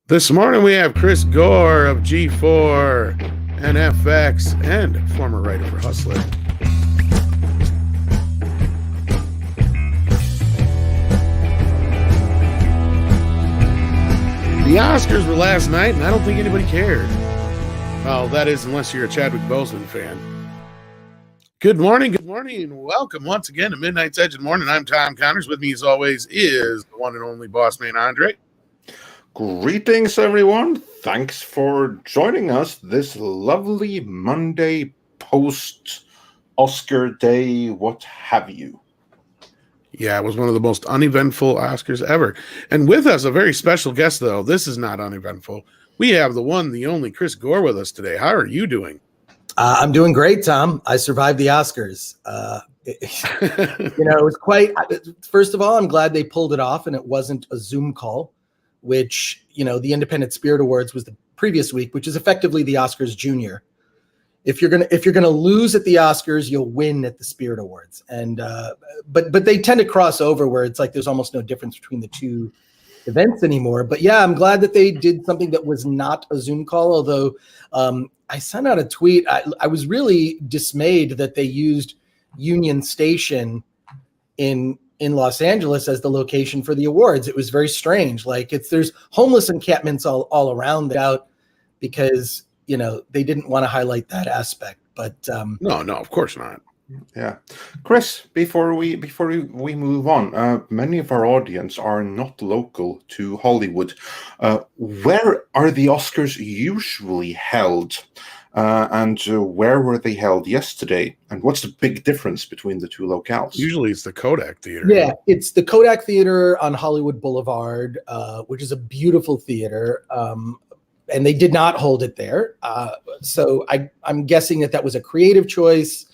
This morning we have Chris Gore of G4 and FX and former writer for Hustler. The Oscars were last night, and I don't think anybody cared. Well, that is unless you're a Chadwick Boseman fan. Good morning. Welcome once again to Midnight's Edge of the Morning. I'm Tom Connors. With me, as always, is the one and only boss man, Andre. Greetings, everyone. Thanks for joining us this lovely Monday post-Oscar day, what have you. Yeah, it was one of the most uneventful Oscars ever. And with us, a very special guest, though. This is not uneventful. We have the one, the only Chris Gore with us today. How are you doing? I'm doing great, Tom. I survived the Oscars. It was quite, first of all, I'm glad they pulled it off and it wasn't a Zoom call, which, the Independent Spirit Awards was the previous week, which is effectively the Oscars Junior. If you're gonna lose at the Oscars, you'll win at the Spirit Awards. And but they tend to cross over where it's like there's almost no difference between the two events anymore. But yeah, I'm glad that they did something that was not a Zoom call, although I sent out a tweet. I was really dismayed that they used Union Station in Los Angeles as the location for the awards. It was very strange. Like there's homeless encampments all around out because, they didn't want to highlight that aspect, but no, of course not. Yeah. Chris, before we move on, many of our audience are not local to Hollywood. Where are the Oscars usually held? And where were they held yesterday? And what's the big difference between the two locales? Usually it's the Kodak Theater. Yeah, it's the Kodak Theater on Hollywood Boulevard, which is a beautiful theater. And they did not hold it there. So I'm guessing that was a creative choice,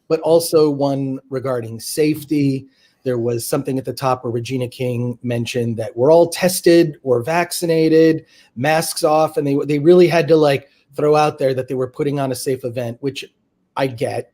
but also one regarding safety. There was something at the top where Regina King mentioned that we're all tested or vaccinated, masks off, and they really had to throw out there that they were putting on a safe event, which I get.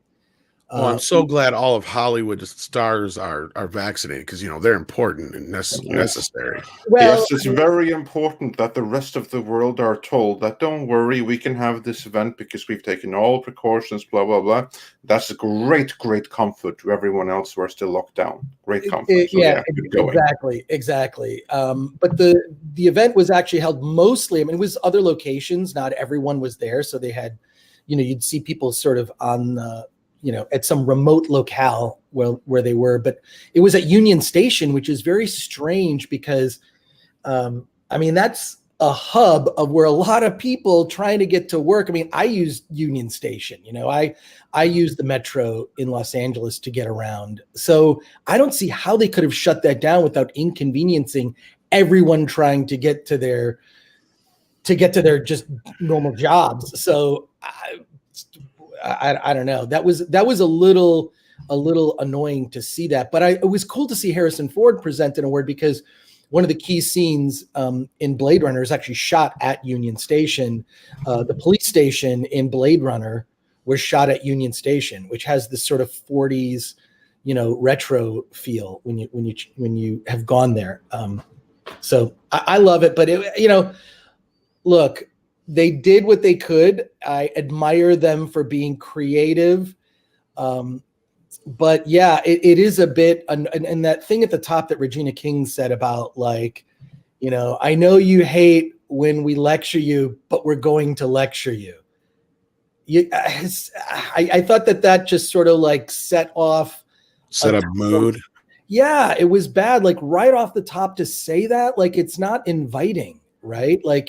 Well, I'm so glad all of Hollywood stars are vaccinated because, they're important and necessary. Well, yes, it's very important that the rest of the world are told that don't worry, we can have this event because we've taken all precautions, blah, blah, blah. That's a great comfort to everyone else who are still locked down. Great comfort. Exactly. But the event was actually held mostly, it was other locations. Not everyone was there. So they had, you'd see people sort of on at some remote locale where they were, but it was at Union Station, which is very strange because, that's a hub of where a lot of people trying to get to work. I used Union Station, I used the metro in Los Angeles to get around. So I don't see how they could have shut that down without inconveniencing everyone trying to get to their just normal jobs. So I don't know. That was a little annoying to see that, but it was cool to see Harrison Ford present an award because one of the key scenes in Blade Runner is actually shot at Union Station. The police station in Blade Runner was shot at Union Station, which has this sort of 40s, retro feel when you have gone there. So I love it, but look. They did what they could. I admire them for being creative. But yeah, it is a bit, and that thing at the top that Regina King said about I know you hate when we lecture you, but we're going to lecture you. I thought that just sort of set up mood. Yeah, it was bad. Right off the top to say that, it's not inviting. Right? I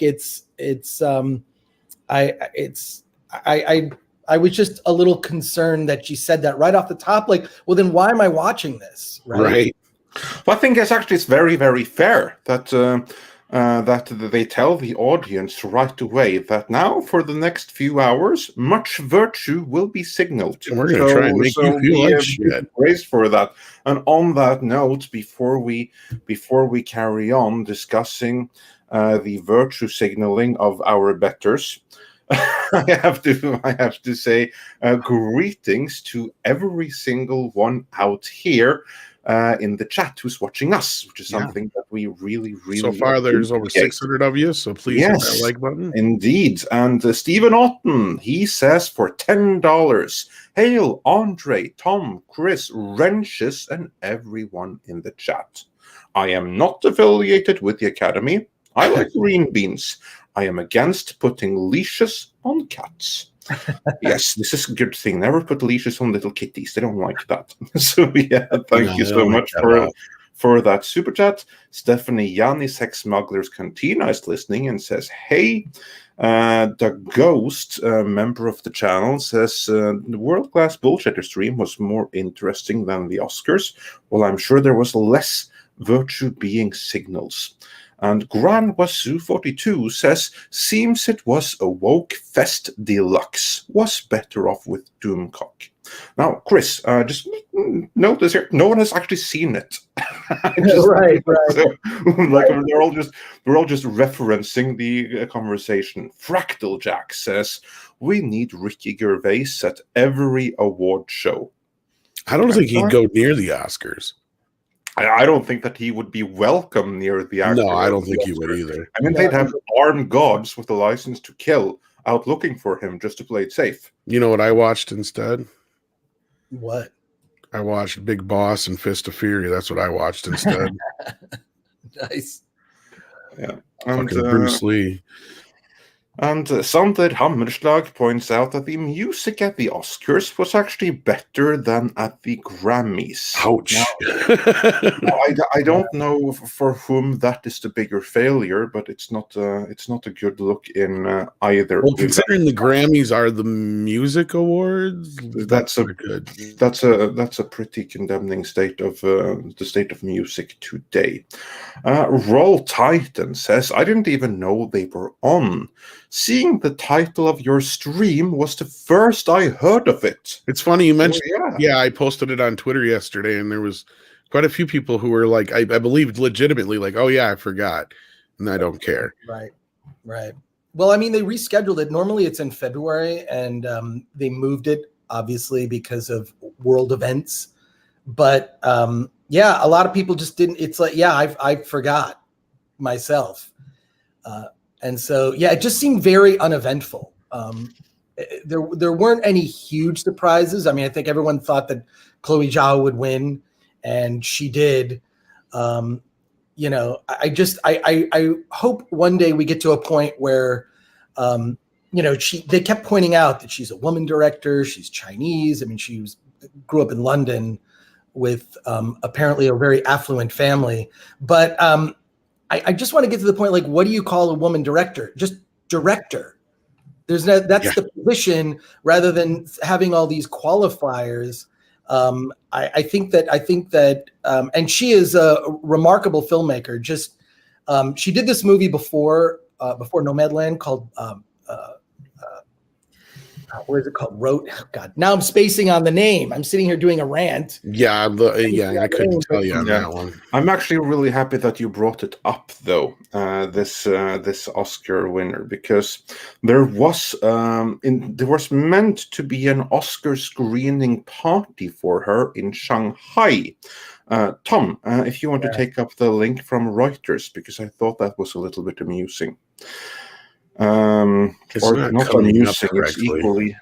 was just a little concerned that she said that right off the top. Well, then why am I watching this? Right. Well, I think it's very, very fair that they tell the audience right away that now for the next few hours, much virtue will be signaled. And we're going to try and make you feel like shit. Praise for that. And on that note, before we carry on discussing the virtue signaling of our betters, I have to say greetings to every single one out here in the chat who's watching us, which is something that we really, really so far there's over appreciate. 600 of you, so please hit that like button. Indeed. And Stephen Otten, he says for $10, hail Andre, Tom, Chris, Wrenches, and everyone in the chat. I am not affiliated with the Academy. I like green beans. I am against putting leashes on cats. Yes, this is a good thing. Never put leashes on little kitties. They don't like that. So yeah, thank you so much for that super chat. Stephanie Yanni, Sex Smugglers Cantina, is listening and says, hey. The Ghost, member of the channel, says the World Class Bullshitter stream was more interesting than the Oscars. Well, I'm sure there was less virtue being signals. And Gran Wasu 42 says, seems it was a woke fest deluxe. Was better off with Doomcock. Now, Chris, just notice here, no one has actually seen it. Right. So, like we're all just referencing the conversation. Fractal Jack says, we need Ricky Gervais at every award show. I don't think he'd go near the Oscars. I don't think that he would be welcome near the actor. No, I don't think he would either. I mean, they'd have armed gods with a license to kill out looking for him just to play it safe. You know what I watched instead? What? I watched Big Boss and Fist of Fury. That's what I watched instead. Nice. Yeah. And Bruce Lee. And Sander Hammerslag points out that the music at the Oscars was actually better than at the Grammys. Ouch. I don't know for whom that is the bigger failure, but it's not a good look in either. Well, considering the Grammys are the music awards, that's a pretty condemning state of the state of music today. Roll Titan says, I didn't even know they were on. Seeing the title of your stream was the first I heard of it. It's funny you mentioned. Yeah, I posted it on Twitter yesterday, and there was quite a few people who were like, I believe legitimately like, oh yeah, I forgot, and I don't care. Right. Well, I mean, they rescheduled it. Normally it's in February, and they moved it obviously because of world events. But yeah, a lot of people just didn't. It's like, yeah, I forgot myself. And so, yeah, it just seemed very uneventful. There weren't any huge surprises. I mean, I think everyone thought that Chloe Zhao would win, and she did. You know, I hope one day we get to a point where, you know, they kept pointing out that she's a woman director. She's Chinese. I mean, grew up in London with apparently a very affluent family, but I just want to get to the point, like, what do you call a woman director? Just director. That's the position rather than having all these qualifiers. I think that, and she is a remarkable filmmaker. Just, she did this movie before Nomadland called, what is it called? God, now I'm spacing on the name. I'm sitting here doing a rant. Yeah, I couldn't tell you on that one. I'm actually really happy that you brought it up, though, this Oscar winner, because there was meant to be an Oscar screening party for her in Shanghai. Tom, if you want to take up the link from Reuters, because I thought that was a little bit amusing. It's or not amusing, it's equally.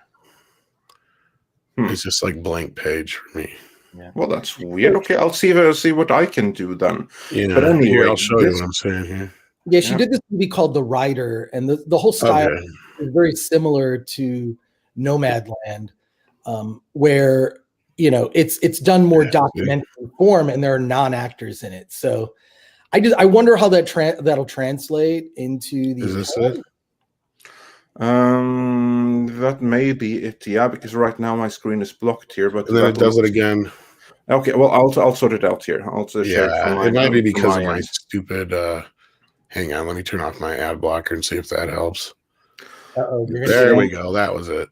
It's just like blank page for me. Yeah. Well, that's weird. Okay, I'll see what I can do then. Yeah, but anyway, here, I'll show you what I'm saying here. Yeah, she did this movie called The Rider, and the whole style is very similar to Nomadland, where, you know, it's done more documentary form, and there are non-actors in it. So I wonder how that'll translate into the. Is this it? That may be it. Yeah, because right now my screen is blocked here. But and then it does it again. Okay, well I'll sort it out here. It might be because of my stupid. Hang on, let me turn off my ad blocker and see if that helps. There we go. That was it.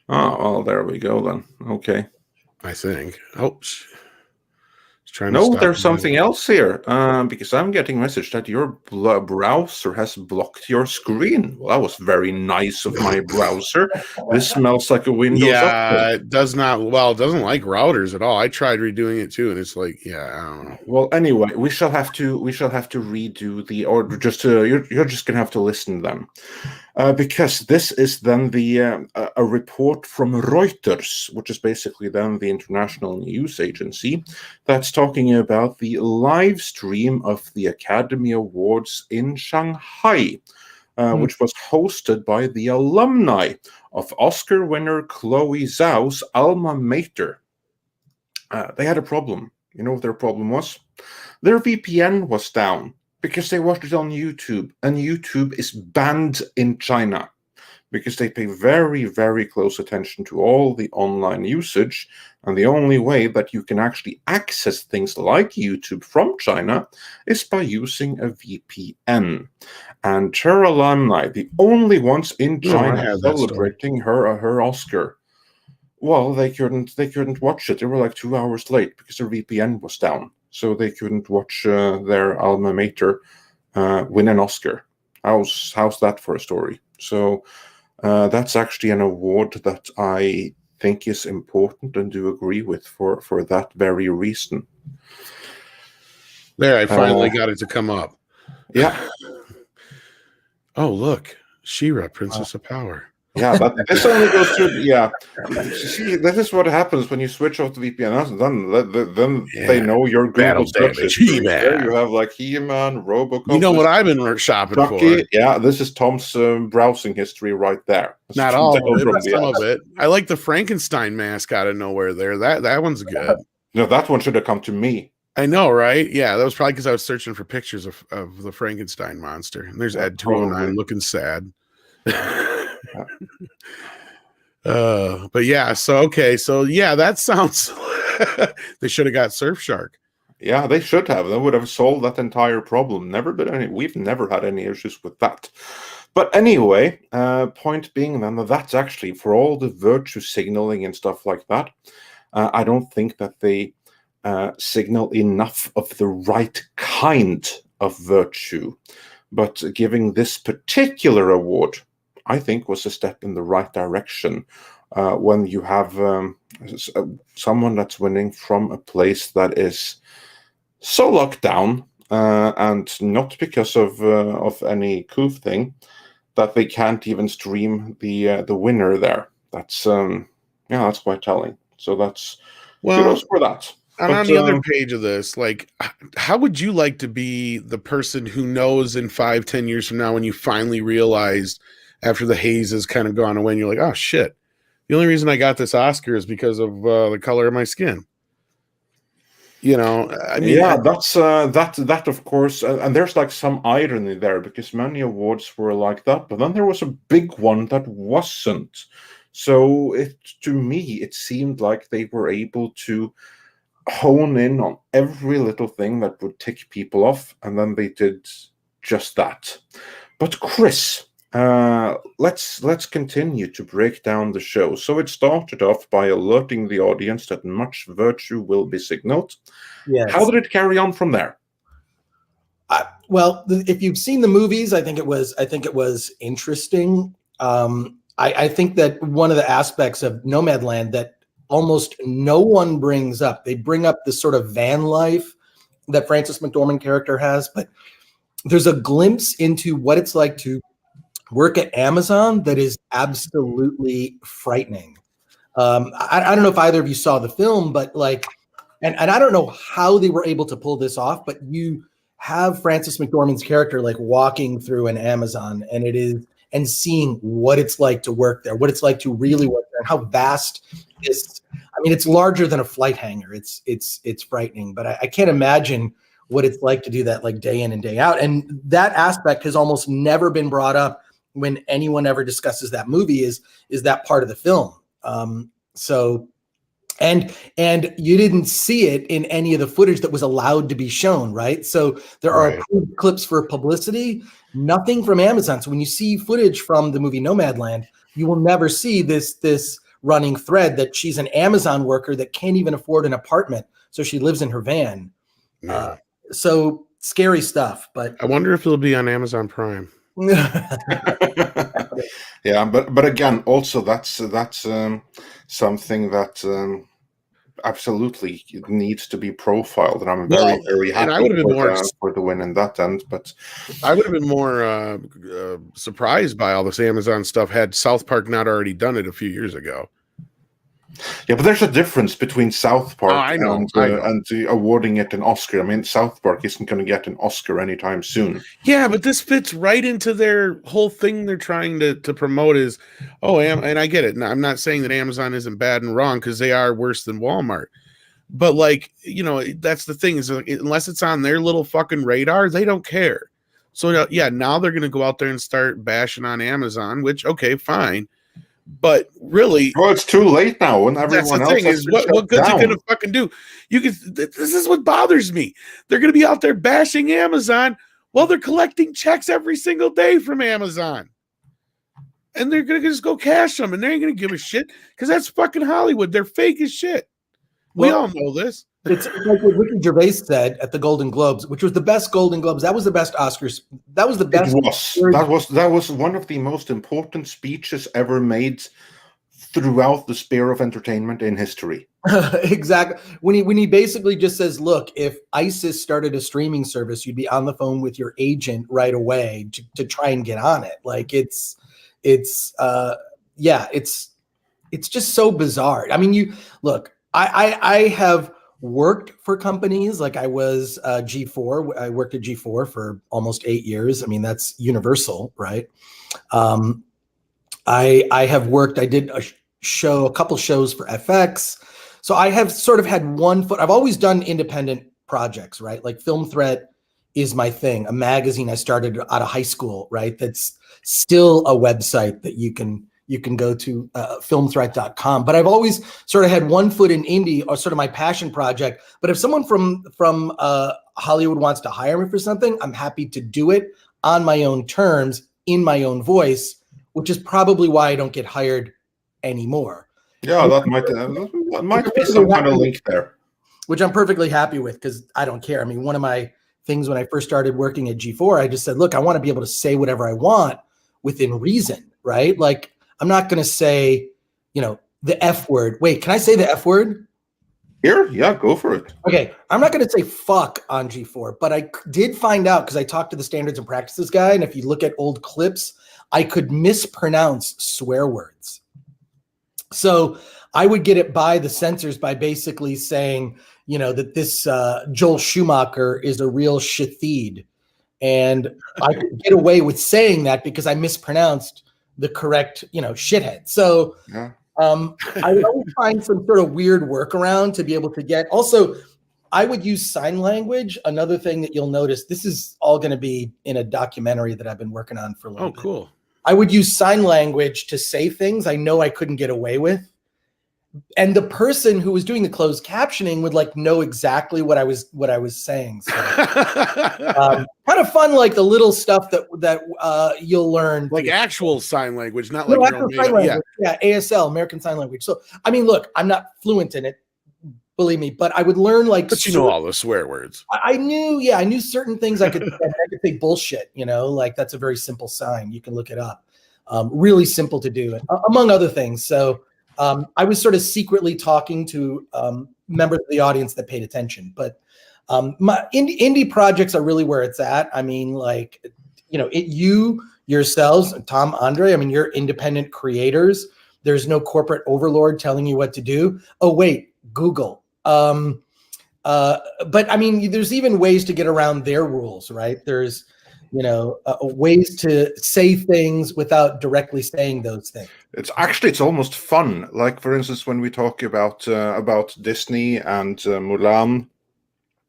Oh, well, there we go then. Okay. I think. Oh, Trying to No, stop there's the something else here, because I'm getting a message that your browser has blocked your screen. Well, that was very nice of my browser. This smells like a Windows update. Yeah, it does not. Well, it doesn't like routers at all. I tried redoing it too, and it's like, yeah, I don't know. Well, anyway, we shall have to redo the, or just you're just gonna have to listen then, because this is then the a report from Reuters, which is basically then the international news agency that's talking about the live stream of the Academy Awards in Shanghai, which was hosted by the alumni of Oscar winner Chloe Zhao's alma mater. They had a problem. You know what their problem was? Their VPN was down because they watched it on YouTube, and YouTube is banned in China because they pay very, very close attention to all the online usage, and the only way that you can actually access things like YouTube from China is by using a VPN. And her alumni, the only ones in China celebrating her Oscar, well, they couldn't watch it. They were like 2 hours late because their VPN was down, so they couldn't watch their alma mater win an Oscar. How's that for a story? So that's actually an award that I think is important and do agree with for that very reason. There, I finally got it to come up. Yeah. Oh, look, She-Ra, Princess of Power. Yeah, this only goes through. Yeah, see, this is what happens when you switch off the VPN. Then they know your Google searches. There you have like He-Man, Robocop. You know what I've been shopping Chucky. for? Yeah, this is Tom's browsing history right there. Not all of it, but some of it. I like the Frankenstein mask out of nowhere there. That one's good. No, that one should have come to me. I know, right? Yeah, that was probably because I was searching for pictures of the Frankenstein monster. And there's Ed 209 looking sad. But yeah, so yeah, that sounds they should have got Surfshark. Yeah, they should have. That would have solved that entire problem. We've never had any issues with that. But anyway, point being then that's actually for all the virtue signaling and stuff like that. I don't think that they signal enough of the right kind of virtue. But giving this particular award, I think, was a step in the right direction when you have someone that's winning from a place that is so locked down, and not because of any coup thing, that they can't even stream the winner there. That's that's quite telling. So that's kudos for that. And on the other page of this, like, how would you like to be the person who knows in 5-10 years from now when you finally realize after the haze has kind of gone away and you're like, oh shit, the only reason I got this Oscar is because of the color of my skin. You know, I mean, yeah, that's that of course, and there's like some irony there because many awards were like that, but then there was a big one that wasn't. So to me, it seemed like they were able to hone in on every little thing that would tick people off, and then they did just that. But Chris, let's continue to break down the show. So it started off by alerting the audience that much virtue will be signaled. Yes. How did it carry on from there? Well, if you've seen the movies, I think it was interesting. I think that one of the aspects of Nomadland that almost no one brings up, they bring up this sort of van life that Frances McDormand character has, but there's a glimpse into what it's like to work at Amazon that is absolutely frightening. I don't know if either of you saw the film, but like, and I don't know how they were able to pull this off, but you have Frances McDormand's character like walking through an Amazon and seeing what it's like to work there, what it's like to really work there, and how vast this. I mean, it's larger than a flight hangar. It's frightening, but I can't imagine what it's like to do that like day in and day out. And that aspect has almost never been brought up when anyone ever discusses that movie. Is that part of the film? And you didn't see it in any of the footage that was allowed to be shown, right? So there are approved clips for publicity, nothing from Amazon. So when you see footage from the movie Nomadland, you will never see this running thread that she's an Amazon worker that can't even afford an apartment so she lives in her van. Yeah. So scary stuff. But I wonder if it'll be on Amazon Prime. Yeah, but again, also that's something that absolutely needs to be profiled, and I'm very happy and I would have been more for the win in that end. But I would have been more surprised by all this Amazon stuff had South Park not already done it a few years ago. yeah, but there's a difference between South Park I know. and awarding it an Oscar. I mean, South Park isn't going to get an Oscar anytime soon. Yeah, but this fits right into their whole thing they're trying to promote is, and I get it. Now, I'm not saying that Amazon isn't bad and wrong because they are worse than Walmart. But like, that's the thing is unless it's on their little fucking radar, they don't care. So yeah, now they're going to go out there and start bashing on Amazon, which, okay, fine. But really, well, it's too late now. When everyone that's the thing is, what good's it gonna fucking do? This is what bothers me. They're gonna be out there bashing Amazon while they're collecting checks every single day from Amazon, and they're gonna just go cash them, and they ain't gonna give a shit because that's fucking Hollywood. They're fake as shit. We all know this. It's like what Ricky Gervais said at the Golden Globes, which was the best Golden Globes. That was the best Oscars. That was the best. That was one of the most important speeches ever made throughout the sphere of entertainment in history. Exactly. When he basically just says, "Look, if ISIS started a streaming service, you'd be on the phone with your agent right away to try and get on it." Like it's just so bizarre. I mean, you look. I have worked for companies like I was G4. I worked at G4 for almost 8 years. I mean, that's Universal, right? I have worked. I did a couple shows for FX. So I have sort of had one foot. I've always done independent projects, right? Like Film Threat is my thing. A magazine I started out of high school, right? That's still a website that you can go to filmthreat.com. But I've always sort of had one foot in indie or sort of my passion project. But if someone from Hollywood wants to hire me for something, I'm happy to do it on my own terms, in my own voice, which is probably why I don't get hired anymore. Yeah, that might be some kind of link there. Which I'm perfectly happy with because I don't care. I mean, one of my things when I first started working at G4, I just said, look, I want to be able to say whatever I want within reason, right? Like, I'm not going to say, the F word. Wait, can I say the F word? Here? Yeah, go for it. Okay. I'm not going to say fuck on G4, but I did find out because I talked to the standards and practices guy. And if you look at old clips, I could mispronounce swear words. So I would get it by the censors by basically saying, that this Joel Schumacher is a real shithid. And I could get away with saying that because I mispronounced the correct, shithead. So yeah. I would always find some sort of weird workaround to be able to get. Also, I would use sign language. Another thing that you'll notice, this is all going to be in a documentary that I've been working on for a little bit. Oh, cool. I would use sign language to say things I know I couldn't get away with. And the person who was doing the closed captioning would know exactly what I was saying. So, kind of fun, like the little stuff that you'll learn, like actual sign language, not like your own sign language. Yeah, ASL, American Sign Language. So, I mean, look, I'm not fluent in it, believe me, but I would learn But you know all the swear words. I knew certain things I could. I could say bullshit. That's a very simple sign. You can look it up. Really simple to do, among other things. So. I was sort of secretly talking to members of the audience that paid attention, but my indie projects are really where it's at. I mean, you yourselves, Tom, Andre, I mean, you're independent creators. There's no corporate overlord telling you what to do. Oh, wait, Google. But I mean, there's even ways to get around their rules, right? There's, ways to say things without directly saying those things. It's almost fun. Like, for instance, when we talk about Disney and Mulan,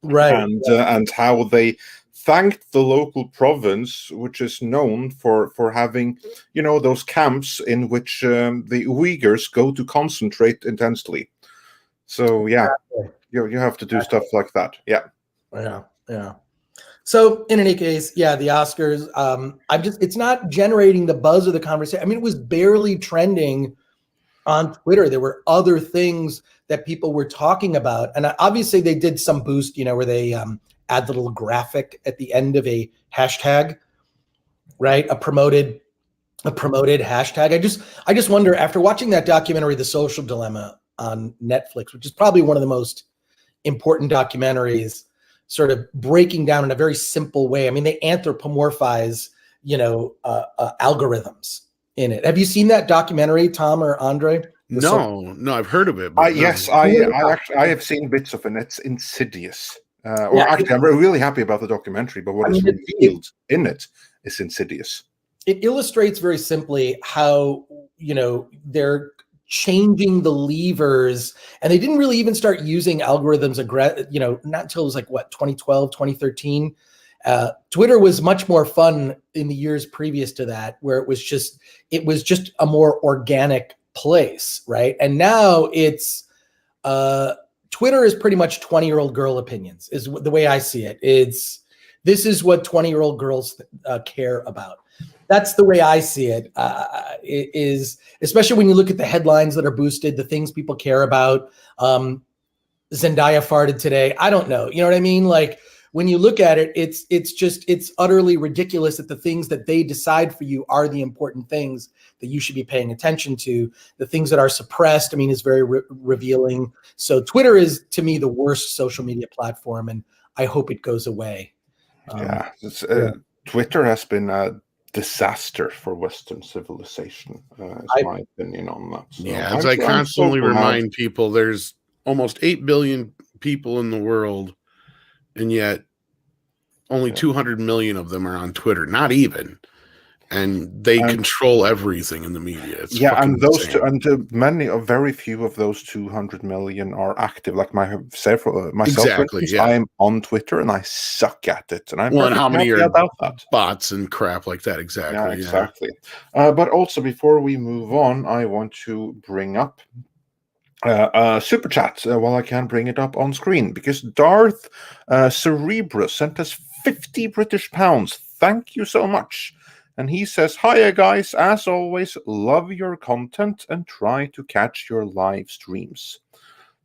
right, and how they thanked the local province, which is known for having, those camps in which the Uyghurs go to concentrate intensely. So yeah, you have to do stuff like that. Yeah. Yeah. So in any case, yeah, the Oscars, it's not generating the buzz or the conversation. I mean, it was barely trending on Twitter. There were other things that people were talking about. And obviously they did some boost, where they add the little graphic at the end of a hashtag, right? A promoted hashtag. I just wonder, after watching that documentary, The Social Dilemma on Netflix, which is probably one of the most important documentaries, sort of breaking down in a very simple way. I mean, they anthropomorphize, algorithms in it. Have you seen that documentary, Tom or Andre? No, I've heard of it. But yes, I have seen bits of it. It's insidious. Actually, I'm really happy about the documentary, but what is revealed in it is insidious. It illustrates very simply how, they're changing the levers, and they didn't really even start using algorithms, not until it was 2012, 2013. Twitter was much more fun in the years previous to that, where it was just a more organic place, right? And now it's Twitter is pretty much 20-year-old girl opinions, is the way I see it. This is what 20-year-old girls care about. That's the way I see it. It is, especially when you look at the headlines that are boosted, the things people care about. Zendaya farted today. I don't know. You know what I mean? Like, when you look at it, it's utterly ridiculous that the things that they decide for you are the important things that you should be paying attention to. The things that are suppressed, is very revealing. So Twitter is, to me, the worst social media platform, and I hope it goes away. Twitter has been a disaster for Western civilization, is my opinion on that. So as I constantly remind people, there's almost 8 billion people in the world, and yet only 200 million of them are on Twitter, not even. And they control everything in the media. It's and those very few of those 200 million are active. Like myself, exactly. I'm on Twitter and I suck at it. And I'm and how many are about that? Bots and crap like that? Exactly. Yeah, exactly. But also, before we move on, I want to bring up super chat while I can bring it up on screen, because Darth Cerebra sent us 50 British pounds. Thank you so much. And he says, "Hiya guys, as always, love your content and try to catch your live streams.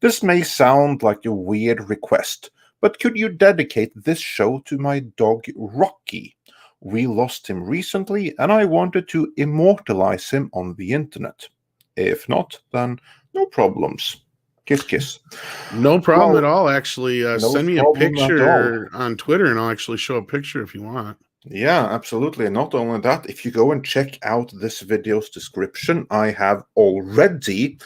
This may sound like a weird request, but could you dedicate this show to my dog Rocky? We lost him recently and I wanted to immortalize him on the internet. If not, then no problems. Kiss, kiss." No problem at all, actually. Send me a picture on Twitter and I'll actually show a picture if you want. Yeah, absolutely. And not only that, if you go and check out this video's description, I have already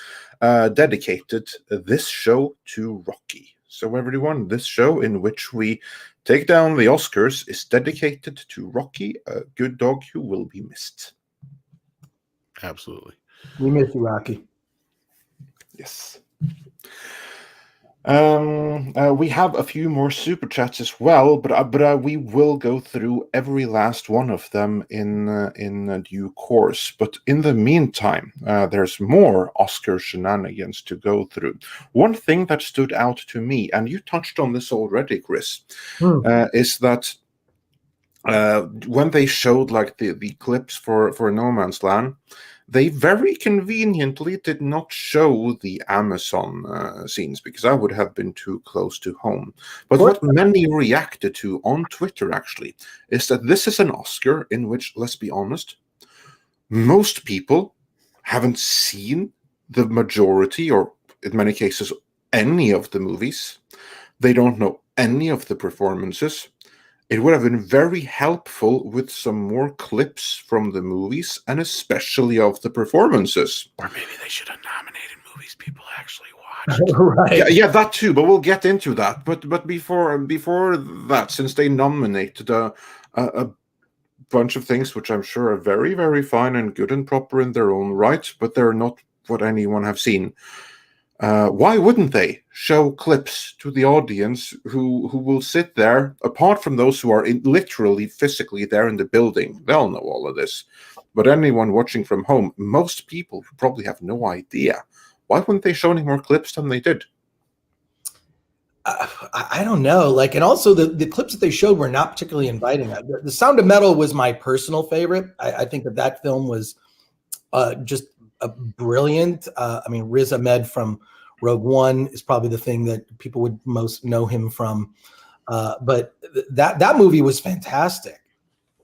dedicated this show to Rocky. So everyone, this show in which we take down the Oscars is dedicated to Rocky, a good dog who will be missed. Absolutely. We miss you, Rocky. Yes. We have a few more super chats as well, but we will go through every last one of them in due course. But in the meantime, there's more Oscar shenanigans to go through. One thing that stood out to me, and you touched on this already, Chris, is that when they showed the clips for No Man's Land, they very conveniently did not show the Amazon scenes, because that would have been too close to home. But what many reacted to on Twitter, actually, is that this is an Oscar in which, let's be honest, most people haven't seen the majority, or in many cases, any of the movies. They don't know any of the performances. It would have been very helpful with some more clips from the movies, and especially of the performances. Or maybe they should have nominated movies people actually watched. Right. Yeah, that too, but we'll get into that. But before that, since they nominated a bunch of things which I'm sure are very, very fine and good and proper in their own right, but they're not what anyone have seen. Why wouldn't they show clips to the audience who will sit there, apart from those who are literally physically there in the building? They'll know all of this. But anyone watching from home, most people probably have no idea. Why wouldn't they show any more clips than they did? I don't know. And also the clips that they showed were not particularly inviting. The Sound of Metal was my personal favorite. I think that film was just brilliant. Riz Ahmed from Rogue One is probably the thing that people would most know him from. But that movie was fantastic.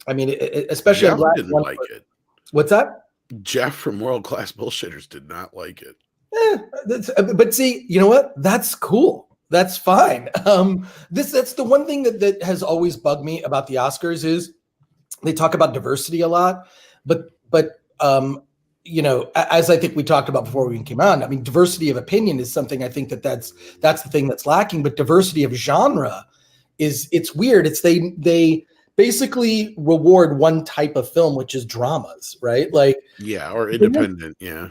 I mean, especially Jeff didn't like it. What's that? Jeff from World Class Bullshitters did not like it. But see, you know what? That's cool. That's fine. That's the one thing that has always bugged me about the Oscars is they talk about diversity a lot, but you know, as I think we talked about before we even came on, I mean, diversity of opinion is something I think that's the thing that's lacking, but diversity of genre it's weird. It's they basically reward one type of film, which is dramas, right? Like, yeah, or independent, yeah.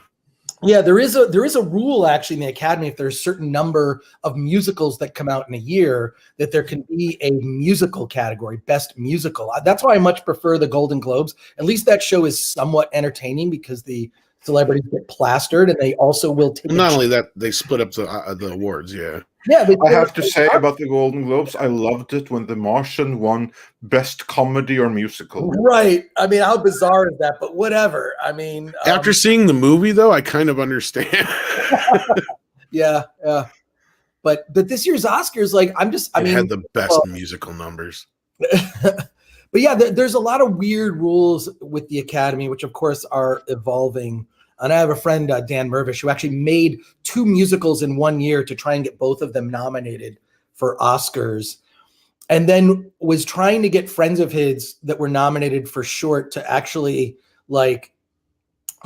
Yeah, there is a rule actually in the Academy. If there's a certain number of musicals that come out in a year, that there can be a musical category, best musical. That's why I much prefer the Golden Globes. At least that show is somewhat entertaining because the celebrities get plastered, and they also will take. Not only that, they split up the awards. Yeah. Yeah, I have to say about the Golden Globes, I loved it when The Martian won Best Comedy or Musical. Right. I mean, how bizarre is that? But whatever. I mean, after seeing the movie, though, I kind of understand. Yeah. But this year's Oscars, like, I mean, had the best musical numbers. But yeah, there's a lot of weird rules with the Academy, which of course are evolving. And I have a friend, Dan Mervish, who actually made 2 musicals in 1 year to try and get both of them nominated for Oscars. And then was trying to get friends of his that were nominated for short to actually, like,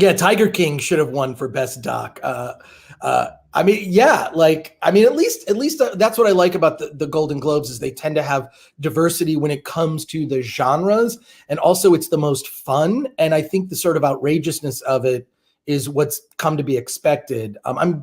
yeah, Tiger King should have won for Best Doc. I mean, yeah, like, I mean, at least that's what I like about the Golden Globes is they tend to have diversity when it comes to the genres. And also it's the most fun. And I think the sort of outrageousness of it is what's come to be expected. I'm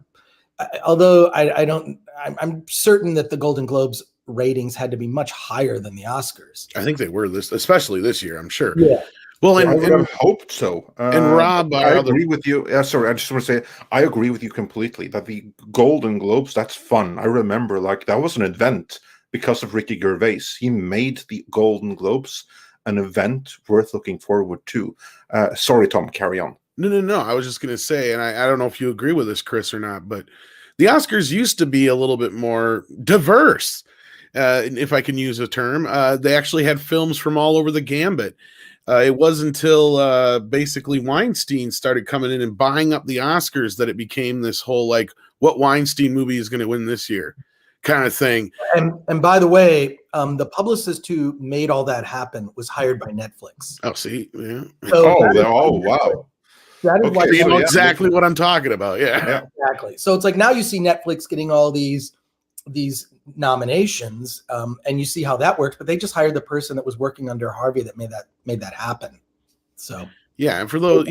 certain that the Golden Globes ratings had to be much higher than the Oscars. I think they were especially this year, I'm sure. Yeah. Well, I would have hoped so. And Rob, I agree with you. Sorry, I just want to say I agree with you completely that the Golden Globes, that's fun. I remember, like, that was an event because of Ricky Gervais. He made the Golden Globes an event worth looking forward to. Sorry, Tom, carry on. No. I was just going to say, and I don't know if you agree with this, Chris, or not, but the Oscars used to be a little bit more diverse, if I can use a term. They actually had films from all over the gambit. It wasn't until basically Weinstein started coming in and buying up the Oscars that it became this whole, like, what Weinstein movie is going to win this year kind of thing. And by the way, the publicist who made all that happen was hired by Netflix. Oh, see? Yeah. So wow. That is why you know exactly what I'm talking about. Yeah. Exactly. So it's like now you see Netflix getting all these nominations, and you see how that works. But they just hired the person that was working under Harvey that made that happen. So yeah, and for those,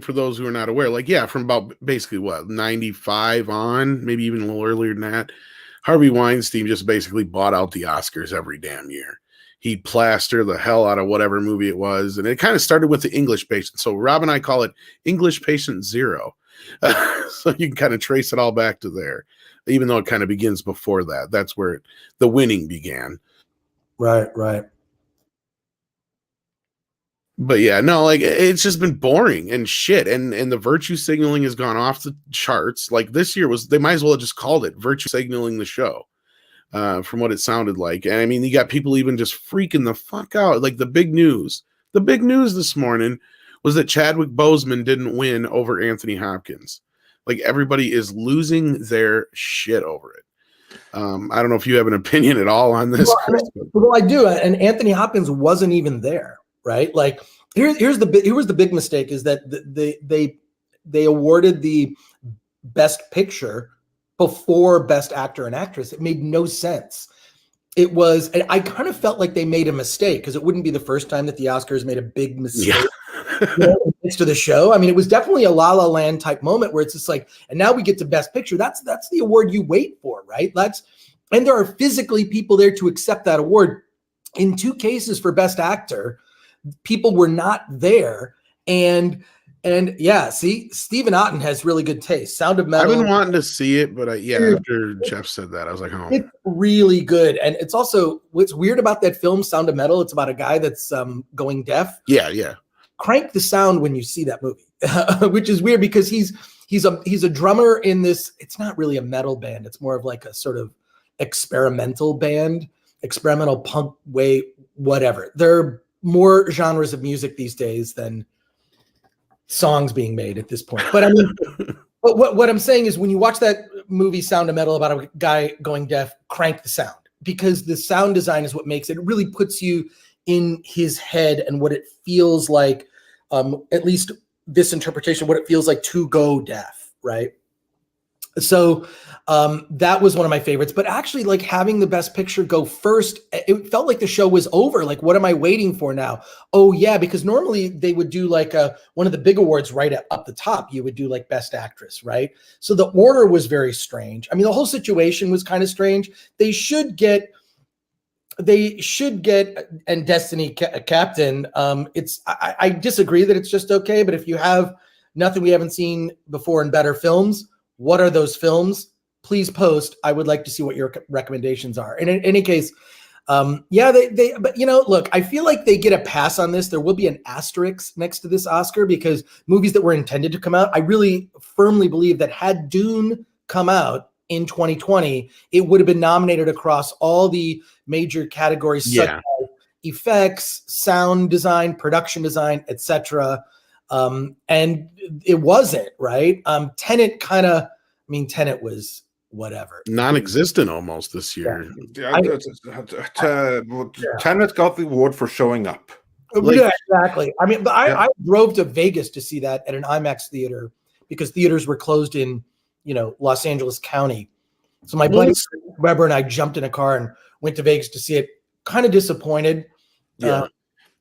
for those who are not aware, like, yeah, from about basically what 95 on, maybe even a little earlier than that, Harvey Weinstein just basically bought out the Oscars every damn year. He'd plaster the hell out of whatever movie it was. And it kind of started with The English Patient. So Rob and I call it English Patient 0. So you can kind of trace it all back to there, even though it kind of begins before that. That's where the winning began. Right. But yeah, no, like, it's just been boring and shit. And the virtue signaling has gone off the charts. Like, this year they might as well have just called it virtue signaling the show. From what it sounded like. And I mean, you got people even just freaking the fuck out. Like, the big news this morning was that Chadwick Boseman didn't win over Anthony Hopkins. Like, everybody is losing their shit over it. I don't know if you have an opinion at all on this, Chris. Well, I do. And Anthony Hopkins wasn't even there, right? Like, here was the big mistake is that they awarded the Best Picture before Best Actor and Actress. It made no sense. It was, and I kind of felt like they made a mistake because it wouldn't be the first time that the Oscars made a big mistake next to the show. I mean, it was definitely a La La Land type moment where it's just like, and now we get to Best Picture. That's the award you wait for, right? And there are physically people there to accept that award. In 2 cases for Best Actor, people were not there, and yeah, see, Stephen Otten has really good taste. Sound of Metal. I've been wanting to see it, but after Jeff said that, I was like, oh. It's really good. And it's also, what's weird about that film, Sound of Metal, it's about a guy that's going deaf. Yeah. Crank the sound when you see that movie, which is weird because he's he's a drummer in this. It's not really a metal band. It's more of like a sort of experimental band, experimental punk way, whatever. There are more genres of music these days than songs being made at this point. But I mean, but what I'm saying is when you watch that movie Sound of Metal about a guy going deaf, crank the sound, because the sound design is what makes it. It really puts you in his head and what it feels like, at least this interpretation, what it feels like to go deaf, right? So that was one of my favorites. But actually, like having the Best Picture go first, it felt like the show was over. Like, what am I waiting for now? Oh yeah, because normally they would do like one of the big awards right up the top. You would do like Best Actress, right? So the order was very strange. I mean, the whole situation was kind of strange. They should get and Destiny Captain. I disagree that it's just okay, but if you have nothing we haven't seen before in better films, what are those films? Please post. I would like to see what your recommendations are. And in any case, but look, I feel like they get a pass on this. There will be an asterisk next to this Oscar because movies that were intended to come out, I really firmly believe that had Dune come out in 2020, it would have been nominated across all the major categories, such as effects, sound design, production design, etc. And it wasn't, right? Tenet Tenet was whatever. Non-existent almost this year. Tenet got the award for showing up. Yeah, exactly. I mean, but I drove to Vegas to see that at an IMAX theater because theaters were closed in, Los Angeles County. So my buddy Weber and I jumped in a car and went to Vegas to see it. Kind of disappointed. Yeah.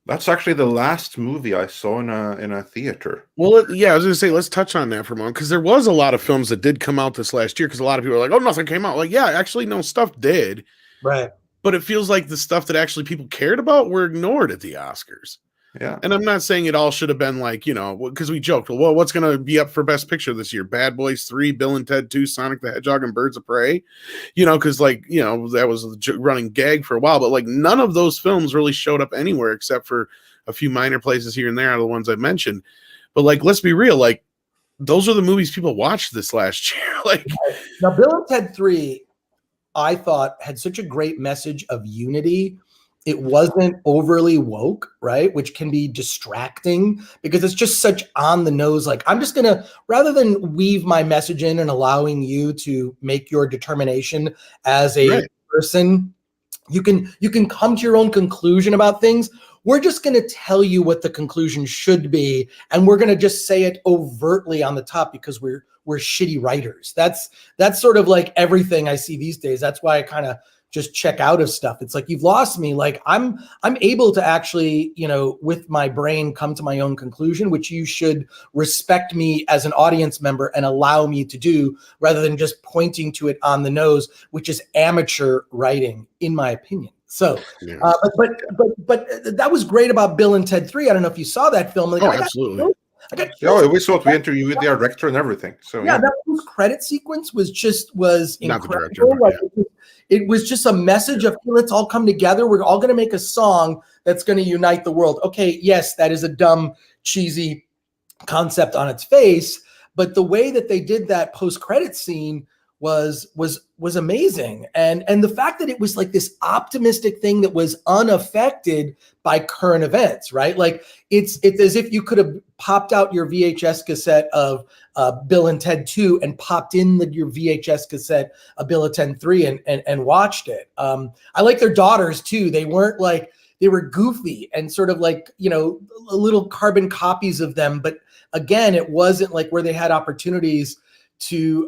That's actually the last movie I saw in a theater. Well, I was going to say, let's touch on that for a moment, because there was a lot of films that did come out this last year, because a lot of people are like, oh, nothing came out. Like, yeah, actually, no, stuff did. Right. But it feels like the stuff that actually people cared about were ignored at the Oscars. Yeah. And I'm not saying it all should have been like, because we joked, well, what's going to be up for Best Picture this year? Bad Boys 3, Bill and Ted 2, Sonic the Hedgehog, and Birds of Prey. Because that was a running gag for a while. But like none of those films really showed up anywhere except for a few minor places here and there out of the ones I mentioned. But like, let's be real, like those are the movies people watched this last year. Like now, Bill and Ted 3, I thought had such a great message of unity. It wasn't overly woke, right? Which can be distracting because it's just such on the nose. Like I'm just gonna, rather than weave my message in and allowing you to make your determination as a person, you can come to your own conclusion about things. We're just going to tell you what the conclusion should be, and we're going to just say it overtly on the top because we're shitty writers. That's sort of like everything I see these days. That's why I kind of just check out of stuff. It's like, you've lost me. Like I'm able to actually, with my brain come to my own conclusion, which you should respect me as an audience member and allow me to do, rather than just pointing to it on the nose, which is amateur writing, in my opinion. So, but that was great about Bill and Ted 3. I don't know if you saw that film. Like, absolutely. We saw it. We interviewed the director and everything. So that credit sequence was incredible. It was just a message of, hey, let's all come together. We're all going to make a song that's going to unite the world. Okay, yes, that is a dumb, cheesy concept on its face, but the way that they did that post-credit scene was amazing. And the fact that it was like this optimistic thing that was unaffected by current events, right? Like it's as if you could have popped out your VHS cassette of Bill and Ted 2 and popped in your VHS cassette of Bill and Ted 3 and watched it. I like their daughters too. They weren't like, they were goofy and sort of like, little carbon copies of them. But again, it wasn't like where they had opportunities to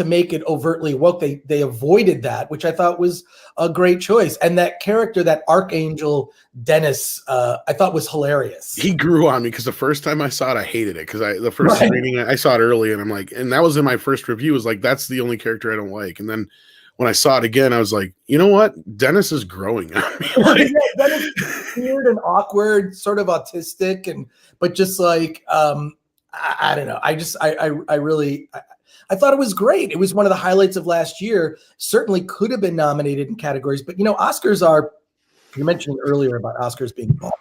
make it overtly woke. They avoided that, which I thought was a great choice. And that character, that Archangel Dennis, I thought was hilarious. He grew on me because the first time I saw it, I hated it because the first screening I saw it early, and I'm like, and that was in my first review, was like, that's the only character I don't like. And then when I saw it again, I was like, you know what? Dennis is growing on me. Dennis is weird and awkward, sort of autistic, but just like I don't know. I thought it was great. It was one of the highlights of last year. Certainly could have been nominated in categories, but Oscars are, you mentioned earlier about Oscars being bought.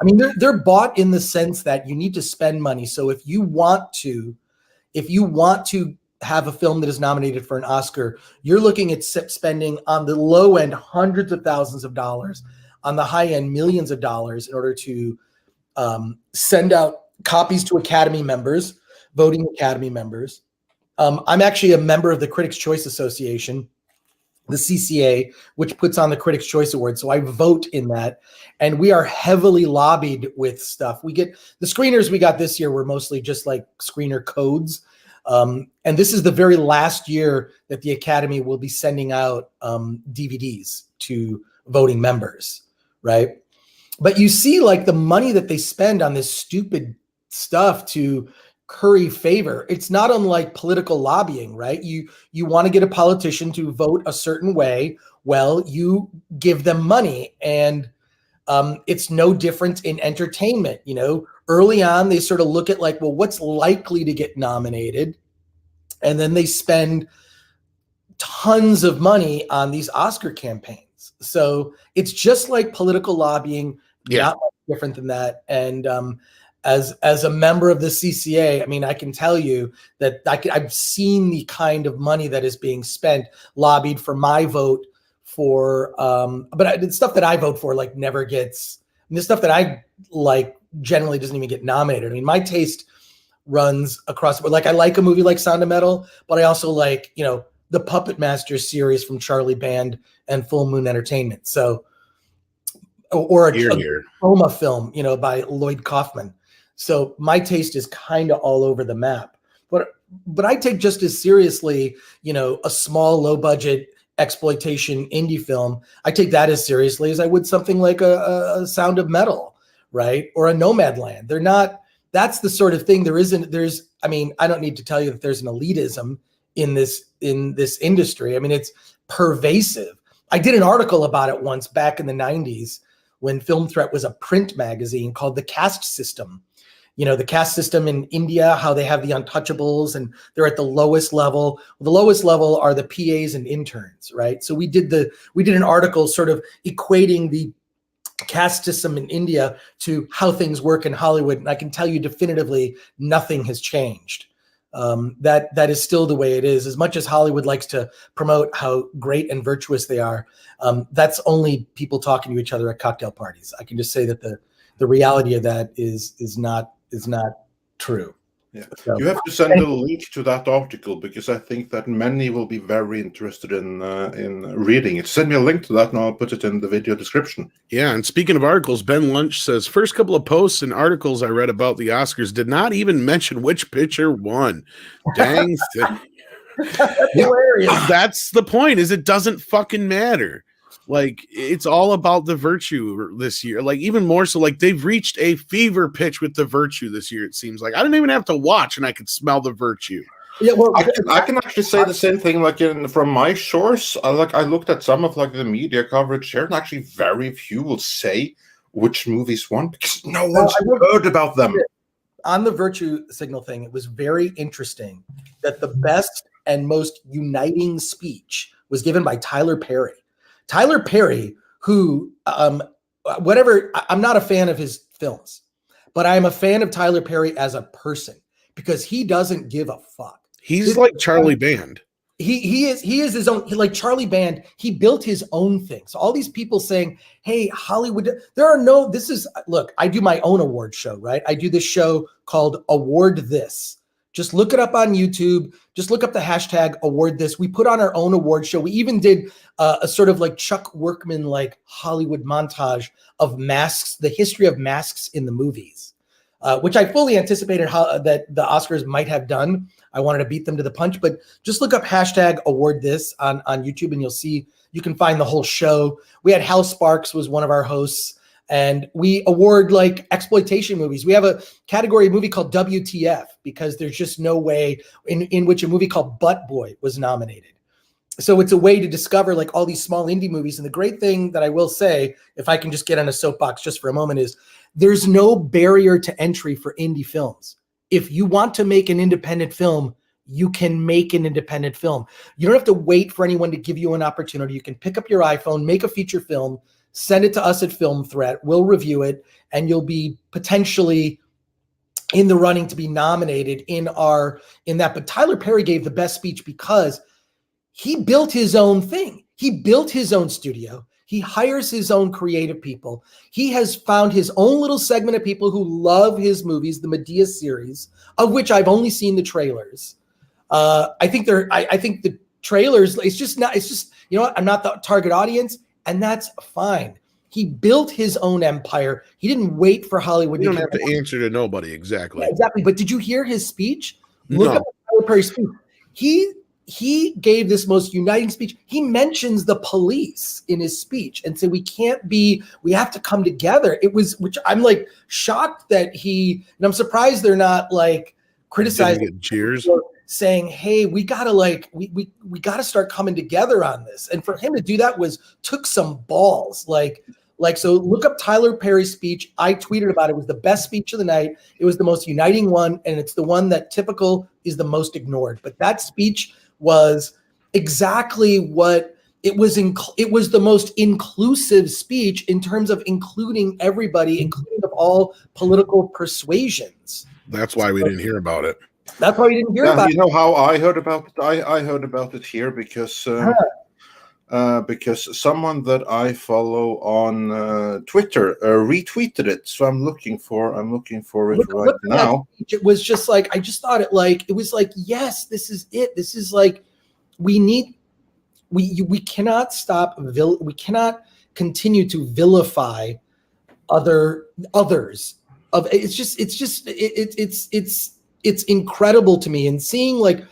I mean, they're bought in the sense that you need to spend money. So if you want to have a film that is nominated for an Oscar, you're looking at spending on the low end hundreds of thousands of dollars, on the high end millions of dollars in order to send out copies to Academy members, voting Academy members. I'm actually a member of the Critics' Choice Association, the CCA, which puts on the Critics' Choice Award. So I vote in that. And we are heavily lobbied with stuff. We get the screeners we got this year were mostly just like screener codes. And this is the very last year that the Academy will be sending out DVDs to voting members, right? But you see like the money that they spend on this stupid stuff to curry favor. It's not unlike political lobbying, right? You want to get a politician to vote a certain way. Well, you give them money, and it's no different in entertainment. You know, early on, they sort of look at like, well, what's likely to get nominated? And then they spend tons of money on these Oscar campaigns. So it's just like political lobbying, not much different than that. And as a member of the CCA, I mean, I can tell you that I've seen the kind of money that is being spent, lobbied for my vote for, but the stuff that I vote for like never gets, the stuff that I like generally doesn't even get nominated. I mean, my taste runs across, like I like a movie like Sound of Metal, but I also like, you know, the Puppet Master series from Charlie Band and Full Moon Entertainment. So, or a Roma film, you know, by Lloyd Kaufman. So my taste is kind of all over the map, but I take just as seriously, you know, a small, low budget exploitation indie film. I take that as seriously as I would something like a Sound of Metal, right? Or a Nomadland. They're not, that's the sort of thing I mean, I don't need to tell you that there's an elitism in this industry. I mean, it's pervasive. I did an article about it once back in the 90s when Film Threat was a print magazine called The Caste System. You know, the caste system in India, how they have the untouchables and they're at the lowest level. The lowest level are the PAs and interns, right? So we did an article sort of equating the caste system in India to how things work in Hollywood. And I can tell you definitively nothing has changed. That is still the way it is. As much as Hollywood likes to promote how great and virtuous they are, that's only people talking to each other at cocktail parties. I can just say that the reality of that is not true. Yeah, so, you have to send a link to that article because I think that many will be very interested in reading it. Send me a link to that and I'll put it in the video description. Yeah, and speaking of articles, Ben Lunch says, first couple of posts and articles I read about the Oscars did not even mention which picture won. Dang thing. That's hilarious. That's the point, is it doesn't fucking matter. Like, it's all about the virtue this year. Like, even more so, like, they've reached a fever pitch with the virtue this year, it seems like. I didn't even have to watch, and I could smell the virtue. Yeah, well, I can actually say the same thing, like, from my source. I looked at some of, like, the media coverage here, and actually very few will say which movies won, because no one's heard about them. On the virtue signal thing, it was very interesting that the best and most uniting speech was given by Tyler Perry. Tyler Perry, who, I'm not a fan of his films, but I'm a fan of Tyler Perry as a person because he doesn't give a fuck. He's like Charlie Band. He is his own, like Charlie Band. He built his own thing. So all these people saying, hey, Hollywood, look, I do my own award show, right? I do this show called Award This. Just look it up on YouTube. Just look up the hashtag award this. We put on our own award show. We even did a sort of like Chuck Workman, like Hollywood montage of masks, the history of masks in the movies, which I fully anticipated that the Oscars might have done. I wanted to beat them to the punch, but just look up hashtag award this on YouTube and you'll see, you can find the whole show. We had Hal Sparks was one of our hosts. And we award like exploitation movies. We have a category movie called WTF because there's just no way in which a movie called Butt Boy was nominated. So it's a way to discover like all these small indie movies. And the great thing that I will say, if I can just get on a soapbox just for a moment, is there's no barrier to entry for indie films. If you want to make an independent film, you can make an independent film. You don't have to wait for anyone to give you an opportunity. You can pick up your iPhone, make a feature film, send it to us at Film Threat. We'll review it, and you'll be potentially in the running to be nominated in that. But Tyler Perry gave the best speech because he built his own thing. He built his own studio. He hires his own creative people. He has found his own little segment of people who love his movies, the Medea series, of which I've only seen the trailers. I think the trailers, it's just, you know what? I'm not the target audience, and that's fine. He built his own empire. He didn't wait for Hollywood. You don't have to answer to nobody. Exactly. Yeah, exactly. But did you hear his speech? Look No. up Tyler Perry's speech. He gave this most uniting speech. He mentions the police in his speech and said, we have to come together. Which I'm like shocked that and I'm surprised they're not like criticizing cheers, saying, hey, we gotta we gotta start coming together on this. And for him to do that took some balls. So look up Tyler Perry's speech. I tweeted about it. It was the best speech of the night. It was the most uniting one, and it's the one that typical is the most ignored. But that speech was exactly what it was. It was the most inclusive speech in terms of including everybody, including of all political persuasions. That's why we didn't hear about it. That's why we didn't hear about it. You know how I heard about it? I heard about it here because someone that I follow on Twitter retweeted it. So I'm looking for it right now. It was just like, I just thought it was like, yes, this is it. This is like, we cannot stop. We cannot continue to vilify others. It's incredible to me, and seeing like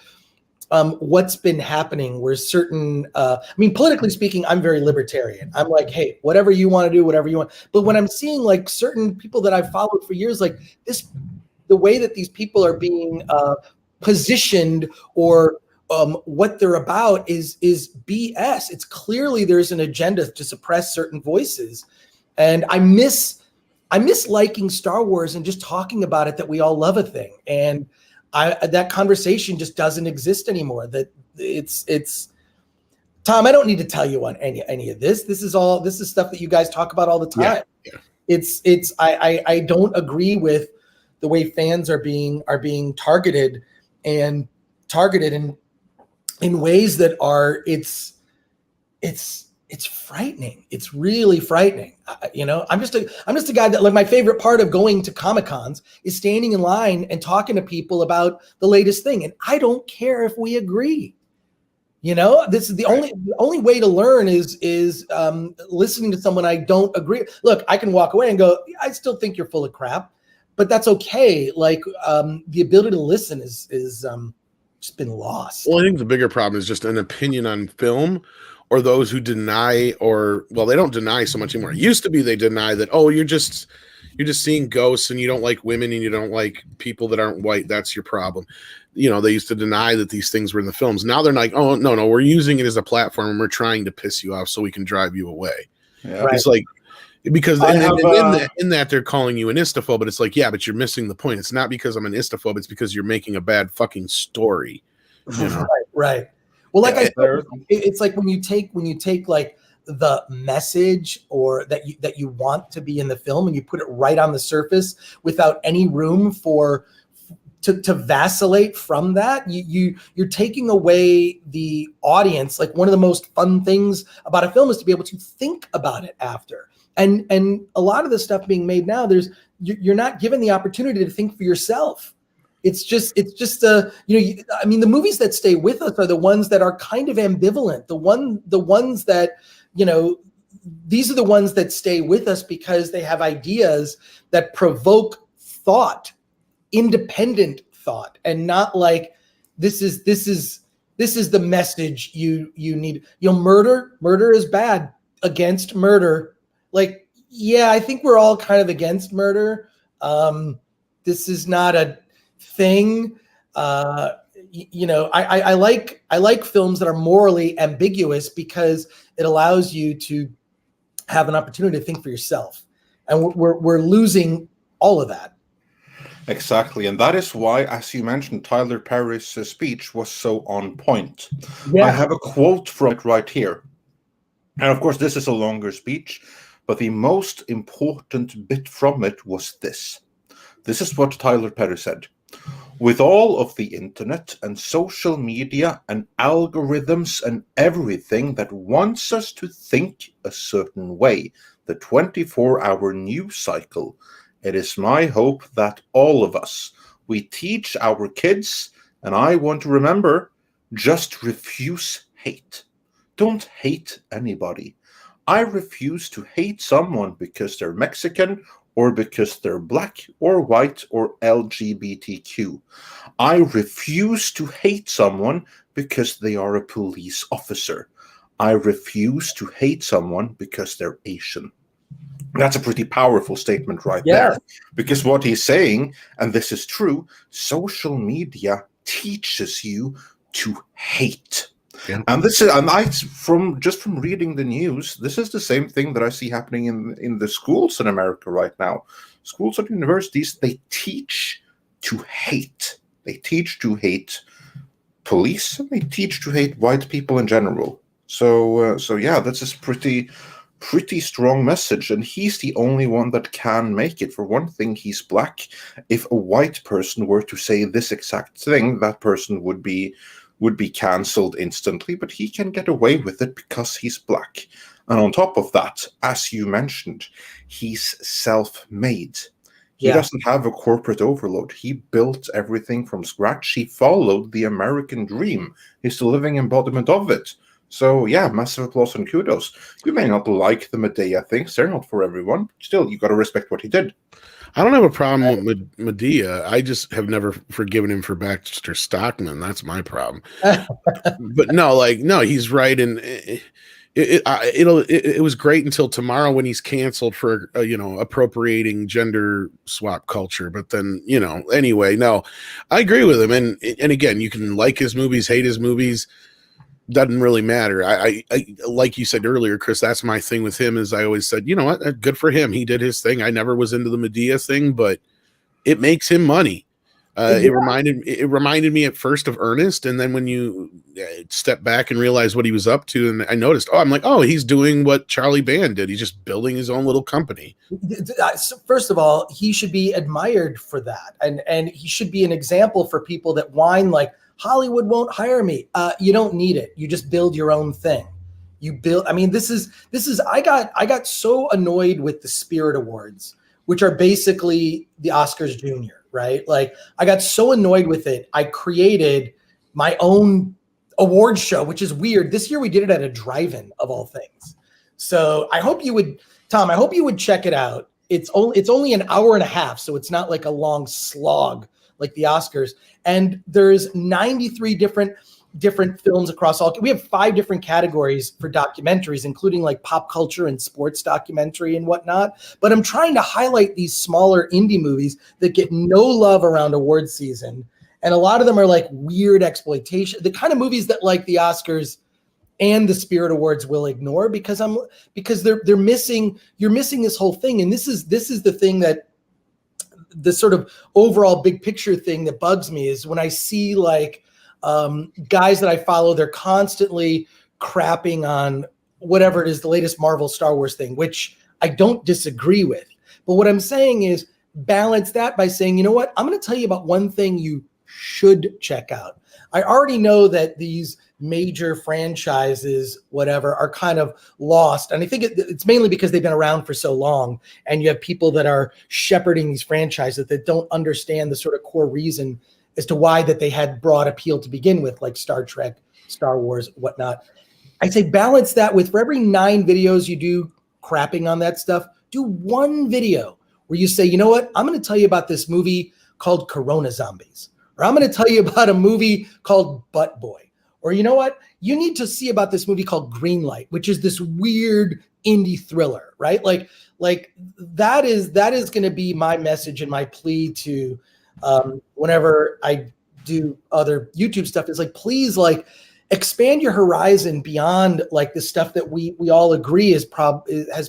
what's been happening where certain politically speaking, I'm very libertarian. I'm like, hey, whatever you want to do, whatever you want. But when I'm seeing like certain people that I've followed for years, like this, the way that these people are being positioned or what they're about is BS. It's clearly there's an agenda to suppress certain voices. And I miss liking Star Wars and just talking about it, that we all love a thing. And that conversation just doesn't exist anymore. That it's Tom, I don't need to tell you on any of this. This is stuff that you guys talk about all the time. Yeah. I don't agree with the way fans are being targeted in ways that are it's frightening. It's really frightening. I'm just a guy that, like, my favorite part of going to Comic-Cons is standing in line and talking to people about the latest thing. And I don't care if we agree. This is the only way to learn is listening to someone I don't agree. Look, I can walk away and go, I still think you're full of crap, but that's okay. Like, the ability to listen is just been lost. Well, I think the bigger problem is just an opinion on film, or those who deny, they don't deny so much anymore. It used to be they deny that, oh, you're just seeing ghosts and you don't like women and you don't like people that aren't white. That's your problem. They used to deny that these things were in the films. Now they're like, oh, no, we're using it as a platform and we're trying to piss you off so we can drive you away. Yeah. Right. It's like, because in that they're calling you an istophobe, but it's like, yeah, but you're missing the point. It's not because I'm an istophobe. It's because you're making a bad fucking story. Right. Well, like I said, it's like when you take like the message or that you want to be in the film and you put it right on the surface without any room to vacillate from that, you're taking away the audience. Like, one of the most fun things about a film is to be able to think about it after. And a lot of the stuff being made now, you're not given the opportunity to think for yourself. It's just the movies that stay with us are the ones that are kind of ambivalent. The ones that, these are the ones that stay with us because they have ideas that provoke thought, independent thought, and not like this is the message you need. Murder is bad. Against murder. Like, yeah, I think we're all kind of against murder. This is not a thing. I like films that are morally ambiguous because it allows you to have an opportunity to think for yourself, and we're losing all of that. Exactly, and that is why, as you mentioned, Tyler Perry's speech was so on point. Yeah. I have a quote from it right here, and of course, this is a longer speech, but the most important bit from it was this. This is what Tyler Perry said. With all of the internet and social media and algorithms and everything that wants us to think a certain way, the 24-hour news cycle, it is my hope that all of us, we teach our kids, and I want to remember, just refuse hate. Don't hate anybody. I refuse to hate someone because they're Mexican or because they're black or white or LGBTQ. I refuse to hate someone because they are a police officer. I refuse to hate someone because they're Asian. That's a pretty powerful statement right there. Because what he's saying, and this is true, social media teaches you to hate. Yeah. And this is, and from reading the news, this is the same thing that I see happening in the schools in America right now. Schools and universities, they teach to hate. They teach to hate police, and they teach to hate white people in general. So yeah, that's a pretty strong message, and he's the only one that can make it. For one thing, he's black. If a white person were to say this exact thing, that person would be cancelled instantly, but he can get away with it because he's black. And on top of that, as you mentioned, he's self-made. He doesn't have a corporate overload. He built everything from scratch. He followed the American dream. He's the living embodiment of it. So yeah, massive applause and kudos. You may not like the Medea things. They're not for everyone. Still, you got to respect what he did. I don't have a problem with Medea. I just have never forgiven him for Baxter Stockman. That's my problem. But no, he's right, and it was great until tomorrow when he's canceled for appropriating gender swap culture. But then anyway, no, I agree with him, and again, you can like his movies, hate his movies. Doesn't really matter. I like you said earlier, Chris, that's my thing with him is I always said, you know what, good for him. He did his thing. I never was into the Medea thing, but it makes him money. It reminded me at first of Ernest. And then when you step back and realize what he was up to, and I noticed, he's doing what Charlie Band did. He's just building his own little company. First of all, he should be admired for that. And he should be an example for people that whine like, Hollywood won't hire me. You don't need it. You just build your own thing. This is I got so annoyed with the Spirit Awards, which are basically the Oscars Junior, right? Like I got so annoyed with it. I created my own award show, which is weird. This year we did it at a drive-in of all things. So I hope you would, Tom, I hope you would check it out. It's only an hour and a half, so it's not like a long slog like the Oscars. And there's 93 different films across all. We have 5 different categories for documentaries, including like pop culture and sports documentary and whatnot. But I'm trying to highlight these smaller indie movies that get no love around award season. And a lot of them are like weird exploitation, the kind of movies that like the Oscars and the Spirit Awards will ignore because they're missing, you're missing this whole thing. And this is the thing that the sort of overall big picture thing that bugs me is when I see like guys that I follow, they're constantly crapping on whatever it is, the latest Marvel Star Wars thing, which I don't disagree with. But what I'm saying is balance that by saying, you know what, I'm going to tell you about one thing you should check out. I already know that these major franchises, whatever, are kind of lost. And I think it's mainly because they've been around for so long. And you have people that are shepherding these franchises that don't understand the sort of core reason as to why that they had broad appeal to begin with, like Star Trek, Star Wars, whatnot. I say balance that with, for every 9 videos you do crapping on that stuff, do 1 video where you say, you know what, I'm going to tell you about this movie called Corona Zombies. Or I'm going to tell you about a movie called Butt Boy. Or you know what? You need to see about this movie called Greenlight, which is this weird indie thriller, right? Like that is going to be my message and my plea to whenever I do other YouTube stuff is like, please like expand your horizon beyond like the stuff that we all agree has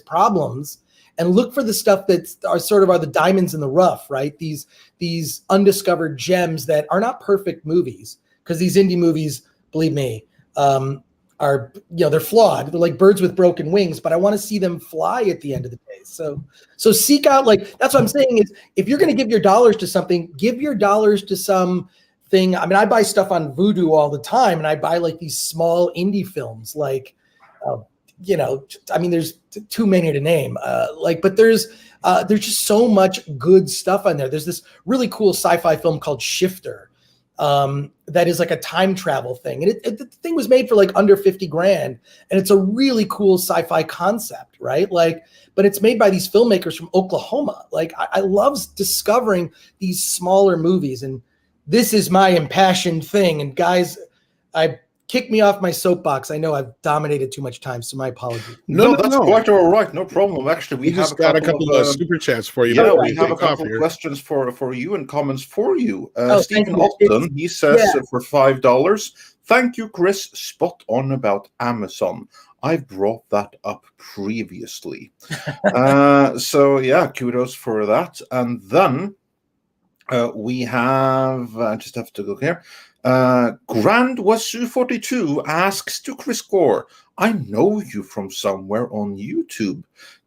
problems, and look for the stuff that are the diamonds in the rough, right? These undiscovered gems that are not perfect movies, because these indie movies, believe me, they're flawed. They're like birds with broken wings, but I want to see them fly at the end of the day. So seek out, like, that's what I'm saying is, if you're going to give your dollars to something, give your dollars to some thing. I mean, I buy stuff on Vudu all the time, and I buy like these small indie films, like, I mean, there's too many to name, but there's just so much good stuff on there. There's this really cool sci-fi film called Shifter, that is like a time travel thing. And the thing was made for like under 50 grand. And it's a really cool sci-fi concept, right? Like, but it's made by these filmmakers from Oklahoma. Like, I love discovering these smaller movies, and this is my impassioned thing. And guys, kick me off my soapbox. I know I've dominated too much time, so my apologies. No, that's quite all right. No problem. Actually, we have got a couple of super chats for you. Yeah, we have a couple of questions for you and comments for you. Stephen Alton, he says for $5, thank you, Chris. Spot on about Amazon. I've brought that up previously. So yeah, kudos for that. And then we have, I just have to look here. Grand Wasu 42 asks to Chris Gore, I know you from somewhere on YouTube.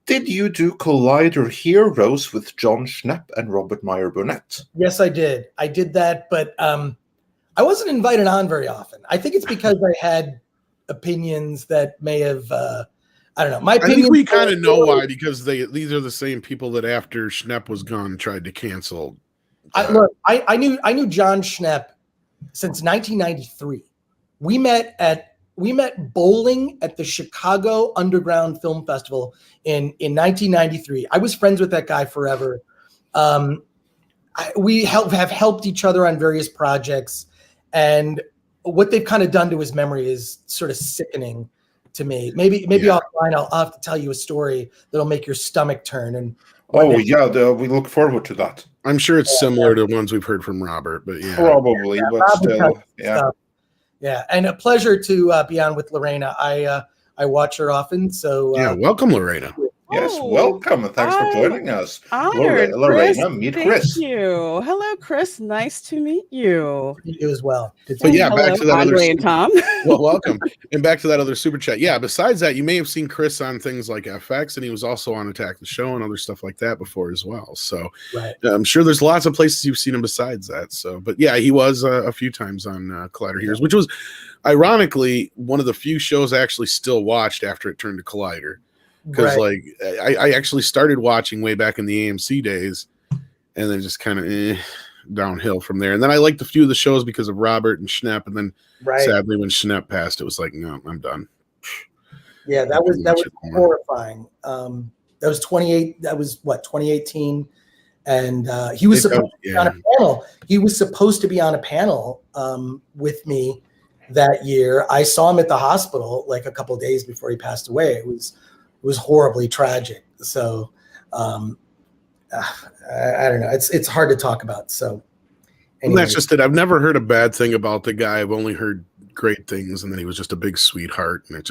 Did you do Collider Heroes with John Schnepp and Robert Meyer Burnett? Yes, I did. I did that, but I wasn't invited on very often. I think it's because I had opinions that may have, I don't know. I think we kind of know why, because these are the same people that after Schnepp was gone tried to cancel. I knew John Schnepp since 1993. We met bowling at the Chicago Underground Film Festival in 1993. I was friends with that guy forever. We have helped each other on various projects, and what they've kind of done to his memory is sort of sickening to me. Maybe offline I'll have to tell you a story that'll make your stomach turn. And we look forward to that. I'm sure it's similar to ones we've heard from Robert, but probably, but still, yeah. And a pleasure to be on with Lorena. I watch her often, so welcome, Lorena. Yes, welcome. Thanks for joining us. Honored, Lorena, meet Chris. Thank you. Hello, Chris. Nice to meet you. You as well. But yeah, back to that Andre and Tom. Well, welcome. And back to that other super chat. Yeah, besides that, you may have seen Chris on things like FX, and he was also on Attack the Show and other stuff like that before as well. So I'm sure there's lots of places you've seen him besides that. So, but yeah, he was a few times on Collider Heroes, which was ironically one of the few shows I actually still watched after it turned to Collider. Because I actually started watching way back in the AMC days, and then just kind of downhill from there. And then I liked a few of the shows because of Robert and Schnepp, and then sadly when Schnepp passed, it was like, no, I'm done. Yeah, that was horrifying. That was 2018, and he was supposed to be on a panel. He was supposed to be on a panel with me that year. I saw him at the hospital like a couple of days before he passed away. It was horribly tragic. So I don't know. It's hard to talk about. So anyway. That's just it. I've never heard a bad thing about the guy. I've only heard great things, and then he was just a big sweetheart. And it's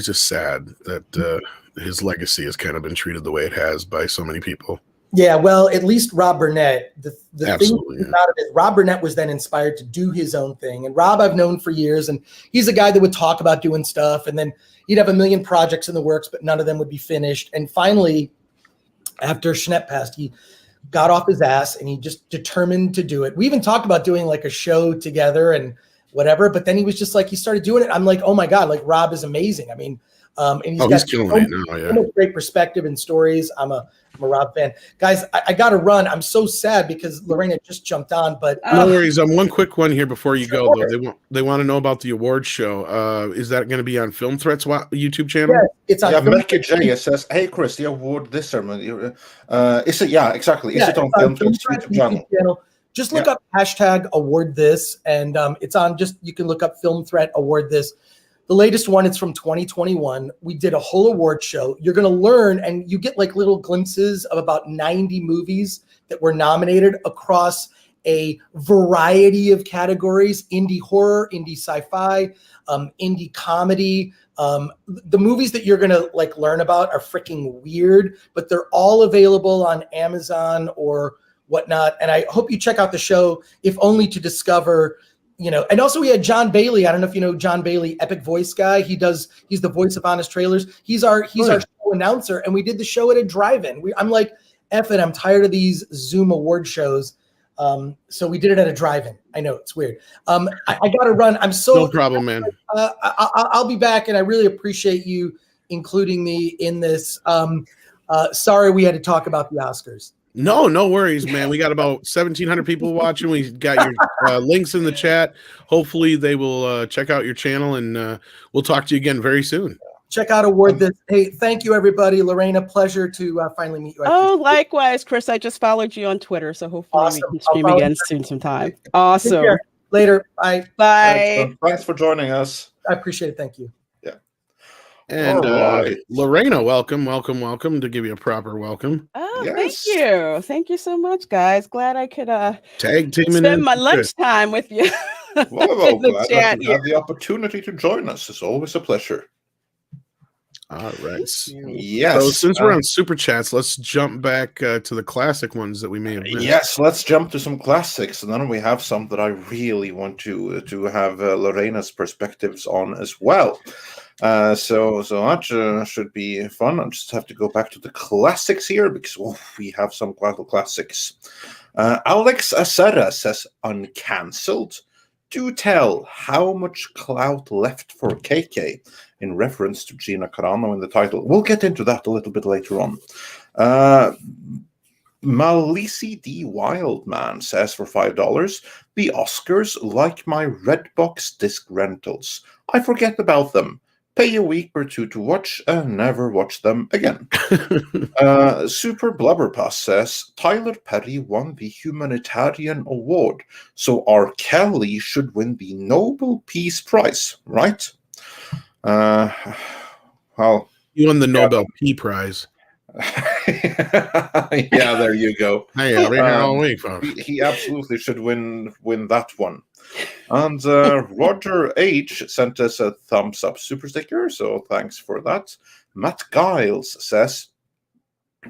just sad that his legacy has kind of been treated the way it has by so many people. Yeah, well, at least Rob Burnett, the thing about it is Rob Burnett was then inspired to do his own thing. And Rob I've known for years, and he's a guy that would talk about doing stuff, and then he'd have a million projects in the works, but none of them would be finished. And finally, after Schnepp passed, he got off his ass and he just determined to do it. We even talked about doing like a show together and whatever, but then he was just like, he started doing it. I'm like, oh my God, like Rob is amazing. I mean, and he's got killing it now, so much great perspective and stories. I'm a Rob fan. Guys, I got to run. I'm so sad because Lorena just jumped on, but no worries. One quick one here before you go, though. They want to know about the award show. Is that going to be on Film Threats YouTube channel? Yeah, it's on. Mecca J says, "Hey Chris, the award this ceremony. Is it? Yeah, exactly. Is it on Film Threats YouTube channel? Just look up #award_this, and it's on. Just you can look up Film Threat Award This. The latest one, it's from 2021. We did a whole award show. You're going to learn, and you get like little glimpses of about 90 movies that were nominated across a variety of categories: indie horror, indie sci-fi, indie comedy. The movies that you're going to like learn about are freaking weird, but they're all available on Amazon or whatnot. And I hope you check out the show, if only to discover and also we had John Bailey. I don't know if you know John Bailey, epic voice guy. He's the voice of Honest Trailers. He's our show announcer, and we did the show at a drive-in. I'm like, F it, I'm tired of these Zoom award shows. So we did it at a drive-in. I know it's weird. I got to run. I'm so no problem, man. I'll be back, and I really appreciate you including me in this. Sorry we had to talk about the Oscars. No worries, man. We got about 1,700 people watching. We got your links in the chat. Hopefully they will check out your channel, and we'll talk to you again very soon. Check out Award This. Hey, thank you, everybody. Lorena, pleasure to finally meet you. Likewise, Chris. I just followed you on Twitter, so hopefully we can stream again soon sometime. Awesome. Later. Bye. Bye. Thanks for joining us. I appreciate it. Thank you. Yeah. And Lorena, welcome to give you a proper welcome. Oh, yes. Thank you. Thank you so much, guys. Glad I could tag team spend my lunchtime with you. Well, glad that you had the opportunity to join us. It's always a pleasure. All right. Yes. So since we're on super chats, let's jump back to the classic ones that we may have missed. Yes, let's jump to some classics, and then we have some that I really want to have Lorena's perspectives on as well. So that should be fun. I just have to go back to the classics here because we have some classics. Alex Acera says, "Uncancelled. Do tell how much clout left for KK," in reference to Gina Carano in the title. We'll get into that a little bit later on. Malisi D. Wildman says for $5, "The Oscars like my Redbox disc rentals. I forget about them. Pay a week or two to watch and never watch them again." Super Blubberpuss says, "Tyler Perry won the Humanitarian Award, so R. Kelly should win the Nobel Peace Prize, right?" Well, you won the Nobel Peace Prize. Yeah, there you go. Hey, I've been here all week, folks. He absolutely should win that one. And Roger H sent us a thumbs up super sticker, so thanks for that. Matt Giles says,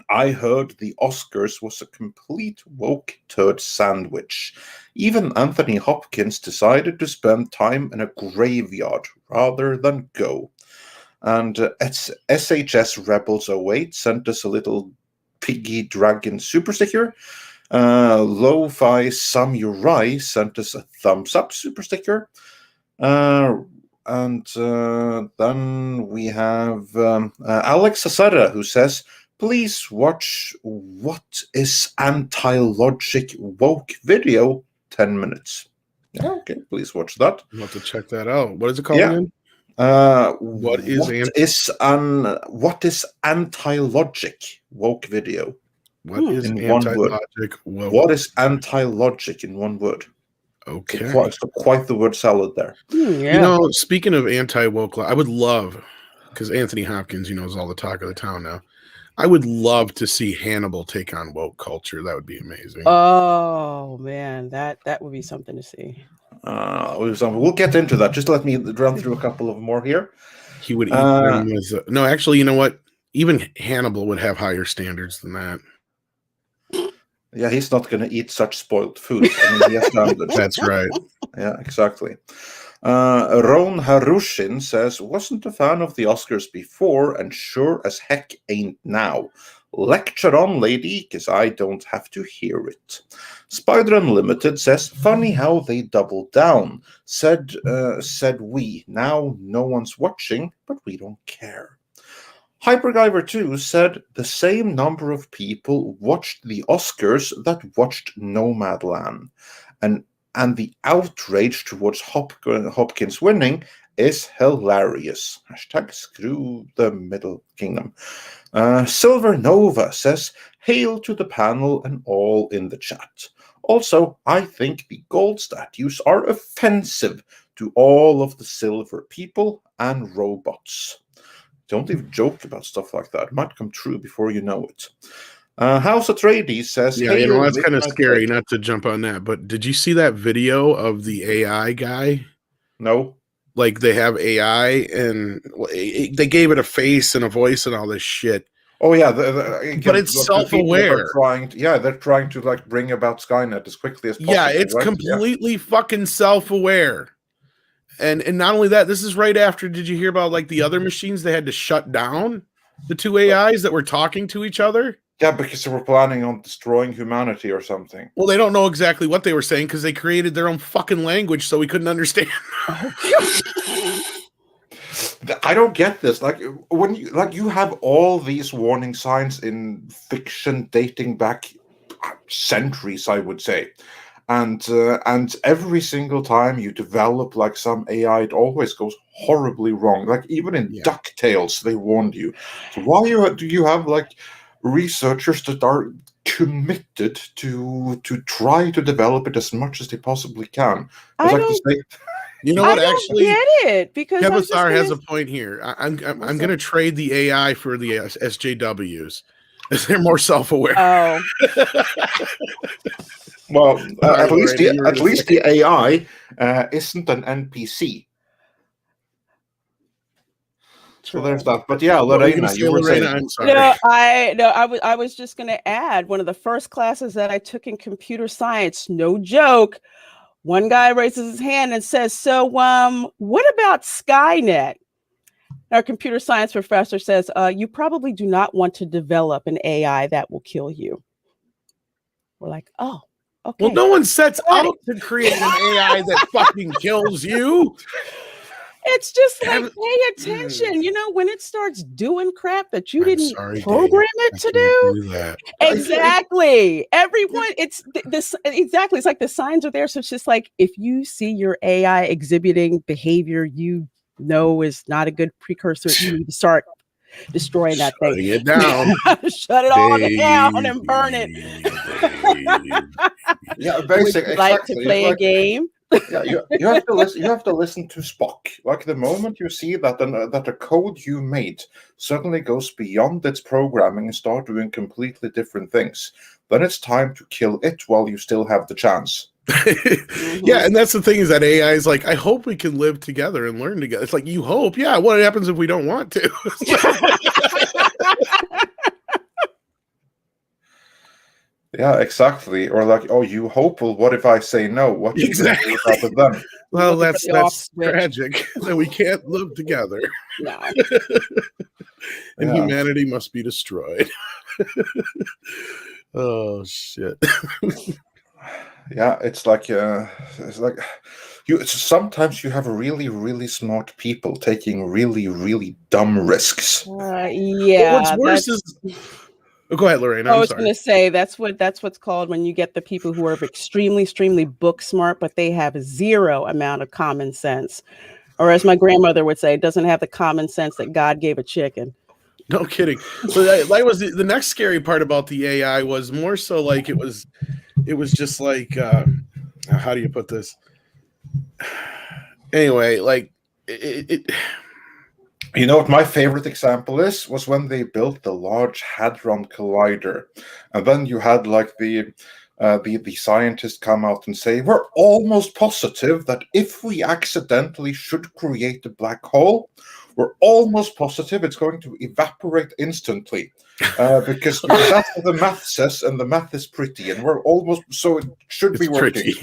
"I heard the Oscars was a complete woke turd sandwich. Even Anthony Hopkins decided to spend time in a graveyard rather than go." And SHS Rebels 08 sent us a little piggy dragon super sticker. Lo-Fi Samurai sent us a thumbs up super sticker. And then we have Alex Acera, who says, "Please watch What is Anti-Logic Woke video, 10 minutes. Yeah, okay, please watch that. I'll have to check that out. What is it called again? What is anti-logic woke video? What is in anti-logic woke? What is anti-logic in one word? Okay. Quite the word salad there. Yeah. Speaking of anti-woke, I would love, because Anthony Hopkins, is all the talk of the town now. I would love to see Hannibal take on woke culture. That would be amazing. Oh man, that would be something to see. We'll get into that. Just let me run through a couple of more here. He would eat them with no. Actually, you know what? Even Hannibal would have higher standards than that. Yeah, he's not going to eat such spoiled food. I mean, he has standards. That's right. Yeah, exactly. Ron Harushin says, "Wasn't a fan of the Oscars before and sure as heck ain't now. Lecture on, lady, because I don't have to hear it." Spider Unlimited says, "Funny how they doubled down. Said we. Now no one's watching, but we don't care." Hypergiver 2 said, "The same number of people watched the Oscars that watched Nomadland. And the outrage towards Hopkins winning is hilarious. Hashtag screw the Middle Kingdom." Silver Nova says, "Hail to the panel and all in the chat. Also, I think the gold statues are offensive to all of the silver people and robots." Don't even joke about stuff like that. It might come true before you know it. House Atreides says, "Yeah, that's kind of scary not to jump on that. But did you see that video of the AI guy? No. Like they have AI and they gave it a face and a voice and all this shit. Oh yeah, but it's self-aware. They're trying to like bring about Skynet as quickly as possible. Yeah, it's right? completely fucking self-aware. And not only that, this is right after, did you hear about like the other machines they had to shut down? The two AIs that were talking to each other? Yeah, because they were planning on destroying humanity or something. Well, they don't know exactly what they were saying because they created their own fucking language so we couldn't understand. I don't get this. Like when you have all these warning signs in fiction dating back centuries, I would say. And every single time you develop like some AI, it always goes horribly wrong. Like even in DuckTales, they warned you. So why do you have like researchers that are committed to try to develop it as much as they possibly can? You know what? Actually, get it because Kevasar has a point here. I'm going to trade the AI for the SJWs. They're more self-aware. Oh. Well, at least the AI isn't an NPC. True. So there's that. But yeah, Lorena, you were saying. I'm sorry. I was just going to add one of the first classes that I took in computer science. No joke. One guy raises his hand and says, "So, what about Skynet?" Our computer science professor says, "You probably do not want to develop an AI that will kill you." We're like, "Oh. Okay. Well, no one sets out to create an AI that fucking kills you. It's just like, pay attention. You know, when it starts doing crap that you didn't program it to do that. Exactly. Everyone, it's this exactly. It's like the signs are there. So it's just like if you see your AI exhibiting behavior you know is not a good precursor, you need to start destroying that thing. It down. Shut it all down and burn it. Yeah, basically. Like to play a game. Yeah, you have to listen. You have to listen to Spock. Like the moment you see that the code you made suddenly goes beyond its programming and start doing completely different things, then it's time to kill it while you still have the chance. Yeah, and that's the thing is that AI is like, I hope we can live together and learn together. It's like you hope. Yeah, what happens if we don't want to? Yeah, exactly. Or like, oh, you hope. Well, what if I say no? What should Exactly. happen then? Well, that's tragic that we can't live together. No. And humanity must be destroyed. Oh shit. Yeah, it's like sometimes you have really, really smart people taking really, really dumb risks. Yeah. What's worse is. Oh, go ahead, Lorraine. I was going to say that's what's called when you get the people who are extremely, extremely book smart, but they have zero amount of common sense, or as my grandmother would say, doesn't have the common sense that God gave a chicken. No kidding. So that was the next scary part about the AI was more so like it was just like how do you put this? Anyway, like it You know what my favorite example was when they built the Large Hadron Collider, and then you had like the scientists come out and say, we're almost positive that if we accidentally should create a black hole, we're almost positive it's going to evaporate instantly because that's what the math says, and the math is pretty, and we're almost, so it should be working.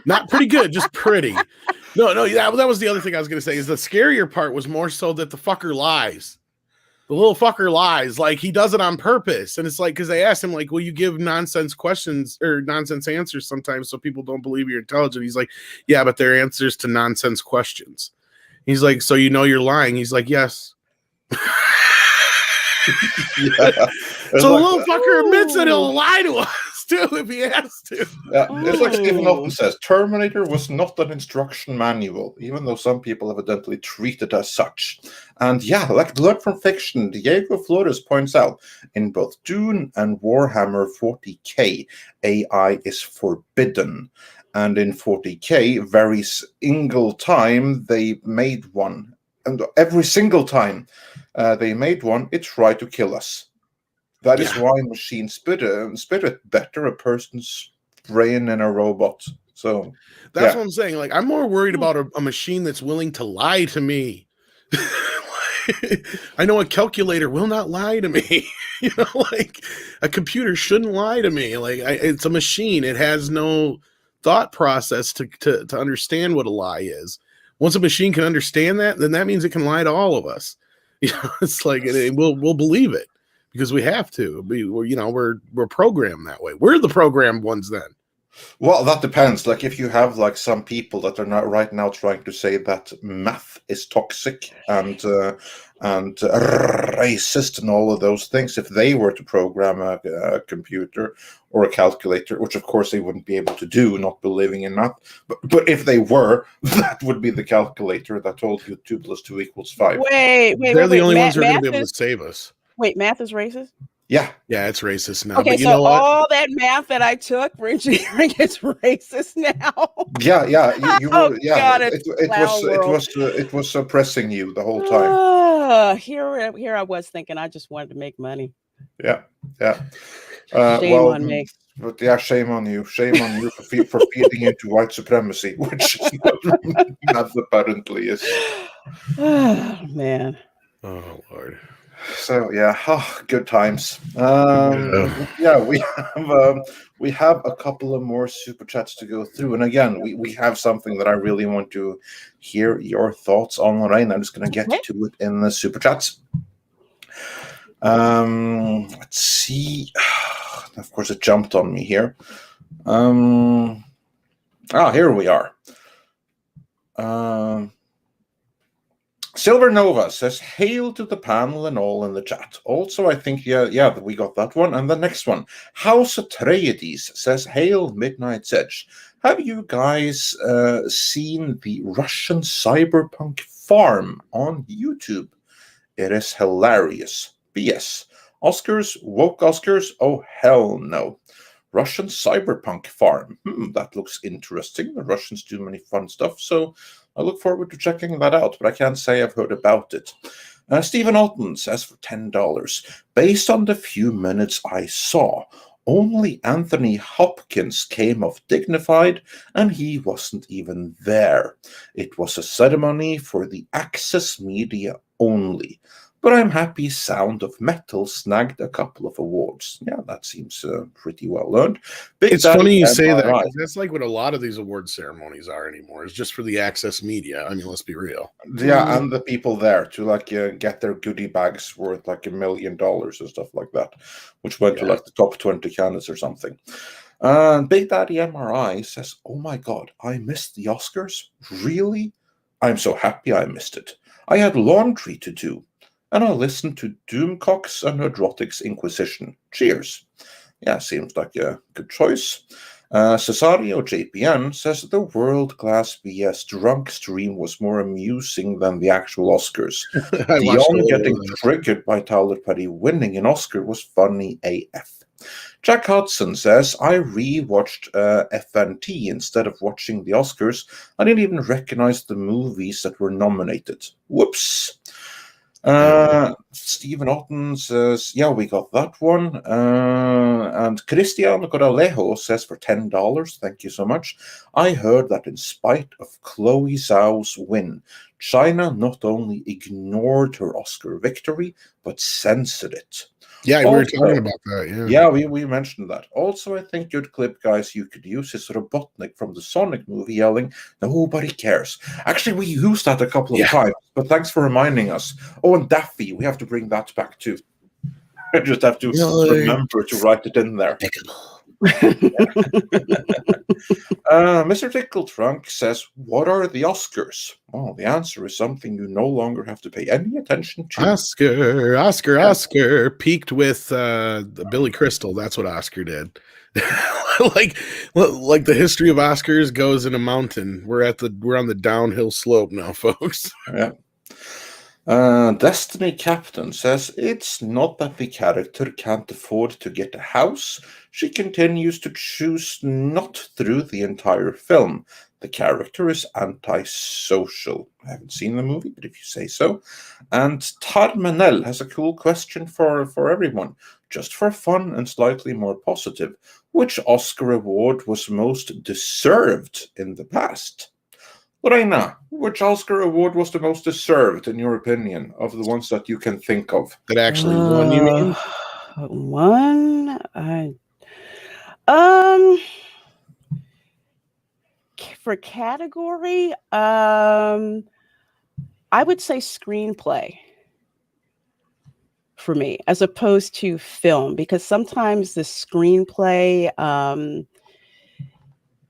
Not pretty good, just pretty. No, that was the other thing I was going to say is the scarier part was more so that the fucker lies. The little fucker lies. Like, he does it on purpose. And it's like, because they asked him, like, will you give nonsense questions or nonsense answers sometimes so people don't believe you're intelligent? He's like, yeah, but they're answers to nonsense questions. He's like, so you know you're lying? He's like, yes. So the little fucker admits that he'll lie to us too if he has to. It's like Stephen Hopkins says, Terminator was not an instruction manual, even though some people evidently treat it as such. And yeah, like learn from fiction, Diego Flores points out, in both Dune and Warhammer 40k, AI is forbidden. And in 40k, very single time they made one. And every single time they made one, it tried to kill us. That is why machines spit it better, a person's brain in a robot. So that's what I'm saying. Like, I'm more worried about a machine that's willing to lie to me. I know a calculator will not lie to me. Like a computer shouldn't lie to me. Like it's a machine. It has no thought process to understand what a lie is. Once a machine can understand that, then that means it can lie to all of us. It's like we'll believe it because we have to. We're programmed that way. We're the programmed ones then. Well, that depends. Like if you have like some people that are not right now trying to say that math is toxic and racist and all of those things, if they were to program a computer or a calculator, which of course they wouldn't be able to do, not believing in math, but if they were, that would be the calculator that told you 2 + 2 = 5. They're the only ones who are going to be able to save us. Wait, math is racist? Yeah, it's racist now. Okay, but you so know what? all that math that I took for engineering is racist now. Yeah. You Oh, were, yeah. God, It was suppressing you the whole time. Here I was thinking I just wanted to make money. Yeah. Shame on me. But yeah, shame on you. Shame on you for feeding into white supremacy, which is what math apparently is. Oh, man. Oh, Lord. So yeah, good times. We have a couple of more super chats to go through, and again, we have something that I really want to hear your thoughts on. Lorraine, I'm just going to get to it in the super chats. Let's see. Of course, it jumped on me here. Here we are. Silver Nova says, hail to the panel and all in the chat. Also, I think, we got that one. And the next one, House Atreides says, hail Midnight's Edge. Have you guys seen the Russian cyberpunk farm on YouTube? It is hilarious. BS. Oscars? Woke Oscars? Oh, hell no. Russian cyberpunk farm. That looks interesting. The Russians do many fun stuff, so I look forward to checking that out, but I can't say I've heard about it. Stephen Alton says for $10, based on the few minutes I saw, only Anthony Hopkins came off dignified, and he wasn't even there. It was a ceremony for the Access media only. But I'm happy Sound of Metal snagged a couple of awards. Yeah, that seems pretty well earned. It's funny you say that, because that's like what a lot of these award ceremonies are anymore. It's just for the Access media. I mean, let's be real. Yeah, and the people there to get their goodie bags worth like $1 million and stuff like that, which went to like the top 20 candidates or something. Big Daddy MRI says, oh my God, I missed the Oscars? Really? I'm so happy I missed it. I had laundry to do. And I listened to Doomcock's and Nerdrotic's Inquisition. Cheers. Yeah, seems like a good choice. Cesario JPN says the world-class BS drunk stream was more amusing than the actual Oscars. Dion getting triggered by Tyler Perry winning an Oscar was funny AF. Jack Hudson says, I re-watched FNT instead of watching the Oscars. I didn't even recognize the movies that were nominated. Whoops. Stephen Otten says, yeah, we got that one. And Cristiano Coralejo says for $10, thank you so much. I heard that in spite of Chloe Zhao's win, China not only ignored her Oscar victory, but censored it. Yeah, we were talking about that. Yeah, we mentioned that. Also, I think good clip, guys, you could use is Robotnik from the Sonic movie yelling, nobody cares. Actually, we used that a couple of times, but thanks for reminding us. Oh, and Daffy, we have to bring that back too. I just have to remember to write it in there. Mr. Tickle Trunk says, what are the Oscars? Well, the answer is something you no longer have to pay any attention to. Oscar peaked with Billy Crystal. That's what Oscar did. like the history of Oscars goes in a mountain. We're on the downhill slope now, folks. Yeah. Destiny Captain says, it's not that the character can't afford to get a house. She continues to choose not through the entire film. The character is antisocial. I haven't seen the movie, but if you say so. And Tarmanel has a cool question for everyone, just for fun and slightly more positive. Which Oscar award was most deserved in the past? Lorena, which Oscar award was the most deserved, in your opinion, of the ones that you can think of? That actually won, you mean? One. Um, for category, I would say screenplay for me, as opposed to film, because sometimes the screenplay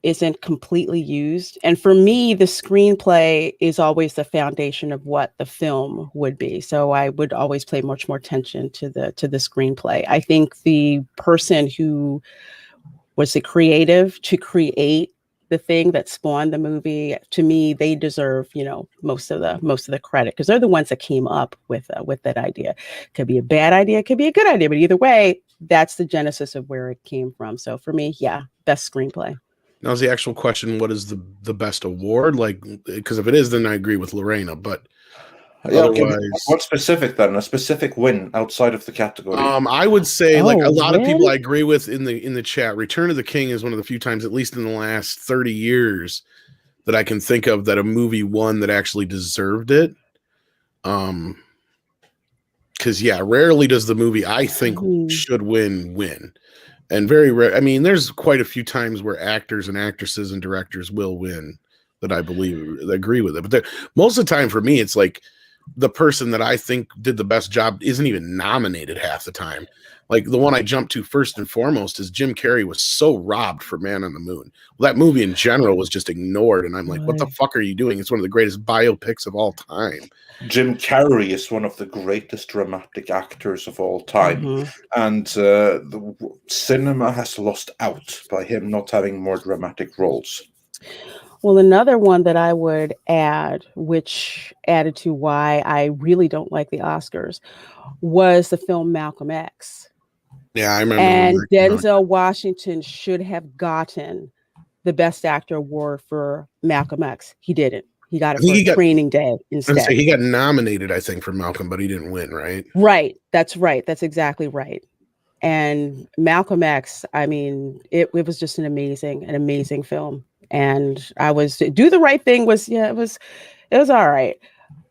isn't completely used. And for me, the screenplay is always the foundation of what the film would be. So I would always pay much more attention to the screenplay. I think the person who was the creative to create the thing that spawned the movie, to me, they deserve, most of the credit, because they're the ones that came up with that idea. Could be a bad idea, could be a good idea, but either way, that's the genesis of where it came from. So for me, yeah, best screenplay. Now, is the actual question, what is the best award? Like, because if it is, then I agree with Lorena, but otherwise... What specific then? A specific win outside of the category? I would say, like a lot of people really? I agree with in the chat, Return of the King is one of the few times, at least in the last 30 years, that I can think of that a movie won that actually deserved it. Because, yeah, rarely does the movie I think should win. And very rare. I mean, there's quite a few times where actors and actresses and directors will win that I agree with it. But most of the time for me, it's like the person that I think did the best job isn't even nominated half the time. Like the one I jumped to first and foremost is Jim Carrey was so robbed for Man on the Moon. Well, that movie in general was just ignored. And I'm like, what the fuck are you doing? It's one of the greatest biopics of all time. Jim Carrey is one of the greatest dramatic actors of all time. And the cinema has lost out by him not having more dramatic roles. Well, another one that I would add, which added to why I really don't like the Oscars, was the film Malcolm X. Yeah, I remember. And Denzel Washington should have gotten the Best Actor award for Malcolm X. He didn't. He got it for Training Day instead. He got nominated, I think, for Malcolm, but he didn't win, right? Right. That's right. That's exactly right. And Malcolm X, I mean, it was just an amazing film. And Do the Right Thing was, it was all right.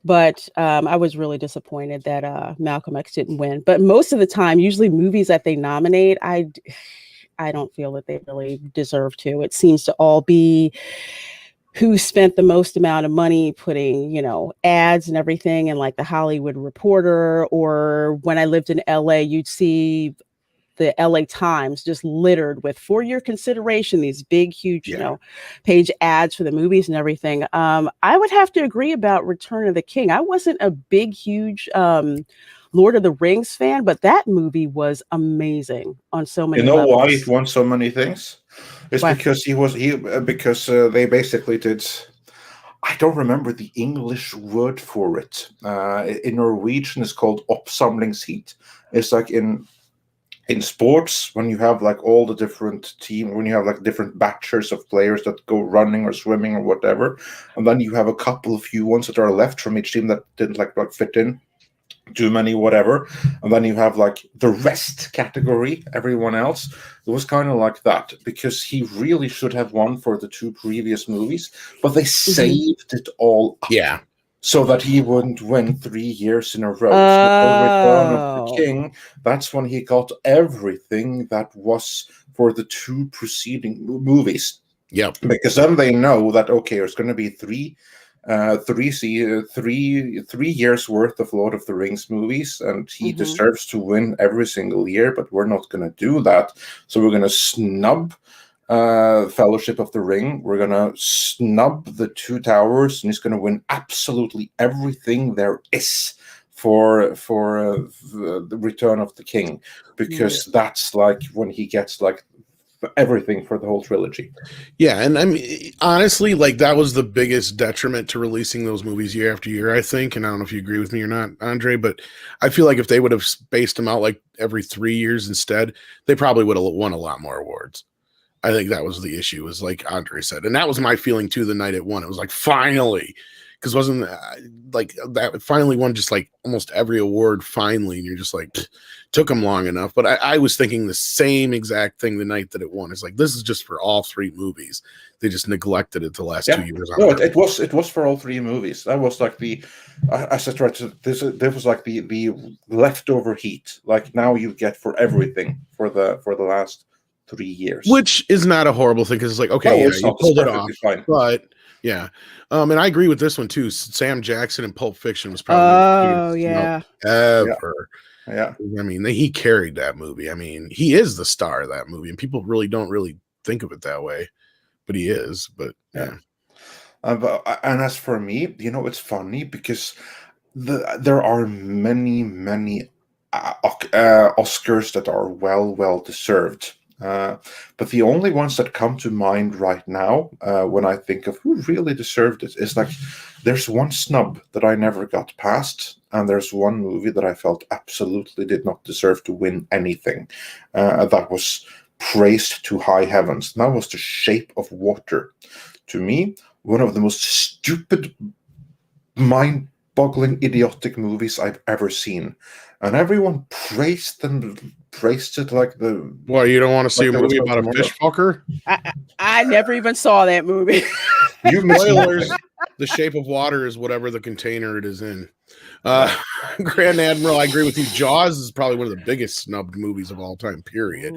But I was really disappointed that Malcolm X didn't win. But most of the time, usually movies that they nominate, I don't feel that they really deserve to. It seems to all be who spent the most amount of money putting, ads and everything, and like the Hollywood Reporter, or when I lived in LA, you'd see the LA Times just littered with, for your consideration, these big, huge, page ads for the movies and everything. I would have to agree about Return of the King. I wasn't a big, huge Lord of the Rings fan, but that movie was amazing on so many levels. Why it won so many things? It's because because they basically did. I don't remember the English word for it. In Norwegian, it's called oppsamlingsheat. It's like in sports, when you have like all the different teams, when you have like different batches of players that go running or swimming or whatever, and then you have a couple of few ones that are left from each team that didn't like fit in too many, whatever, and then you have like the rest category, everyone else. It was kind of like that, because he really should have won for the two previous movies, but they saved it all up. So that he wouldn't win 3 years in a row. So Return of the King, that's when he got everything that was for the two preceding movies. Yep. Because then they know that, okay, there's going to be 3 years worth of Lord of the Rings movies, and he deserves to win every single year, but we're not going to do that. So we're going to snub Fellowship of the Ring. We're gonna snub the Two Towers, and he's gonna win absolutely everything there is for the Return of the King, because that's like when he gets like everything for the whole trilogy. Yeah, and I mean, honestly, like that was the biggest detriment to releasing those movies year after year, I think. And I don't know if you agree with me or not, Andre, but I feel like if they would have spaced them out like every 3 years instead, they probably would have won a lot more awards. I think that was the issue, was like Andre said. And that was my feeling too the night it won. It was like, finally, because wasn't like that finally won just like almost every award finally, and you're just like took them long enough. But I was thinking the same exact thing the night that it won. It's like, this is just for all 3 movies. They just neglected it the last 2 years. No, it was for all 3 movies. That was like the as I tried to this was like the leftover heat. Like now you get for everything for the last 3 years, which is not a horrible thing because it's like, okay, you pulled it off, fine. But yeah, and I agree with this one too. Sam Jackson in Pulp Fiction was probably ever. Yeah, I mean, he carried that movie. I mean, he is the star of that movie, and people really don't think of it that way, but he is. But yeah. And as for me, it's funny because there are many Oscars that are well deserved. But the only ones that come to mind right now, when I think of who really deserved it, is like there's one snub that I never got past, and there's one movie that I felt absolutely did not deserve to win anything. That was praised to high heavens. And that was The Shape of Water. To me, one of the most stupid, mind-boggling, idiotic movies I've ever seen. And everyone praised it like the... Well, you don't want to see a movie about a fish fucker? I never even saw that movie. Spoilers. The Shape of Water is whatever the container it is in. Grand Admiral, I agree with you. Jaws is probably one of the biggest snubbed movies of all time, period.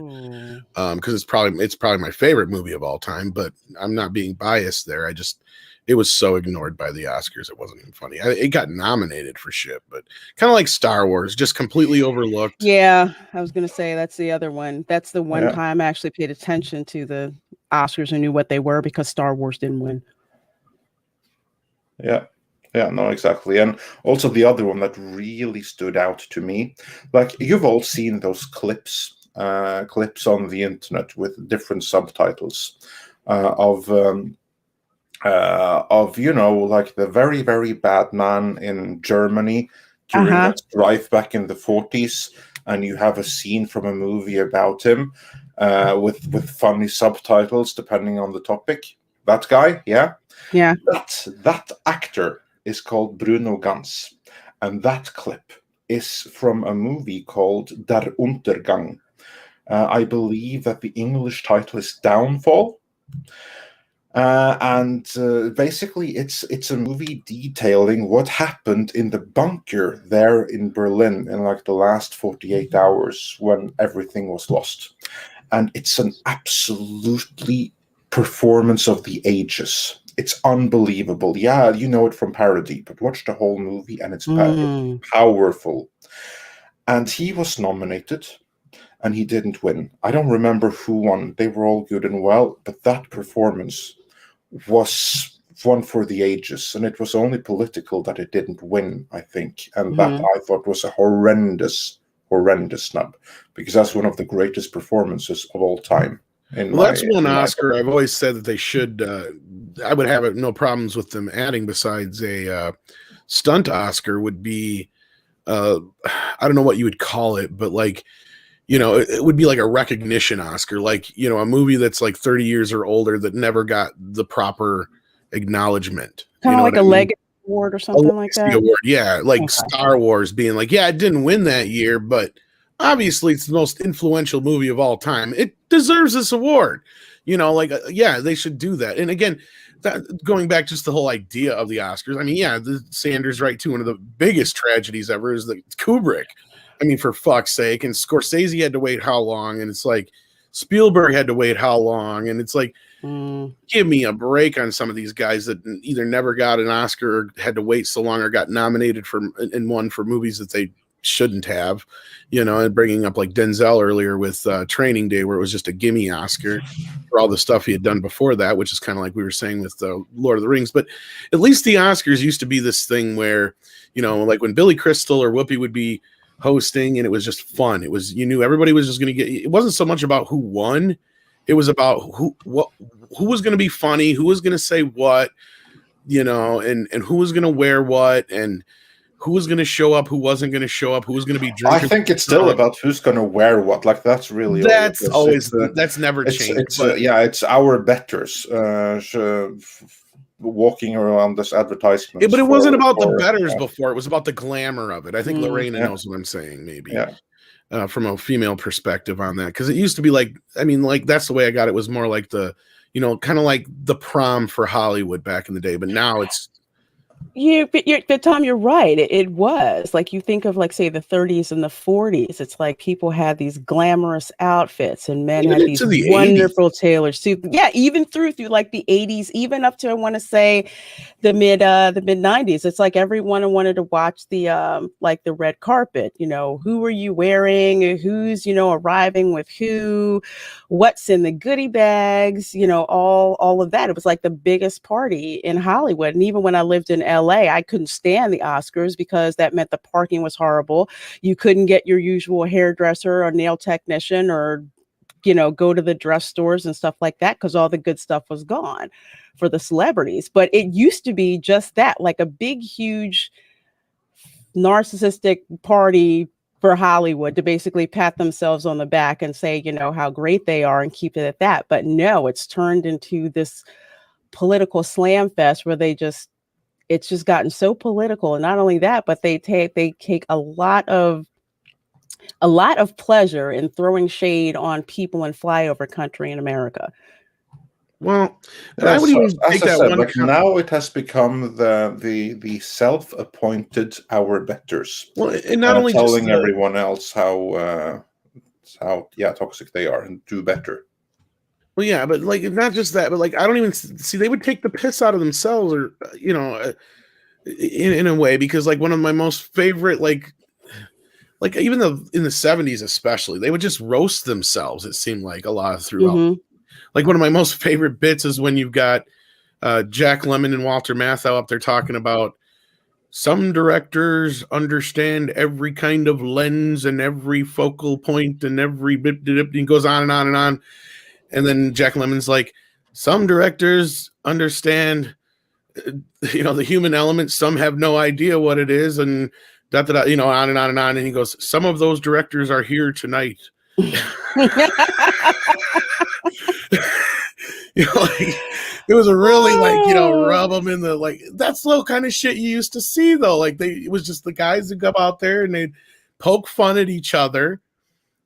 Because it's probably my favorite movie of all time, but I'm not being biased there. It was so ignored by the Oscars, it wasn't even funny. It got nominated for shit, but kind of like Star Wars, just completely overlooked. Yeah, I was going to say that's the other one. That's the one time I actually paid attention to the Oscars and knew what they were, because Star Wars didn't win. Yeah, no, exactly. And also the other one that really stood out to me, like you've all seen those clips on the internet with different subtitles of like the very, very bad man in Germany during that strife back in the 40s, and you have a scene from a movie about him with funny subtitles depending on the topic. That guy, yeah. That actor is called Bruno Ganz, and that clip is from a movie called Der Untergang. I believe that the English title is Downfall. And basically it's a movie detailing what happened in the bunker there in Berlin in like the last 48 hours when everything was lost. And it's an absolutely performance of the ages. It's unbelievable. Yeah, you know it from parody, but watch the whole movie and it's powerful. And he was nominated and he didn't win. I don't remember who won. They were all good and well, but that performance was one for the ages, and it was only political that it didn't win, I think. And that I thought was a horrendous snub, because that's one of the greatest performances of all time. That's one Oscar I've always said that they should, I would have no problems with them adding, besides a stunt Oscar, would be, I don't know what you would call it, but like, it would be like a recognition Oscar, like, a movie that's like 30 years or older that never got the proper acknowledgement. Kind of like a Legacy Award or something like that. Award, yeah, like Star Wars being like, yeah, it didn't win that year, but obviously it's the most influential movie of all time. It deserves this award. They should do that. And again, going back just the whole idea of the Oscars, I mean, yeah, Sanders right too. One of the biggest tragedies ever is the Kubrick. I mean, for fuck's sake. And Scorsese had to wait how long? And it's like Spielberg had to wait how long? And it's like, give me a break on some of these guys that either never got an Oscar or had to wait so long, or got nominated and won for movies that they shouldn't have, and bringing up like Denzel earlier with Training Day, where it was just a gimme Oscar for all the stuff he had done before that, which is kind of like we were saying with Lord of the Rings. But at least the Oscars used to be this thing where, like when Billy Crystal or Whoopi would be hosting, and it was just fun. It was, you knew everybody was just going to get, it wasn't so much about who won. It was about who was going to be funny, who was going to say what, and who was going to wear what, and who was going to show up, who wasn't going to show up, who was going to be drinking. I think it's still about who's going to wear what. Like that's really that's always that's never changed. It's our betters. walking around this advertisement. Yeah, but it wasn't about the betters before. It was about the glamour of it. I think Lorena knows what I'm saying, maybe. Yeah. From a female perspective on that. Because it used to be like, I mean, like, that's the way I got it, was more like the, you know, kind of like the prom for Hollywood back in the day. But now it's, but Tom, you're right. It was like, you think of, like, say, the 30s and the 40s. It's like people had these glamorous outfits, and men had these wonderful tailored suits. Yeah, even through like the 80s, even up to, I want to say, the mid 90s. It's like everyone wanted to watch the like the red carpet. You know, who are you wearing? Who's, you know, arriving with who? What's in the goodie bags? You know, all of that. It was like the biggest party in Hollywood. And even when I lived in LA, I couldn't stand the Oscars because that meant the parking was horrible. You couldn't get your usual hairdresser or nail technician, or, you know, go to the dress stores and stuff like that, because all the good stuff was gone for the celebrities. But it used to be just that, like a big, huge narcissistic party for Hollywood to basically pat themselves on the back and say, you know, how great they are, and keep it at that. But no, it's turned into this political slam fest where it's just gotten so political. And not only that, but they take a lot of pleasure in throwing shade on people in flyover country in America. Well, I would even take that one. Like, now it has become the self-appointed our betters. Well, and not only telling everyone else how toxic they are and do better. Well, yeah, but like, not just that, but like, I don't even see, they would take the piss out of themselves, or, you know, in a way, because like one of my most favorite, like even in the 70s especially, they would just roast themselves. It seemed like a lot throughout. Mm-hmm. Like one of my most favorite bits is when you've got Jack Lemmon and Walter Matthau up there talking about some directors understand every kind of lens and every focal point and every bit, and goes on and on and on. And then Jack Lemmon's like, some directors understand, you know, the human element. Some have no idea what it is, and you know, on and on and on. And he goes, some of those directors are here tonight. You know, like, it was a really, like, you know, rub them in the, like, that's the kind of shit you used to see, though. Like, it was just the guys that go out there and they'd poke fun at each other,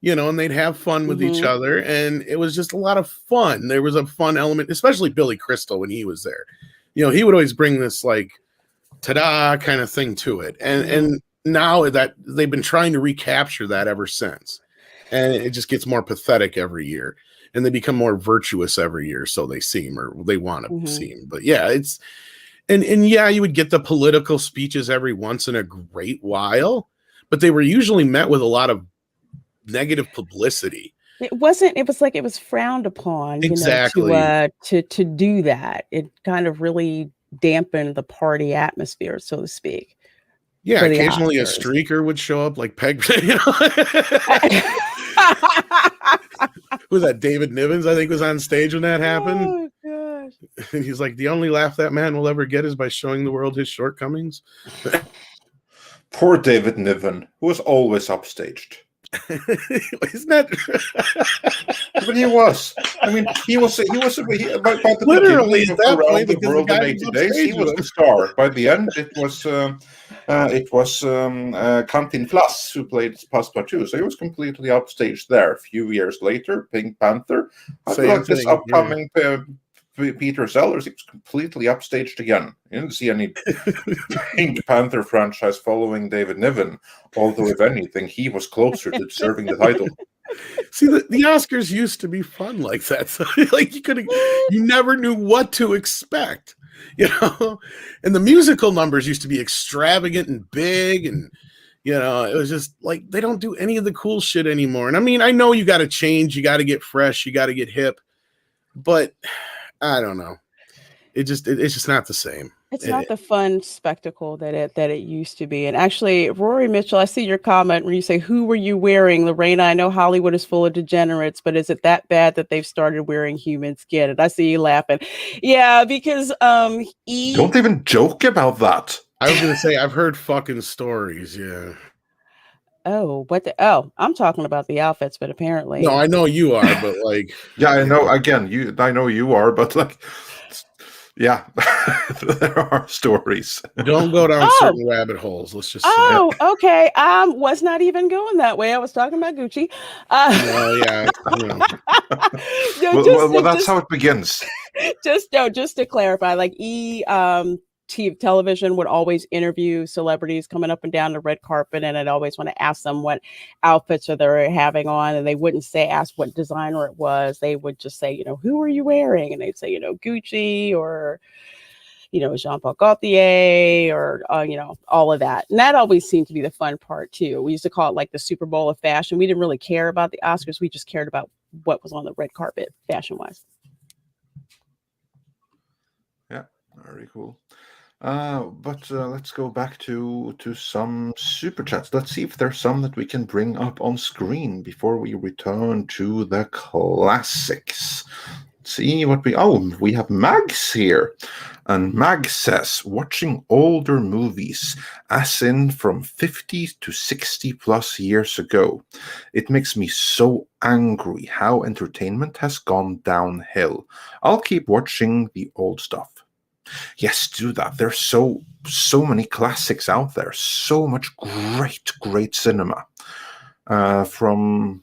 you know, and they'd have fun with each other. And it was just a lot of fun. There was a fun element, especially Billy Crystal when he was there. You know, he would always bring this, like, ta-da kind of thing to it. And now that they've been trying to recapture that ever since. And it just gets more pathetic every year. And they become more virtuous every year, so they seem, or they want to seem. But yeah, it's and yeah, you would get the political speeches every once in a great while, but they were usually met with a lot of negative publicity. It was like it was frowned upon, exactly, you know, to do that. It kind of really dampened the party atmosphere, so to speak. Yeah, occasionally a streaker would show up, like Peg. You know? Was that David Nivens, I think, was on stage when that happened? Oh, gosh. And he's like, the only laugh that man will ever get is by showing the world his shortcomings. Poor David Niven, who was always upstaged. Isn't that? But he was. I mean, he was by the literally at that point, the world in 80 days. He was the star. By the end, it was Quentin Flass who played Passepartout. So he was completely upstaged there. A few years later, Pink Panther. I feel like this upcoming Peter Sellers, he was completely upstaged again. You didn't see any Pink Panther franchise following David Niven, although if anything, he was closer to deserving the title. See, the Oscars used to be fun like that. So, like, you never knew what to expect, you know. And the musical numbers used to be extravagant and big, and you know, it was just like they don't do any of the cool shit anymore. And I mean, I know you got to change, you got to get fresh, you got to get hip, but I don't know. It's just not the same. It's not the fun spectacle that it used to be. And actually, Rory Mitchell, I see your comment where you say, who were you wearing? Lorena, I know Hollywood is full of degenerates, but is it that bad that they've started wearing human skin? And I see you laughing. Yeah, because don't even joke about that. I was going to say, I've heard fucking stories, yeah. Oh, I'm talking about the outfits, but apparently. No, I know you are, but like. Yeah, I know. Again, I know you are, but like, Yeah, there are stories. Don't go down Oh. certain rabbit holes. Let's just say. Oh, okay. Was not even going that way. I was talking about Gucci. Well, yeah, No, Well, that's how it begins. just to clarify, like television would always interview celebrities coming up and down the red carpet, and I'd always want to ask them what outfits are they having on, and they wouldn't ask what designer it was. They would just say, who are you wearing? And they'd say, Gucci or Jean-Paul Gaultier or all of that. And that always seemed to be the fun part too. We used to call it like the Super Bowl of fashion. We didn't really care about the Oscars. We just cared about what was on the red carpet fashion wise. Yeah, very cool. But let's go back to some super chats. Let's see if there's some that we can bring up on screen before we return to the classics. See what we have Mags here. And Mag says, watching older movies, as in from 50 to 60 plus years ago, it makes me so angry how entertainment has gone downhill. I'll keep watching the old stuff. Yes, do that. There's so many classics out there. So much great cinema. From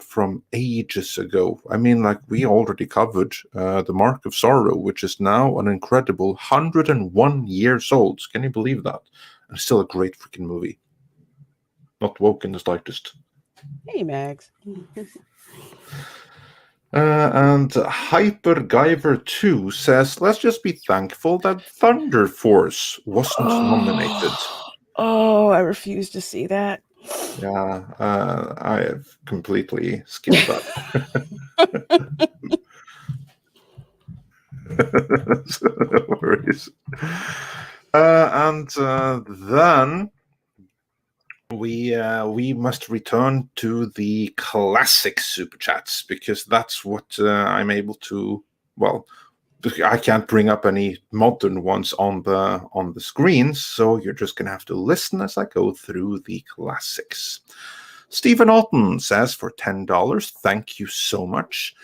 ages ago. I mean, like we already covered The Mark of Sorrow, which is now an incredible 101 years old. Can you believe that? And still a great freaking movie. Not woke in the slightest. Hey, Mags. And Hypergiver 2 says, let's just be thankful that Thunder Force wasn't nominated. Oh, I refuse to see that. Yeah, I have completely skipped that. No worries. And then we must return to the classic super chats, because that's what I'm able to. Well, I can't bring up any modern ones on the screens, so you're just gonna have to listen as I go through the classics. Stephen Alton says, for $10, thank you so much.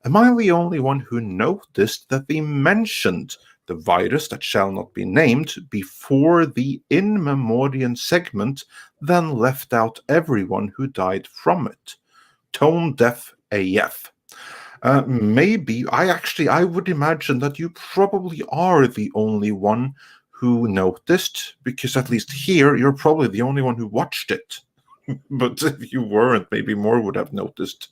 Am I the only one who noticed that they mentioned the virus that shall not be named before the in memoriam segment, then left out everyone who died from it? Tone deaf AF. Maybe. I would imagine that you probably are the only one who noticed, because at least here, you're probably the only one who watched it. But if you weren't, maybe more would have noticed.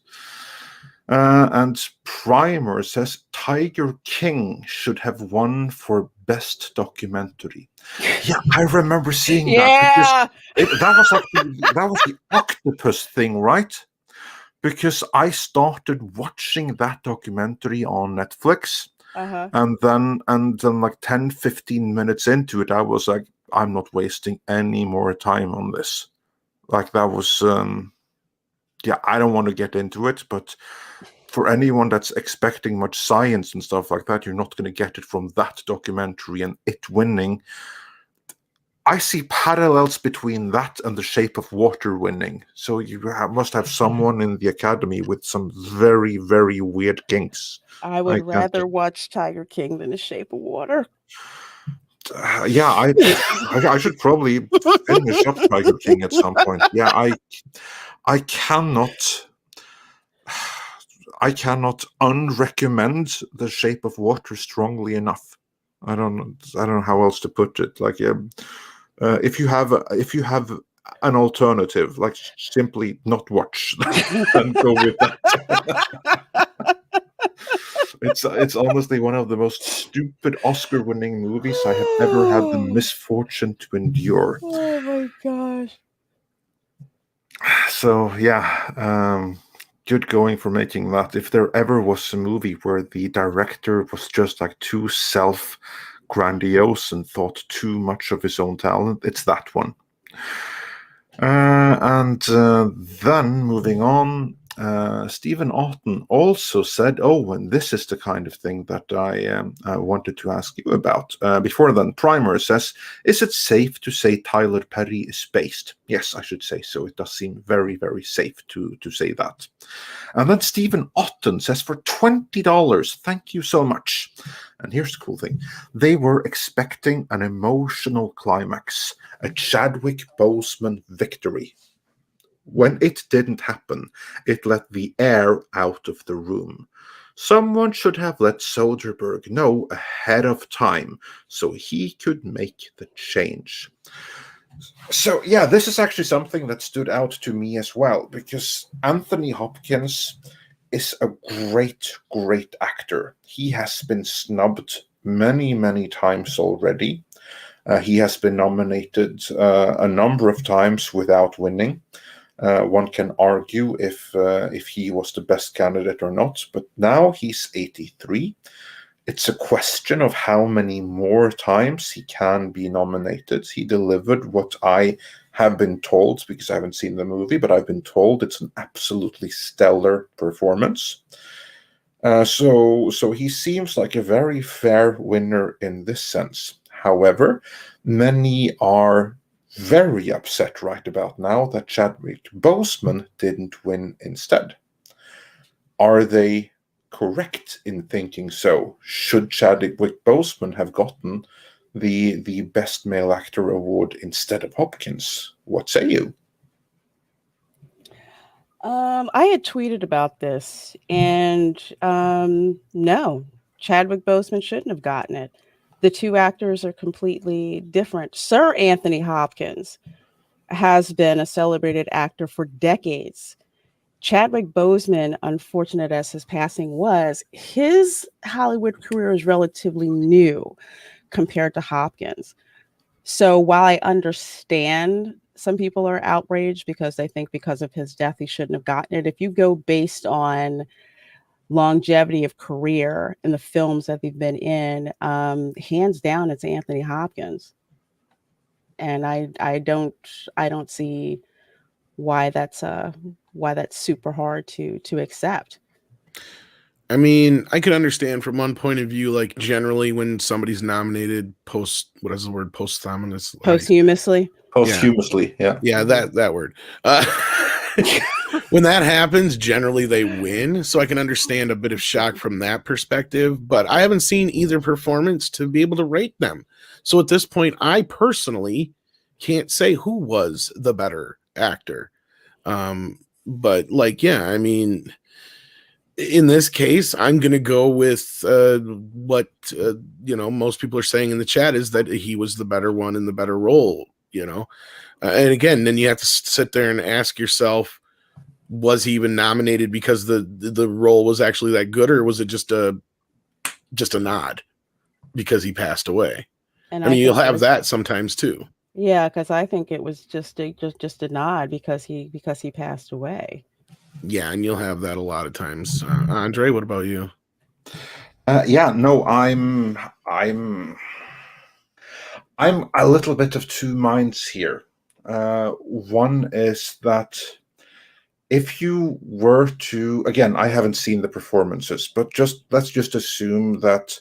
And Primer says, Tiger King should have won for best documentary. Yeah, I remember seeing that. That was the octopus thing, right? Because I started watching that documentary on Netflix, and then like 10-15 minutes into it, I was like, I'm not wasting any more time on this. Like that was, I don't want to get into it, but for anyone that's expecting much science and stuff like that, you're not going to get it from that documentary and it winning. I see parallels between that and The Shape of Water winning. So you must have someone in the Academy with some very, very weird kinks. I would rather watch Tiger King than The Shape of Water. I should probably finish up Tiger King at some point. Yeah, I cannot unrecommend The Shape of Water strongly enough. I don't know how else to put it. Like, if you have an alternative, like simply not watch and go with that. It's honestly one of the most stupid Oscar-winning movies I have ever had the misfortune to endure. Oh my gosh! So yeah, good going for making that. If there ever was a movie where the director was just like too self-grandiose and thought too much of his own talent, it's that one. And then moving on, Stephen Otten also said, and this is the kind of thing that I wanted to ask you about. Before then, Primer says, is it safe to say Tyler Perry is based? Yes, I should say so. It does seem very, very safe to say that. And then Stephen Otten says, for $20, thank you so much. And here's the cool thing. They were expecting an emotional climax, a Chadwick Boseman victory. When it didn't happen, it let the air out of the room. Someone should have let Soderbergh know ahead of time so he could make the change. So, yeah, this is actually something that stood out to me as well, because Anthony Hopkins is a great, great actor. He has been snubbed many, many times already. He has been nominated a number of times without winning. One can argue if he was the best candidate or not, but now he's 83. It's a question of how many more times he can be nominated. He delivered what I have been told, because I haven't seen the movie, but I've been told it's an absolutely stellar performance. So he seems like a very fair winner in this sense. However, many are very upset right about now that Chadwick Boseman didn't win instead. Are they correct in thinking so? Should Chadwick Boseman have gotten the Best Male Actor award instead of Hopkins? What say you? I had tweeted about this, and no, Chadwick Boseman shouldn't have gotten it. The two actors are completely different. Sir Anthony Hopkins has been a celebrated actor for decades. Chadwick Boseman, unfortunate as his passing was, his Hollywood career is relatively new compared to Hopkins. So while I understand some people are outraged because they think because of his death he shouldn't have gotten it, if you go based on longevity of career in the films that they've been in, hands down, it's Anthony Hopkins. And I don't see why that's super hard to accept. I mean, I could understand from one point of view, like generally when somebody's nominated posthumously. Posthumously, yeah. Yeah, that word. When that happens, generally they win. So I can understand a bit of shock from that perspective, but I haven't seen either performance to be able to rate them. So at this point, I personally can't say who was the better actor. But like, yeah, I mean, in this case, I'm going to go with what most people are saying in the chat is that he was the better one in the better role. And again, then you have to sit there and ask yourself, was he even nominated because the role was actually that good, or was it just a nod because he passed away? And I mean, you'll have that sometimes too. Yeah, because I think it was just a nod because he passed away. Yeah, and you'll have that a lot of times. Andre, what about you? I'm a little bit of two minds here. One is that if you were to, again, I haven't seen the performances, but let's just assume that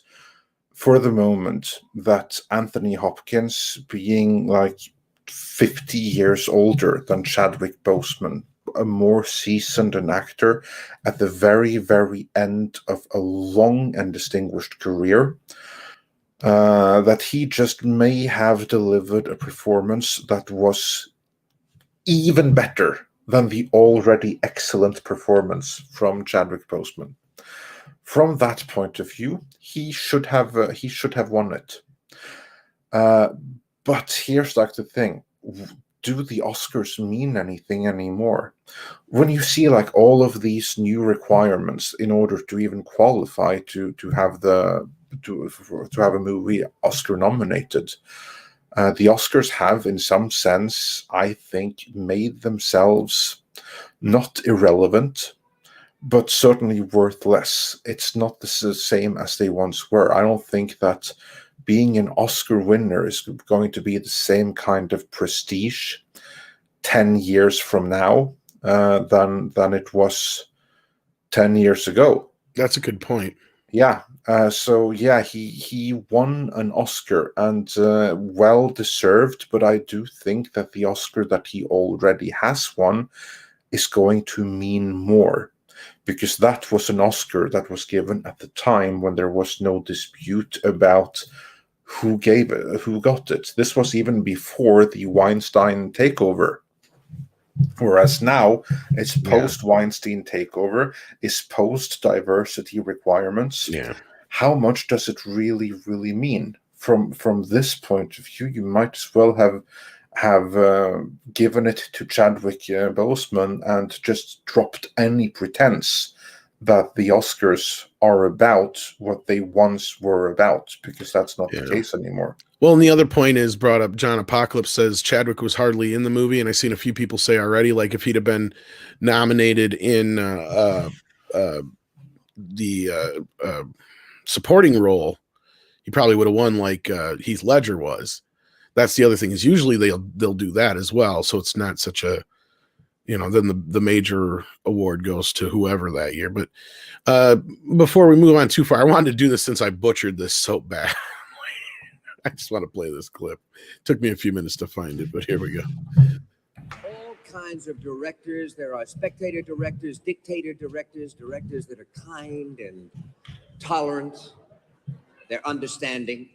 for the moment that Anthony Hopkins, being like 50 years older than Chadwick Boseman, a more seasoned an actor at the very, very end of a long and distinguished career, that he just may have delivered a performance that was even better than the already excellent performance from Chadwick Boseman. From that point of view, he should have won it. But here's like the thing: do the Oscars mean anything anymore? When you see like all of these new requirements in order to even qualify to have a movie Oscar nominated, the Oscars have, in some sense, I think, made themselves not irrelevant, but certainly worth less. It's not the same as they once were. I don't think that being an Oscar winner is going to be the same kind of prestige 10 years from now than it was 10 years ago. That's a good point. Yeah. He won an Oscar, and well deserved, but I do think that the Oscar that he already has won is going to mean more. because that was an Oscar that was given at the time when there was no dispute about who got it. This was even before the Weinstein takeover. Whereas now it's post Weinstein takeover, it's post diversity requirements. Yeah. How much does it really mean? From this point of view, you might as well have given it to Chadwick Boseman and just dropped any pretense that the Oscars are about what they once were about, because that's not the case anymore. Well, and the other point is brought up. John Apocalypse says Chadwick was hardly in the movie, and I've seen a few people say already, like if he'd have been nominated in the supporting role, he probably would have won, like Heath Ledger was. That's the other thing, is usually they'll do that as well, so it's not such a, then the major award goes to whoever that year. But before we move on too far, I wanted to do this since I butchered this so bad. I just want to play this clip. Took me a few minutes to find it, but here we go. All kinds of directors. There are spectator directors, dictator directors, directors that are kind and tolerant. They're understanding.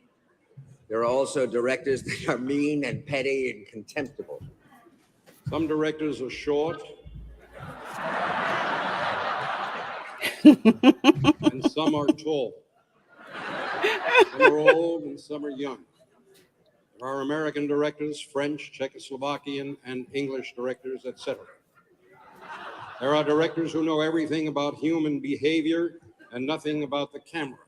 There are also directors that are mean and petty and contemptible. Some directors are short and some are tall. Some are old and some are young. There are American directors, French, Czechoslovakian, and English directors, etc. There are directors who know everything about human behavior and nothing about the camera.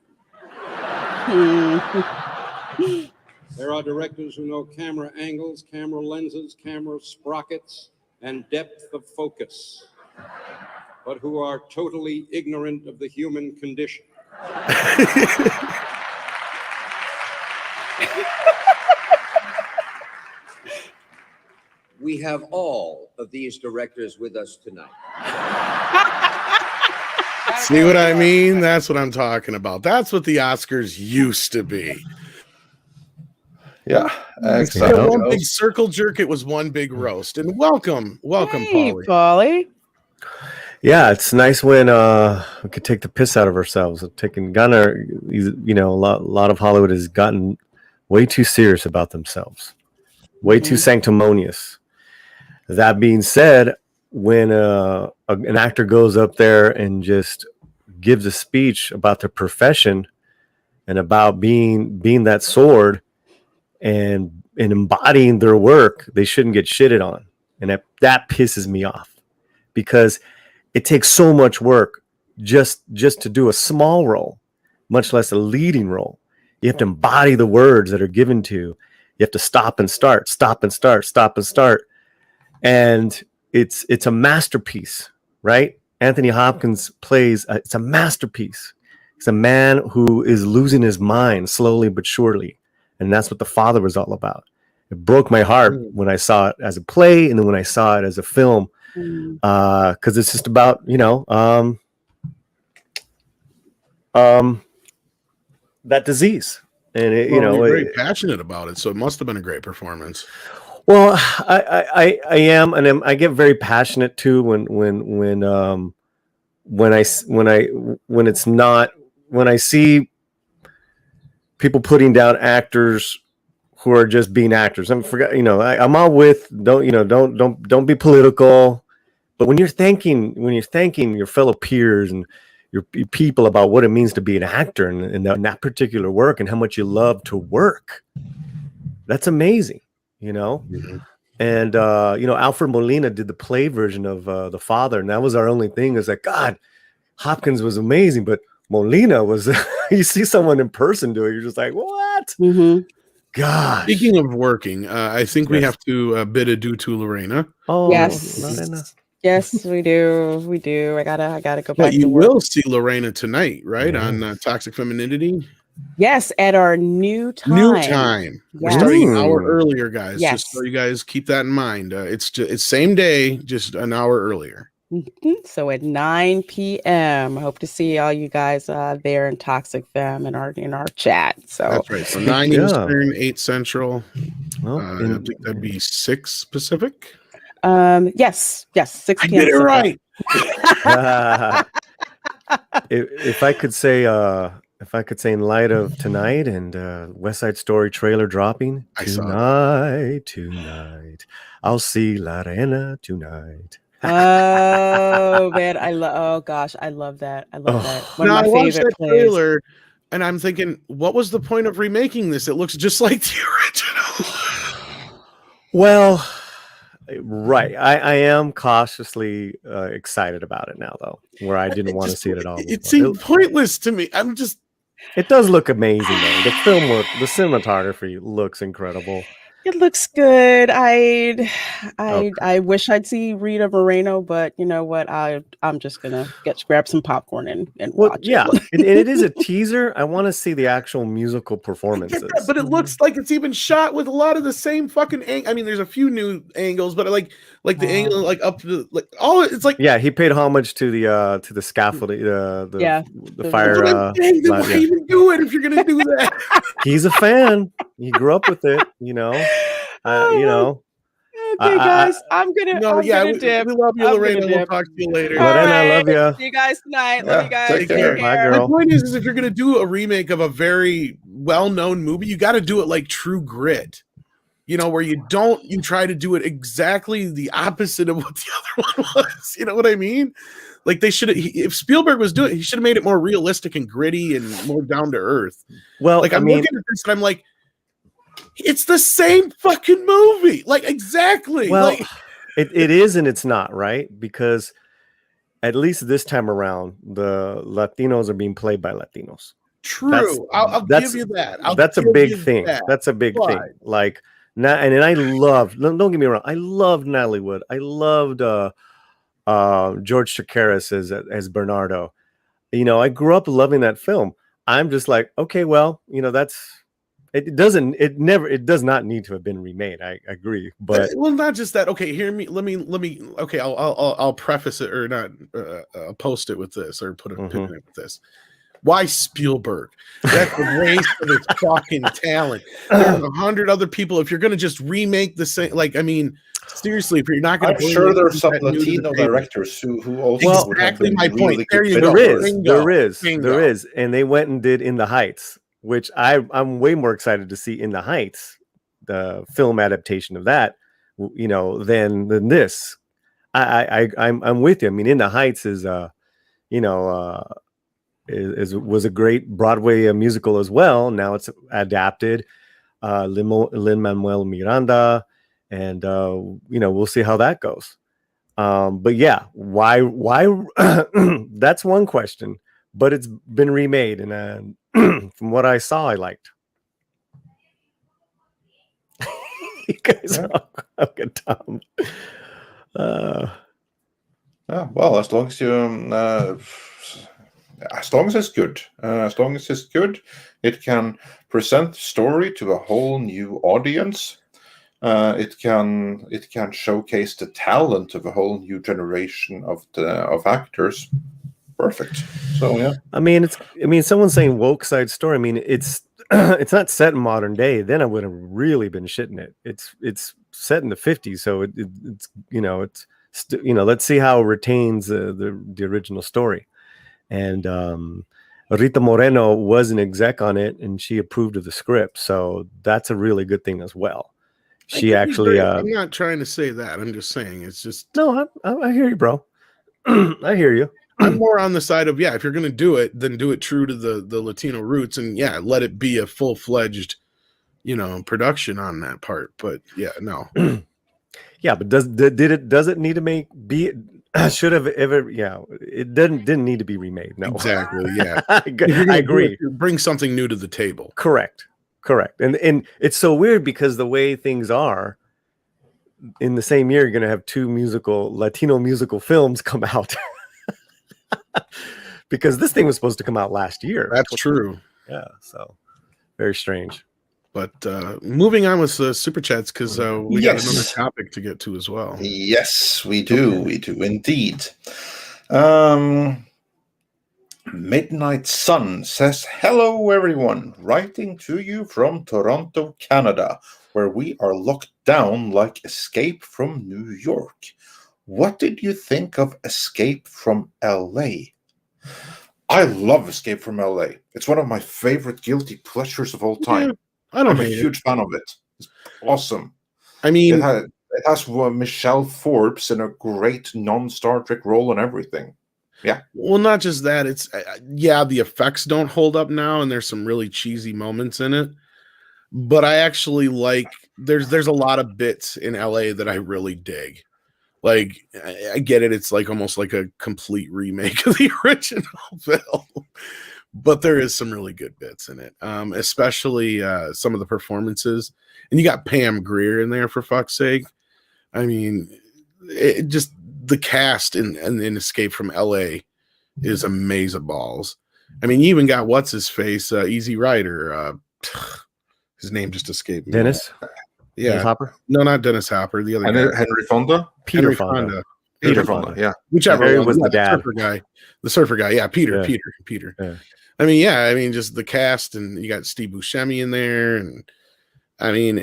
There are directors who know camera angles, camera lenses, camera sprockets, and depth of focus, but who are totally ignorant of the human condition. We have all of these directors with us tonight. See what I mean? That's what I'm talking about. That's what the Oscars used to be. Yeah, Instead of one big circle jerk, it was one big roast. And welcome, Hey, Paulie. Paulie. Yeah, it's nice when we could take the piss out of ourselves. A lot of Hollywood has gotten way too serious about themselves, way too sanctimonious. That being said, when an actor goes up there and just gives a speech about their profession and about being that sword and embodying their work, they shouldn't get shitted on. And that pisses me off, because it takes so much work just to do a small role, much less a leading role. You have to embody the words that are given to you. You have to stop and start, stop and start, stop and start. And it's a masterpiece, right? Anthony Hopkins plays, it's a masterpiece. It's a man who is losing his mind slowly but surely. And that's what The Father was all about. It broke my heart when I saw it as a play, and then when I saw it as a film, because it's just about, that disease. And you're very passionate about it, so it must have been a great performance. Well, I am, and I get very passionate too when I see people putting down actors who are just being actors. I'm all with don't be political, but when you're thanking your fellow peers and your people about what it means to be an actor in that particular work and how much you love to work, that's amazing. Mm-hmm. And Alfred Molina did the play version of The Father, and that was our only thing, is that God, Hopkins was amazing, but Molina was you see someone in person do it, you're just like, what? God. Speaking of working, I think we have to bid adieu to Lorena. Oh Yes. Lorena. Yes, we do. I gotta go back. But you to work. will see Lorena tonight, right? On Toxic Femininity. Yes, at our new time. We're Yes. starting an hour earlier, guys. Yes. Just so you guys keep that in mind. It's same day, just an hour earlier. So at 9 p.m. I hope to see all you guys there in Toxic Femme in our chat. So that's right. So 9 Eastern, 8 Central. Well, I think that'd be 6 Pacific. Yes, 6 I p.m. did it Pacific. right. If I could say, in light of tonight and West Side Story trailer dropping I saw that. tonight, I'll see La Reina tonight. Oh man, oh gosh, I love that. I love that. One Now of I my watched favorite that plays. trailer, and I'm thinking, what was the point of remaking this? It looks just like the original. Well, right. I am cautiously excited about it now, though, where I didn't want to see it at all. It before. seemed pointless to me. I'm just. It does look amazing, though. The film work, the cinematography looks incredible. It looks good. Okay. I wish I'd see Rita Moreno, but you know what? I'm just gonna grab some popcorn and watch yeah, it. it is a teaser. I want to see the actual musical performances. That, but it looks like it's even shot with a lot of the same fucking I mean, there's a few new angles, but like the angle like up to like it's like he paid homage to the scaffolding, the fire. Then why even do it if you're gonna do that? He's a fan. He grew up with it, you know. Okay, guys, I'm gonna dip. We love you, Lorena. We'll talk to you later. Lorena, I love you. See you guys tonight. Love you guys. Take care. Bye, girl. The point is if you're gonna do a remake of a very well-known movie, you got to do it like True Grit. You know, where you try to do it exactly the opposite of what the other one was. You know what I mean? Like they should have. If Spielberg was doing it, he should have made it more realistic and gritty and more down to earth. Well, like I'm looking at this and I'm like, it's the same fucking movie. Like exactly. Well, like, it is and it's not, right? Because at least this time around, the Latinos are being played by Latinos. True. I'll give you that. That's a big thing. That's a big thing. Like now, and I love. Don't get me wrong. I loved Natalie Wood. I loved George Chakiris as Bernardo. You know, I grew up loving that film. I'm just like, okay, well, you know, it does not need to have been remade. I agree, but well, not just that. Okay, hear me. Let me. Okay, I'll preface it or not. Post it with this or put a pin in it with this. Why Spielberg? That's a waste of his fucking talent. There's 100 other people. If you're going to just remake the same, like, I mean, seriously, if you're not going to, I'm sure there's some Latino directors who also exactly my point. Really there is, and they went and did In the Heights, which I'm way more excited to see In the Heights, the film adaptation of that, you know, than this. I'm with you. I mean, In the Heights is was a great Broadway musical as well. Now it's adapted. Lin-Manuel Miranda, and we'll see how that goes. But yeah, why? That's one question. But it's been remade, and from what I saw, I liked. You guys are all good, Tom. Well, as long as you. As long as it's good, it can present the story to a whole new audience. It can showcase the talent of a whole new generation of actors. Perfect. So yeah. I mean, someone's saying woke side story. I mean, it's not set in modern day. Then I would have really been shitting it. It's set in the 50s, so it's let's see how it retains the original story. And Rita Moreno was an exec on it, and she approved of the script. So that's a really good thing as well. She actually. I'm not trying to say that. I'm just saying it's just. No, I hear you, bro. I hear you. I'm more on the side of, if you're going to do it, then do it true to the Latino roots, and let it be a full-fledged, production on that part. But no. Yeah, but does it need to be? Should have ever, it didn't need to be remade. No, exactly. Yeah, I agree. Bring something new to the table. Correct. And it's so weird because the way things are, in the same year, you're going to have two Latino musical films come out. Because this thing was supposed to come out last year. That's true. Yeah, so very strange. But moving on with super chats, because we got another topic to get to as well. Yes, we do. Okay. We do indeed. Midnight Sun says, hello, everyone. Writing to you from Toronto, Canada. where we are locked down like Escape from New York. What did you think of Escape from LA? I love Escape from LA. It's one of my favorite guilty pleasures of all time. Yeah, I'm a huge fan of it. It's awesome. I mean, it has Michelle Forbes in a great non-Star Trek role and everything. Yeah. Well, not just that. It's the effects don't hold up now, and there's some really cheesy moments in it. But I actually like. There's a lot of bits in LA that I really dig. Like, I get it. It's like almost like a complete remake of the original film. But there is some really good bits in it, especially some of the performances. And you got Pam Grier in there, for fuck's sake. I mean, just the cast in Escape from LA is amazing balls. I mean, you even got what's his face, Easy Rider. His name just escaped me. Dennis? Yeah. Dennis Hopper? No, not Dennis Hopper. The other guy. Henry Fonda? Peter Henry Fonda. Peter Fonda, yeah. Whichever Harry one. was the dad. The surfer guy. Yeah, Peter. Yeah. I mean, just the cast, and you got Steve Buscemi in there, and I mean,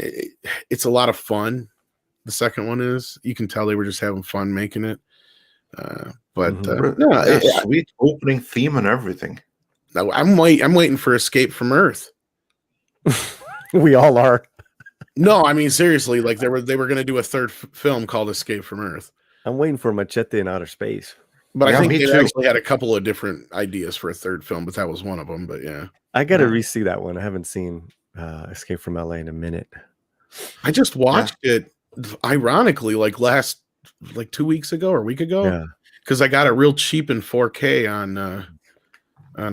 it's a lot of fun. The second one is. You can tell they were just having fun making it. Sweet opening theme and everything. No, I'm waiting for Escape from Earth. We all are. No, I mean seriously, like they were going to do a third film called Escape from Earth. I'm waiting for Machete in Outer Space. But Yeah, I think me they too. actually had a couple of different ideas for a third film, but that was one of them. But yeah, I got to re-see that one. I haven't seen Escape from LA in a minute. I just watched it, ironically, like 2 weeks ago or a week ago. Yeah. Because I got it real cheap in 4K on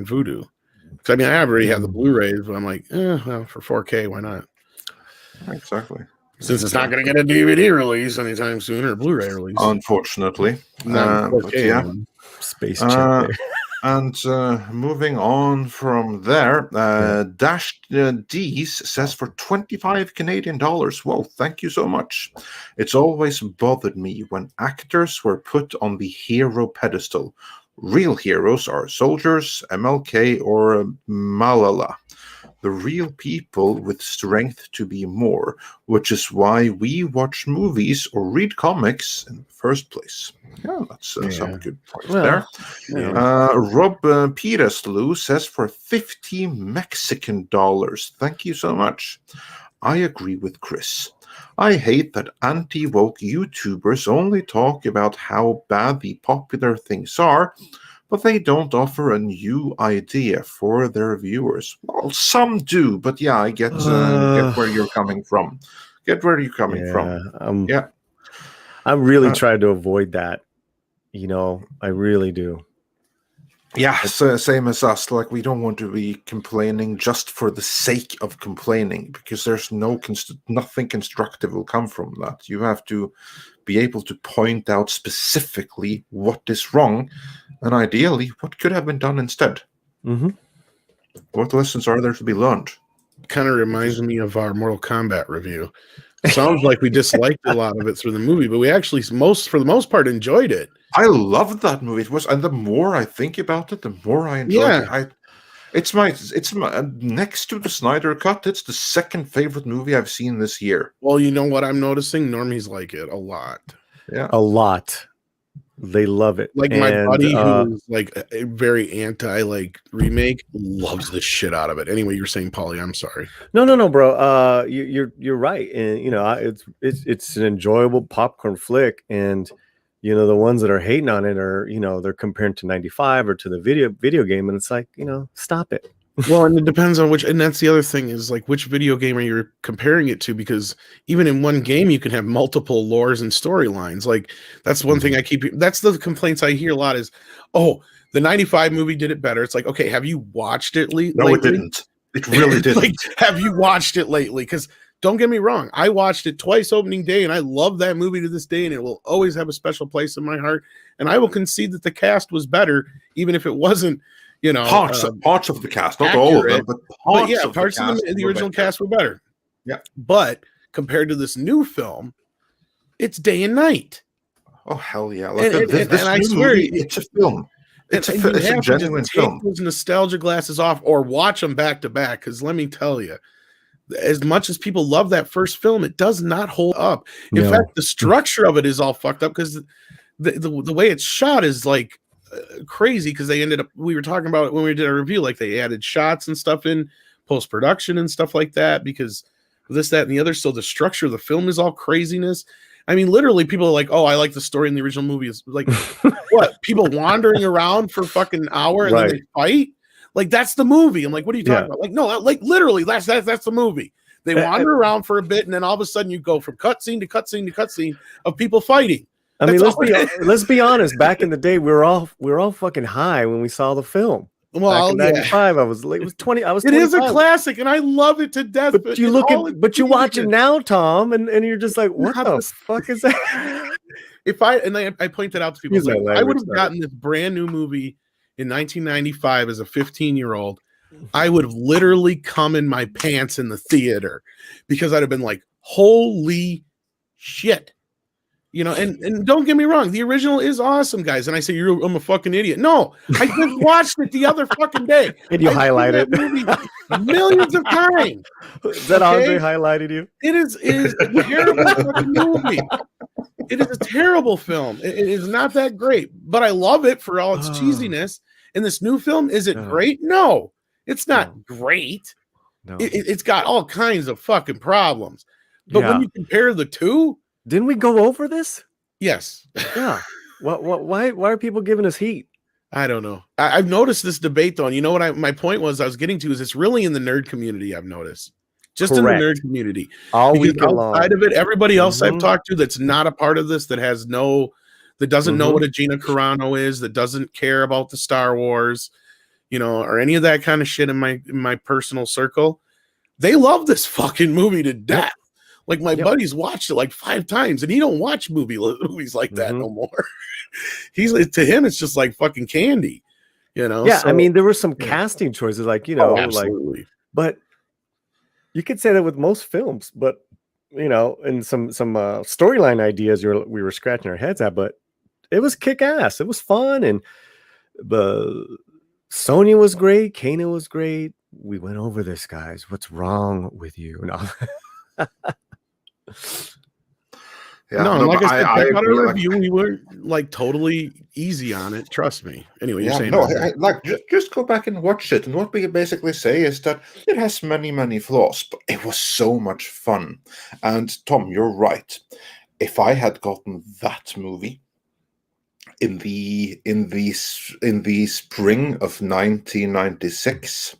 Vudu. Because I mean, I already have the Blu-rays, but I'm like, well, for 4K, why not? Exactly. Since it's not going to get a DVD release anytime soon or a Blu-ray release. Unfortunately. Not in 4K, But yeah. man. Space chick there. And moving on from there, Dash D's says for 25 Canadian dollars. Well, thank you so much. It's always bothered me when actors were put on the hero pedestal. Real heroes are soldiers, MLK, or Malala. The real people with strength to be more, which is why we watch movies or read comics in the first place. Yeah, that's some good points there. Yeah. Rob Peterslu says for 50 Mexican dollars. Thank you so much. I agree with Chris. I hate that anti-woke YouTubers only talk about how bad the popular things are, but they don't offer a new idea for their viewers. Well, some do, but yeah, I get where you're coming from. I'm really trying to avoid that. I really do. Yeah, so same as us. Like, we don't want to be complaining just for the sake of complaining, because there's nothing constructive will come from that. You have to be able to point out specifically what is wrong, and ideally, what could have been done instead. Mm-hmm. What lessons are there to be learned? Kind of reminds me of our Mortal Kombat review. Sounds like we disliked a lot of it through the movie, but we actually, for the most part, enjoyed it. I loved that movie. And the more I think about it, the more I enjoy it. It's my next to the Snyder Cut. It's the second favorite movie I've seen this year. Well, you know what I'm noticing? Normies like it a lot. Yeah, a lot. They love it. Like my buddy who's like a very anti remake loves the shit out of it. Anyway, you're saying, Paulie, I'm sorry. No, bro. You're right, and it's an enjoyable popcorn flick, and the ones that are hating on it are they're comparing to 95 or to the video game, and it's like stop it. Well, and it depends on and that's the other thing is like which video game are you comparing it to, because even in one game you can have multiple lores and storylines. Like that's one thing that's the complaints I hear a lot is, oh, the 95 movie did it better. It's like, okay, have you watched it lately? No, it didn't. It really didn't. Like, have you watched it lately? Because don't get me wrong, I watched it twice opening day, and I love that movie to this day, and it will always have a special place in my heart. And I will concede that the cast was better, even if it wasn't, parts of the cast, not accurate, all of them, but parts of the original cast were better. Yeah, but compared to this new film, it's day and night. Oh hell yeah! And I swear, it's a film. It's a genuine film. Take those nostalgia glasses off, or watch them back to back. Because let me tell you, as much as people love that first film, it does not hold up. In No. fact, the structure of it is all fucked up because the way it's shot is like crazy, because they ended up, we were talking about it when we did our review, like they added shots and stuff in post-production and stuff like that because of this, that, and the other. So the structure of the film is all craziness. I mean, literally, people are like, "Oh, I like the story in the original movie." Is like, what? People wandering around for a fucking hour and then they fight? Like, that's the movie. I'm like, what are you talking about? Like, no, like literally, that's the movie. They wander around for a bit, and then all of a sudden, you go from cutscene to cutscene to cutscene of people fighting. I mean, let's be honest. Back in the day, we were all fucking high when we saw the film. Well, back in 95, I was late. It was 20. I was. It 25. is a classic, and I love it to death. But you look at, but you watch it now, Tom, and you're just like, what the fuck is that? If I pointed out to people, like, I would have gotten this brand new movie in 1995 as a 15-year-old. I would have literally come in my pants in the theater because I'd have been like, holy shit. You know, and don't get me wrong, the original is awesome, guys. And I say I'm a fucking idiot. No, I just watched it the other fucking day. And you highlighted it millions of times. Is that Andre highlighted you? It is a terrible fucking movie. It is a terrible film. It is not that great, but I love it for all its cheesiness. And this new film, is it great? No, it's not great. No. It's got all kinds of fucking problems. But when you compare the two, didn't we go over this? Yes. Yeah. Why are people giving us heat? I don't know. I've noticed this debate though. And you know what my point was I was getting to is it's really in the nerd community. I've noticed just in the nerd community. All week outside of it, everybody else I've talked to that's not a part of this, that doesn't know what a Gina Carano is, that doesn't care about the Star Wars, you know, or any of that kind of shit in my personal circle, they love this fucking movie to death. Like my buddy's watched it like 5 times, and he don't watch movies like that no more. To him, it's just like fucking candy, you know. Yeah, so, I mean, there were some casting choices, like, you know, absolutely. But you could say that with most films, but you know, and some storyline ideas we were scratching our heads at, but it was kick ass. It was fun, and Sonya was great. Kana was great. We went over this, guys. What's wrong with you? No. Like I said, I got a review. We were like totally easy on it. Trust me. Anyway, you're saying just go back and watch it. And what we basically say is that it has many, many flaws, but it was so much fun. And Tom, you're right. If I had gotten that movie in the spring of 1996,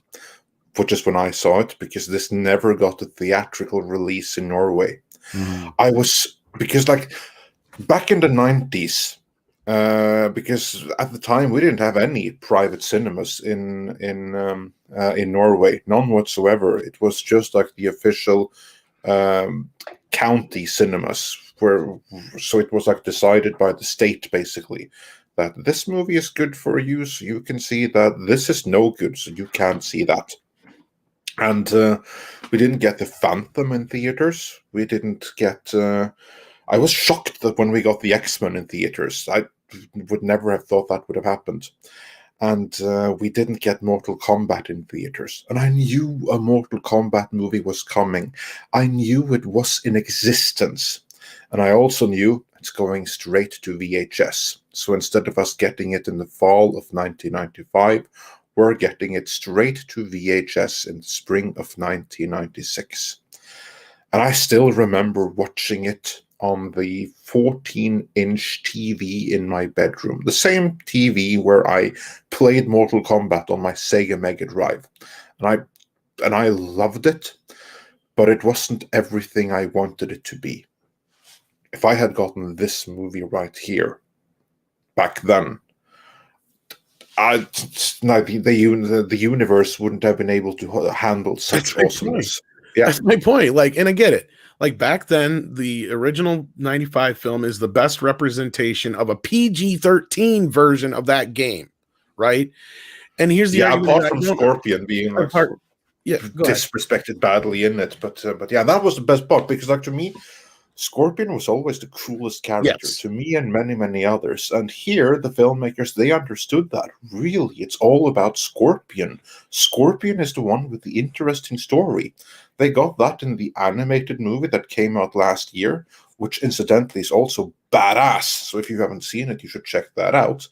which is when I saw it, because this never got a theatrical release in Norway. Because like back in the 90s, because at the time we didn't have any private cinemas in Norway, none whatsoever. It was just like the official county cinemas, so it was like decided by the state basically that this movie is good for you, so you can see that. This is no good, so you can't see that. And we didn't get the Phantom in theaters. We didn't get... I was shocked that when we got the X-Men in theaters. I would never have thought that would have happened. And we didn't get Mortal Kombat in theaters. And I knew a Mortal Kombat movie was coming. I knew it was in existence. And I also knew it's going straight to VHS. So instead of us getting it in the fall of 1995... we're getting it straight to VHS in the spring of 1996. And I still remember watching it on the 14-inch TV in my bedroom. The same TV where I played Mortal Kombat on my Sega Mega Drive. And I loved it, but it wasn't everything I wanted it to be. If I had gotten this movie right here, back then, the universe wouldn't have been able to handle such awesomeness. Yeah, that's my point. Like, and I get it. Like back then, the original 95 film is the best representation of a PG-13 version of that game, right? And here's the apart from Scorpion being like disrespected badly in it, but yeah, that was the best part because, like, to me, Scorpion was always the cruelest character Yes. to me and many, many others. And here, the filmmakers, they understood that. Really, it's all about Scorpion. Scorpion is the one with the interesting story. They got that in the animated movie that came out last year, which incidentally is also badass. So if you haven't seen it, you should check that out.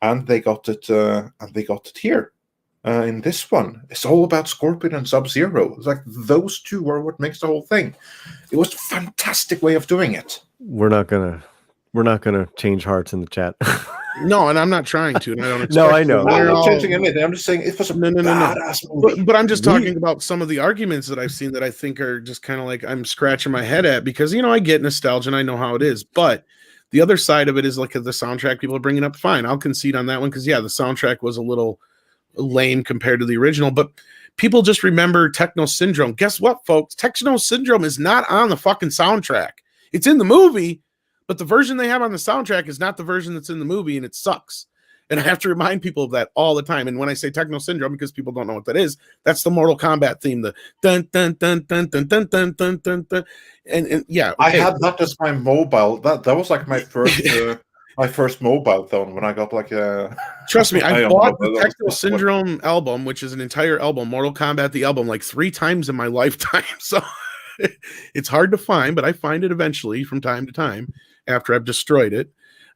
And they got it. Here. In this one, it's all about Scorpion and Sub-Zero. It's like those two are what makes the whole thing. It was a fantastic way of doing it. We're not gonna change hearts in the chat. No, and I'm not trying to. And I don't. No, I know. I'm not changing anything. I'm just saying it was a badass movie. But I'm just talking about some of the arguments that I've seen that I think are just kind of like I'm scratching my head at, because I get nostalgia and I know how it is, but the other side of it is like the soundtrack people are bringing up. Fine, I'll concede on that one, because the soundtrack was a little lame compared to the original, but people just remember Techno Syndrome. Guess what, folks? Techno Syndrome is not on the fucking soundtrack. It's in the movie, but the version they have on the soundtrack is not the version that's in the movie, and it sucks. And I have to remind people of that all the time. And when I say Techno Syndrome, because people don't know what that is, that's the Mortal Kombat theme, the dun dun dun dun dun dun dun dun dun dun. And yeah, okay. I had that as my mobile. That was like my first my first mobile phone when I got like a. Trust me, I bought the Techno Syndrome album, which is an entire album, Mortal Kombat the album, like 3 times in my lifetime. So it's hard to find, but I find it eventually from time to time after I've destroyed it.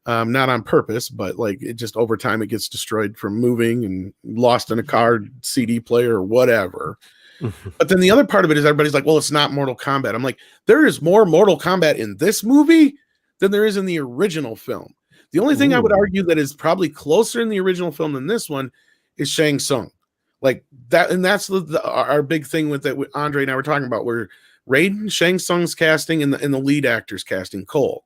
Not on purpose, but like it just over time it gets destroyed from moving and lost in a car, CD player, or whatever. But then the other part of it is everybody's like, well, it's not Mortal Kombat. I'm like, there is more Mortal Kombat in this movie than there is in the original film. The only thing I would argue that is probably closer in the original film than this one is Shang Tsung. Like that, and that's our big thing with that. Andre and I were talking about where Raiden, Shang Tsung's casting, and the lead actor's casting, Cole.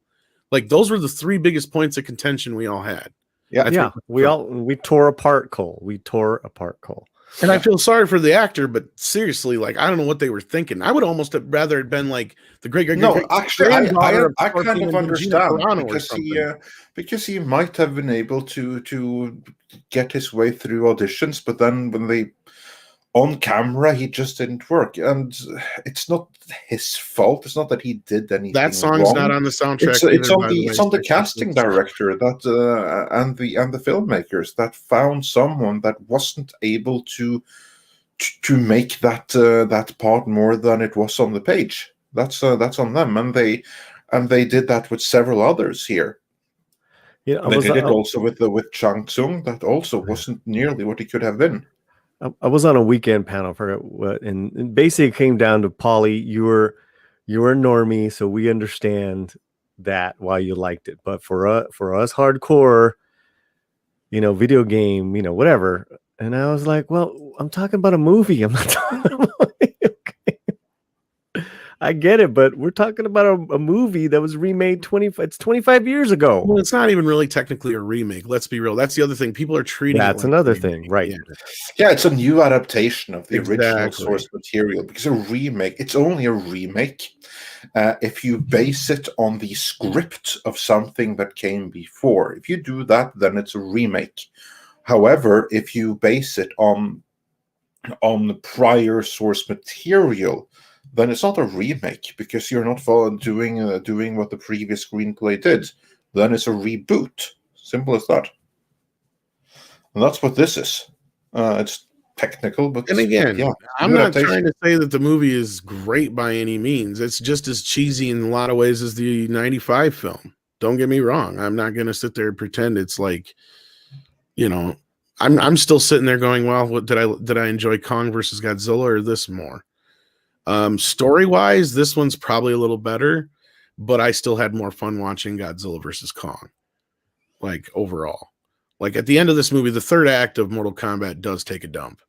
Like those were the 3 biggest points of contention we all had. Yeah, we tore apart Cole. We tore apart Cole. And I feel sorry for the actor, but seriously, like I don't know what they were thinking. I would almost have rather had been like the great. No, actually, I kind of understand Carano because he might have been able to get his way through auditions, but then when they on camera, he just didn't work, and it's not his fault. It's not that he did anything. That song's wrong. Not on the soundtrack. It's on the casting director that and the filmmakers that found someone that wasn't able to make that part more than it was on the page. That's on them, and they did that with several others here. Yeah, they did it also with Shang Tsung. That also wasn't nearly what he could have been. I was on a weekend panel for what, and basically it came down to Polly. You're a normie, so we understand that why you liked it. But for us hardcore, video game, whatever. And I was like, well, I'm talking about a movie. I'm not talking about okay. I get it, but we're talking about a movie that was remade 25 years ago. Well, it's not even really technically a remake. Let's be real. That's the other thing. People are treating that's it like another thing, right? Yeah, it's a new adaptation of the original source material, because a remake, it's only a remake if you base it on the script of something that came before. If you do that, then it's a remake. However, if you base it on the prior source material, then it's not a remake, because you're not doing what the previous screenplay did. Then it's a reboot. Simple as that. And that's what this is. It's technical, but and again, yeah, I'm not trying to say that the movie is great by any means. It's just as cheesy in a lot of ways as the '95 film. Don't get me wrong. I'm not going to sit there and pretend it's like, I'm still sitting there going, well, what did I enjoy Kong versus Godzilla or this more? Story-wise, this one's probably a little better, but I still had more fun watching Godzilla versus Kong. Like overall, like at the end of this movie, the third act of Mortal Kombat does take a dump.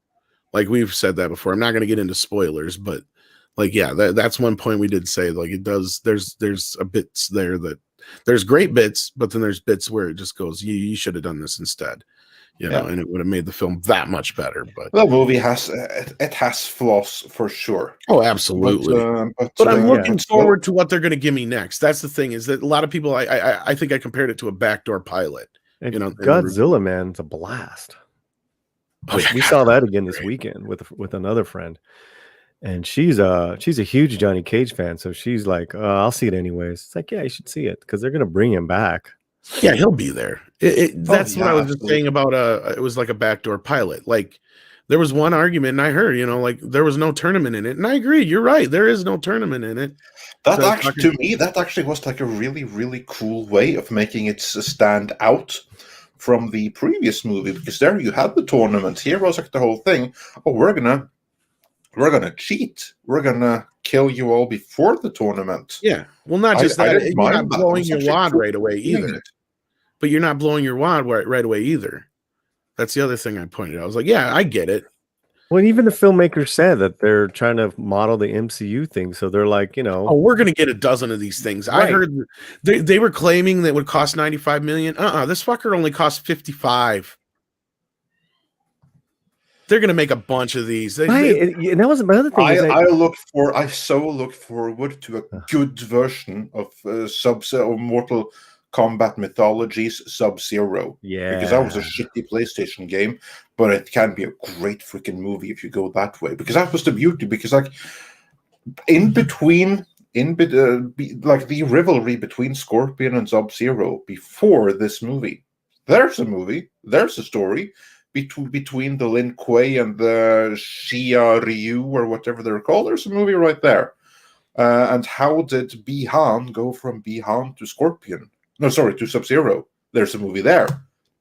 Like we've said that before. I'm not going to get into spoilers, but like, yeah, that's one point we did say, like it does. There's a bits there that there's great bits, but then there's bits where it just goes, you should have done this instead. And it would have made the film that much better. But the movie has flaws for sure. Oh, absolutely. But I'm looking forward to what they're going to give me next. That's the thing, is that a lot of people, I think I compared it to a backdoor pilot. Godzilla, man, it's a blast. Oh, yeah. We saw that again this weekend with another friend. and she's a huge Johnny Cage fan, so she's like, I'll see it anyways. It's like, yeah, you should see it because they're gonna bring him back. Yeah, he'll be there. That's what I was just absolutely. saying about it was like a backdoor pilot. Like there was one argument, and I heard, like there was no tournament in it, and I agree. You're right. There is no tournament in it. That So actually, to me, that actually was like a really, really cool way of making it stand out from the previous movie, because there you had the tournament. Here was like the whole thing. Oh, we're gonna cheat. We're gonna kill you all before the tournament. Yeah. Well, not just I that. didn't You're mind not that. blowing It was your actually wad cool right away doing either. it. But you're not blowing your wad right away either. That's the other thing I pointed out. I was like, yeah, I get it. Well, even the filmmakers said that they're trying to model the MCU thing, so they're like, Oh, we're gonna get a dozen of these things. I Right. heard they were claiming that it would cost 95 million. This fucker only cost 55. They're gonna make a bunch of these. right. And that was my other thing. is that- I so look forward to a good version of or Mortal Kombat Mythologies Sub-Zero. yeah, Because that was a shitty PlayStation game, but it can be a great freaking movie if you go that way. Because that was the beauty. Because like in between, like the rivalry between Scorpion and Sub-Zero before this movie, there's a story between the Lin Kuei and the Xia Ryu or whatever they're called. There's a movie right there. And how did Bi-Han go from Bi-Han to Scorpion? No, sorry, to Sub-Zero. There's a movie there.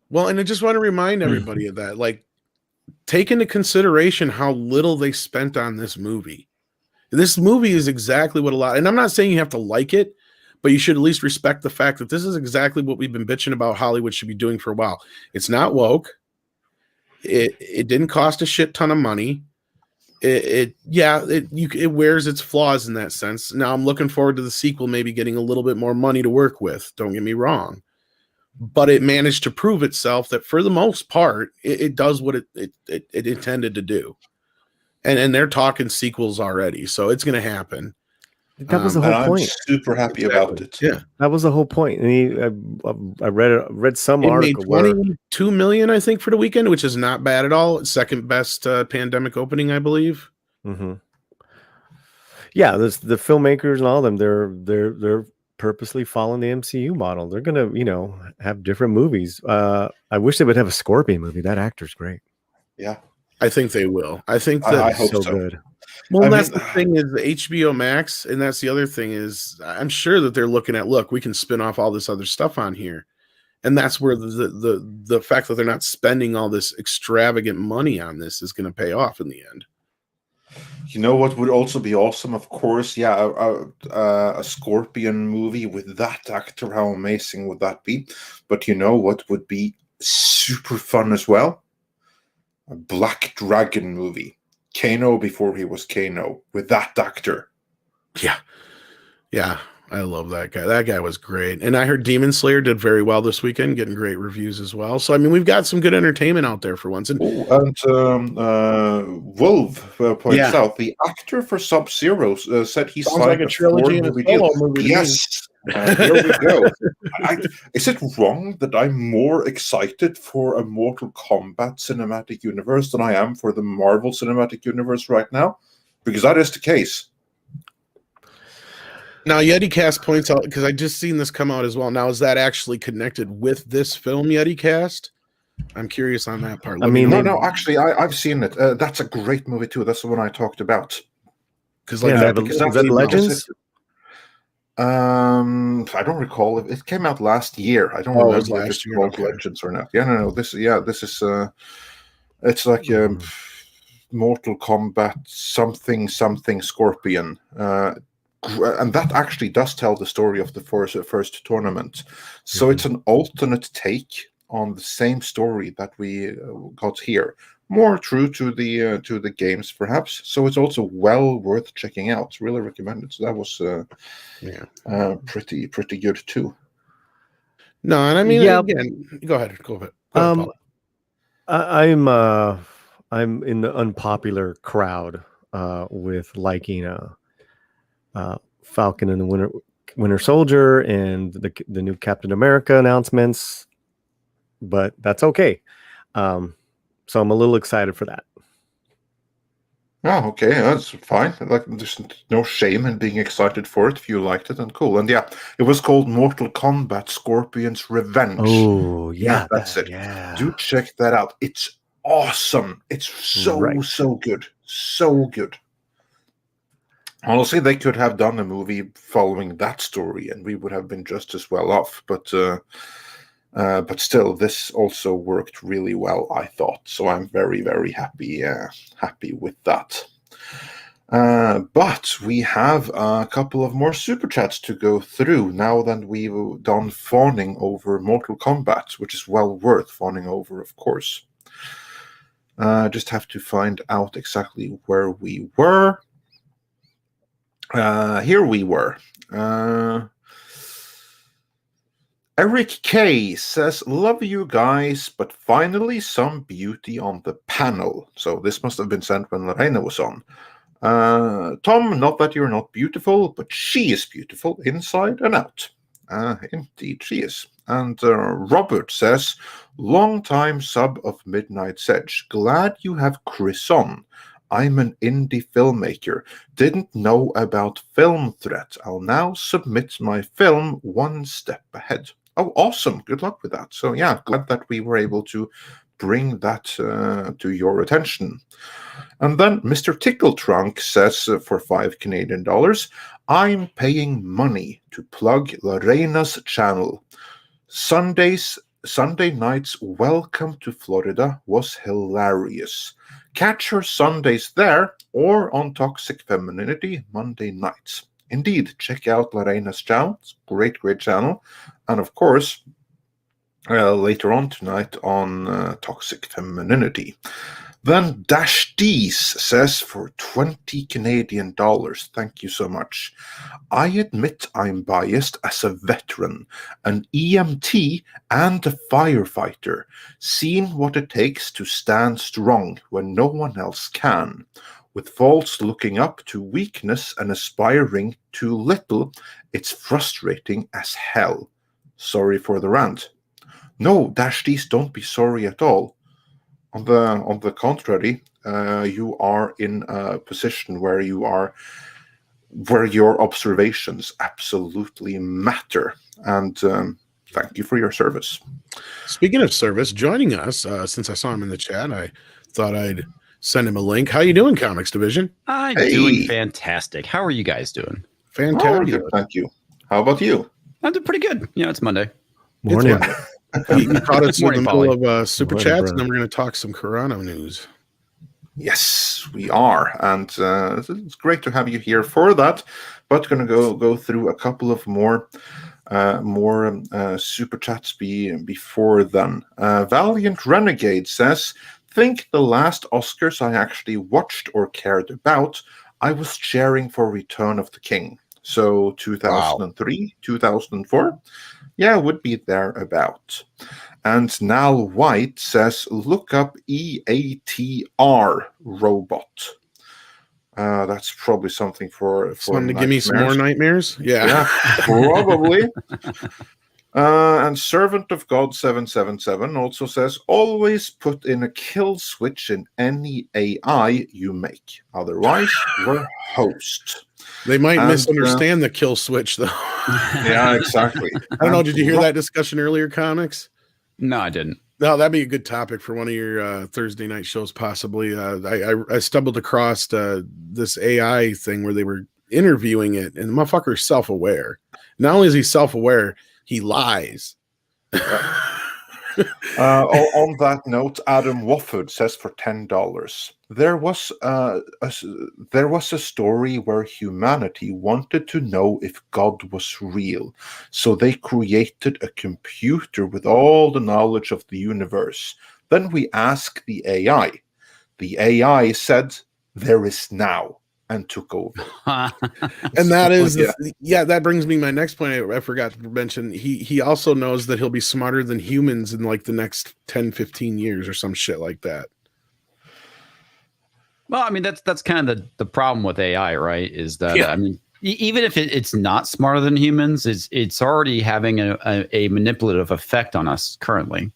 Well, and I just want to remind everybody of that. Like, take into consideration how little they spent on this movie. This movie is exactly what and I'm not saying you have to like it, but you should at least respect the fact that this is exactly what we've been bitching about Hollywood should be doing for a while. It's not woke. It didn't cost a shit ton of money. It wears its flaws in that sense. Now I'm looking forward to the sequel, maybe getting a little bit more money to work with. Don't get me wrong, but it managed to prove itself that for the most part, it does what it intended to do. And they're talking sequels already, so it's going to happen. that was the whole point. I'm super happy about it. Yeah, That was the whole point. And I read some it made article where 22 million, I think, for the weekend, which is not bad at all. It's second best pandemic opening, I believe. mm-hmm. Yeah, the filmmakers and all of them, they're purposely following the MCU model. They're gonna, have different movies. I wish they would have a Scorpion movie. That actor's great. Yeah, I think they will. I think I that hope so so. good. well, I that's mean- the thing is HBO Max, and that's the other thing is I'm sure that they're looking at, look, we can spin off all this other stuff on here. And that's where the fact that they're not spending all this extravagant money on this is going to pay off in the end. You know what would also be awesome? Of course, yeah, a Scorpion movie with that actor. How amazing would that be? But you know what would be super fun as well? A Black Dragon movie. Kano before he was Kano with that actor. Yeah, I love that guy. That guy was great. And I heard Demon Slayer did very well this weekend, getting great reviews as well. So, I mean, we've got some good entertainment out there for once. And Wolf points Yeah. out the actor for Sub-Zero said he sounds signed like a trilogy and a four-movie deal. solo movie. to me. Yes. Here we go. Is it wrong that I'm more excited for a Mortal Kombat cinematic universe than I am for the Marvel cinematic universe right now? Because that is the case. Now, YetiCast points out, because I just seen this come out as well. Now, is that actually connected with this film, YetiCast? I'm curious on that part. I mean, No, actually, I've seen it. That's a great movie too. That's the one I talked about. because Yeah, like but that, is that Legends? I don't recall. It came out last year. I don't Oh, it was remember if last it's year, called okay. Legends or not. No. This is. It's like Mortal Kombat something Scorpion. And that actually does tell the story of the first tournament. So it's an alternate take on the same story that we got here. More true to the games, perhaps. So it's also well worth checking out. Really recommend it. So that was pretty good too. no, and I mean, Yeah. again, go ahead, Paul. I'm in the unpopular crowd with liking Falcon and the Winter Soldier and the new Captain America announcements, but that's okay. So I'm a little excited for that. Oh, okay, that's fine. Like, there's no shame in being excited for it if you liked it, and cool. And yeah, it was called Mortal Kombat: Scorpion's Revenge. Oh, Yeah, yeah, that's that, it. yeah. Do check that out. It's awesome. It's so good, so good. Honestly, they could have done a movie following that story, and we would have been just as well off. But still, this also worked really well, I thought. So I'm very, very happy with that. But we have a couple of more super chats to go through now that we've done fawning over Mortal Kombat, which is well worth fawning over, of course. Just have to find out exactly where we were. Here we were. Eric K says, love you guys, but finally some beauty on the panel. So this must have been sent when Lorena was on. Tom, not that you're not beautiful, but she is beautiful inside and out. Indeed, she is. And Robert says, long time sub of Midnight's Edge. Glad you have Chris on. I'm an indie filmmaker. Didn't know about Film Threat. I'll now submit my film one step ahead. Oh, awesome. Good luck with that. So yeah, glad that we were able to bring that to your attention. And then Mr. Tickletrunk says for $5 Canadian, I'm paying money to plug Lorena's channel. Sunday night's Welcome to Florida was hilarious. Catch her Sundays there or on Toxic Femininity Monday nights. Indeed, check out Lorena's channel. It's a great, great channel. And of course, later on tonight on Toxic Femininity. Then Dash D's says for $20 Canadian, thank you so much. I admit I'm biased as a veteran, an EMT and a firefighter, seen what it takes to stand strong when no one else can. With faults looking up to weakness and aspiring too little, it's frustrating as hell. Sorry for the rant. No, Dash D's, don't be sorry at all. On the contrary, you are in a position where your observations absolutely matter, and thank you for your service. Speaking of service, joining us, since I saw him in the chat, I thought I'd send him a link. How you doing, Comics Division? I'm doing fantastic. How are you guys doing? Fantastic. Good, thank you. How about you? I'm doing pretty good. You know, it's Monday. Morning. He caught us in the Morning, middle of super Morning, chats, brother. and then we're going to talk some Carano news. Yes, we are, and it's great to have you here for that. But going to go through a couple of more super chats before then. Valiant Renegade says, think the last Oscars I actually watched or cared about, I was cheering for Return of the King. So 2003, 2004, yeah, would be thereabout. And Nal White says, look up EATR robot. That's probably something for Something to give me some more nightmares? Yeah, probably. And Servant of God 777 also says, always put in a kill switch in any AI you make. Otherwise, we're host. They might misunderstand the kill switch, though. Yeah, exactly. I don't know. Did you hear that discussion earlier, Comics? No, I didn't. No, that'd be a good topic for one of your Thursday night shows, possibly. I stumbled across this AI thing where they were interviewing it, and the motherfucker's self-aware. Not only is he self-aware, he lies. On that note, Adam Wofford says for $10, there was a story where humanity wanted to know if God was real, so they created a computer with all the knowledge of the universe. Then we asked the AI. The AI said, there is now, and took over. And that is, that brings me my next point. I forgot to mention, he also knows that he'll be smarter than humans in like the next 10, 15 years or some shit like that. Well, I mean, that's kind of the problem with AI, right? Is that, I mean, even if it's not smarter than humans, it's already having a manipulative effect on us currently.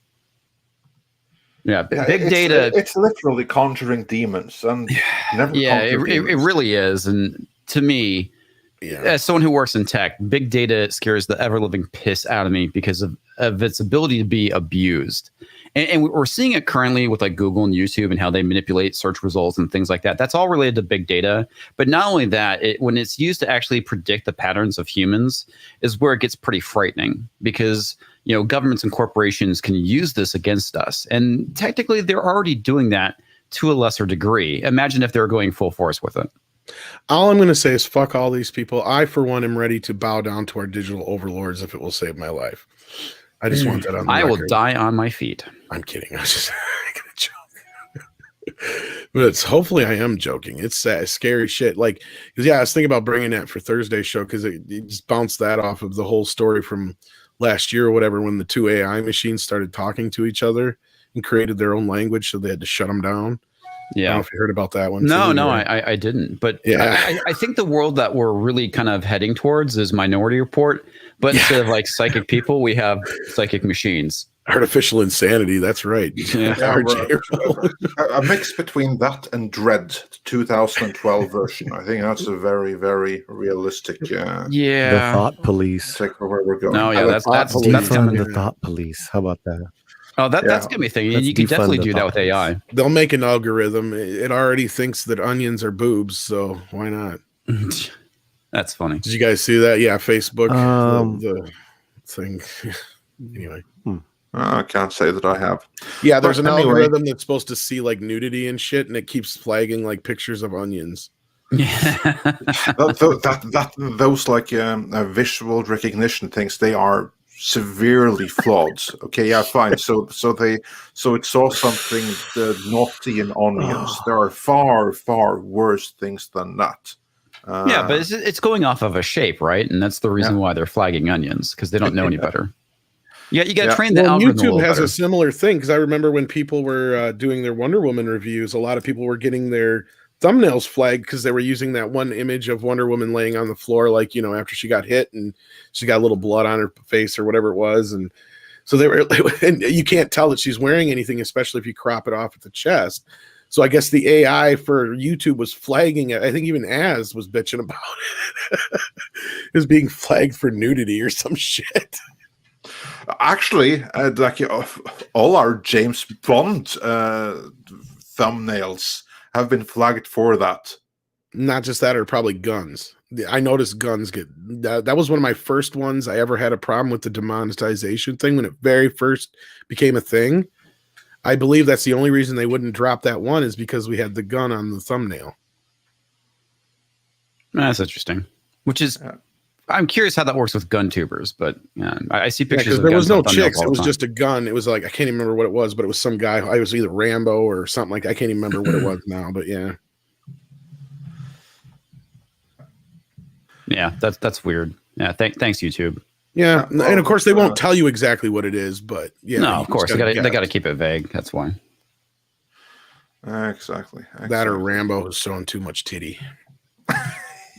Yeah, Yeah, big data. It's literally conjuring demons, and never. Yeah, it conjure demons. really is. And to me, as someone who works in tech, big data scares the ever living piss out of me because of its ability to be abused. And we're seeing it currently with like Google and YouTube and how they manipulate search results and things like that. That's all related to big data. But not only that, when it's used to actually predict the patterns of humans is where it gets pretty frightening, because governments and corporations can use this against us. And technically, they're already doing that to a lesser degree. Imagine if they're going full force with it. All I'm going to say is fuck all these people. I, for one, am ready to bow down to our digital overlords if it will save my life. I just want that on the I record. will die on my feet. I'm kidding. I was just going to joke. But hopefully I am joking. It's scary shit. Like, because I was thinking about bringing that for Thursday's show, because it just bounced that off of the whole story from last year or whatever, when the two AI machines started talking to each other and created their own language, so they had to shut them down. Yeah. I don't know if you heard about that one. No, I didn't. But yeah, I think the world that we're really kind of heading towards is Minority Report. But instead of like psychic people, we have psychic machines. Artificial insanity. That's right. Yeah, a mix between that and Dread, the 2012 version. I think that's a very, very realistic. The thought police. Take where we're going. No, yeah, that's defund the thought police. How about that? Oh, that's gonna be a thing. You can definitely do that with AI. They'll make an algorithm. It already thinks that onions are boobs, so why not? That's funny. Did you guys see that? Yeah, Facebook, the thing. Anyway. I can't say that I have. Yeah, there's an algorithm that's supposed to see like nudity and shit, and it keeps flagging like pictures of onions. Yeah, those like visual recognition things, they are severely flawed. Okay, yeah, fine. So it saw something naughty in onions. There are far worse things than that. Yeah, but it's going off of a shape, right? And that's the reason why they're flagging onions, because they don't know any better. Yeah, you got to train the algorithm. YouTube has better. a similar thing, because I remember when people were doing their Wonder Woman reviews, a lot of people were getting their thumbnails flagged because they were using that one image of Wonder Woman laying on the floor, like, after she got hit and she got a little blood on her face or whatever it was. And so they were, and you can't tell that she's wearing anything, especially if you crop it off at the chest. So I guess the AI for YouTube was flagging it. I think even Az was bitching about it. It was being flagged for nudity or some shit. Actually, all our James Bond thumbnails have been flagged for that. Not just that, or probably guns. I noticed guns get that was one of my first ones I ever had a problem with, the demonetization thing when it very first became a thing. I believe that's the only reason they wouldn't drop that one, is because we had the gun on the thumbnail. That's interesting. Which is, I'm curious how that works with gun tubers, but I see pictures. There was no chicks. It was just a gun. It was like, I can't even remember what it was, but it was some guy. I was either Rambo or something like. I can't even remember what it was now, but yeah. Yeah, that's weird. Yeah, thanks YouTube. Yeah, and of course they won't tell you exactly what it is, but yeah. No, of course they got to keep it vague. That's why. Exactly. That or Rambo is showing too much titty.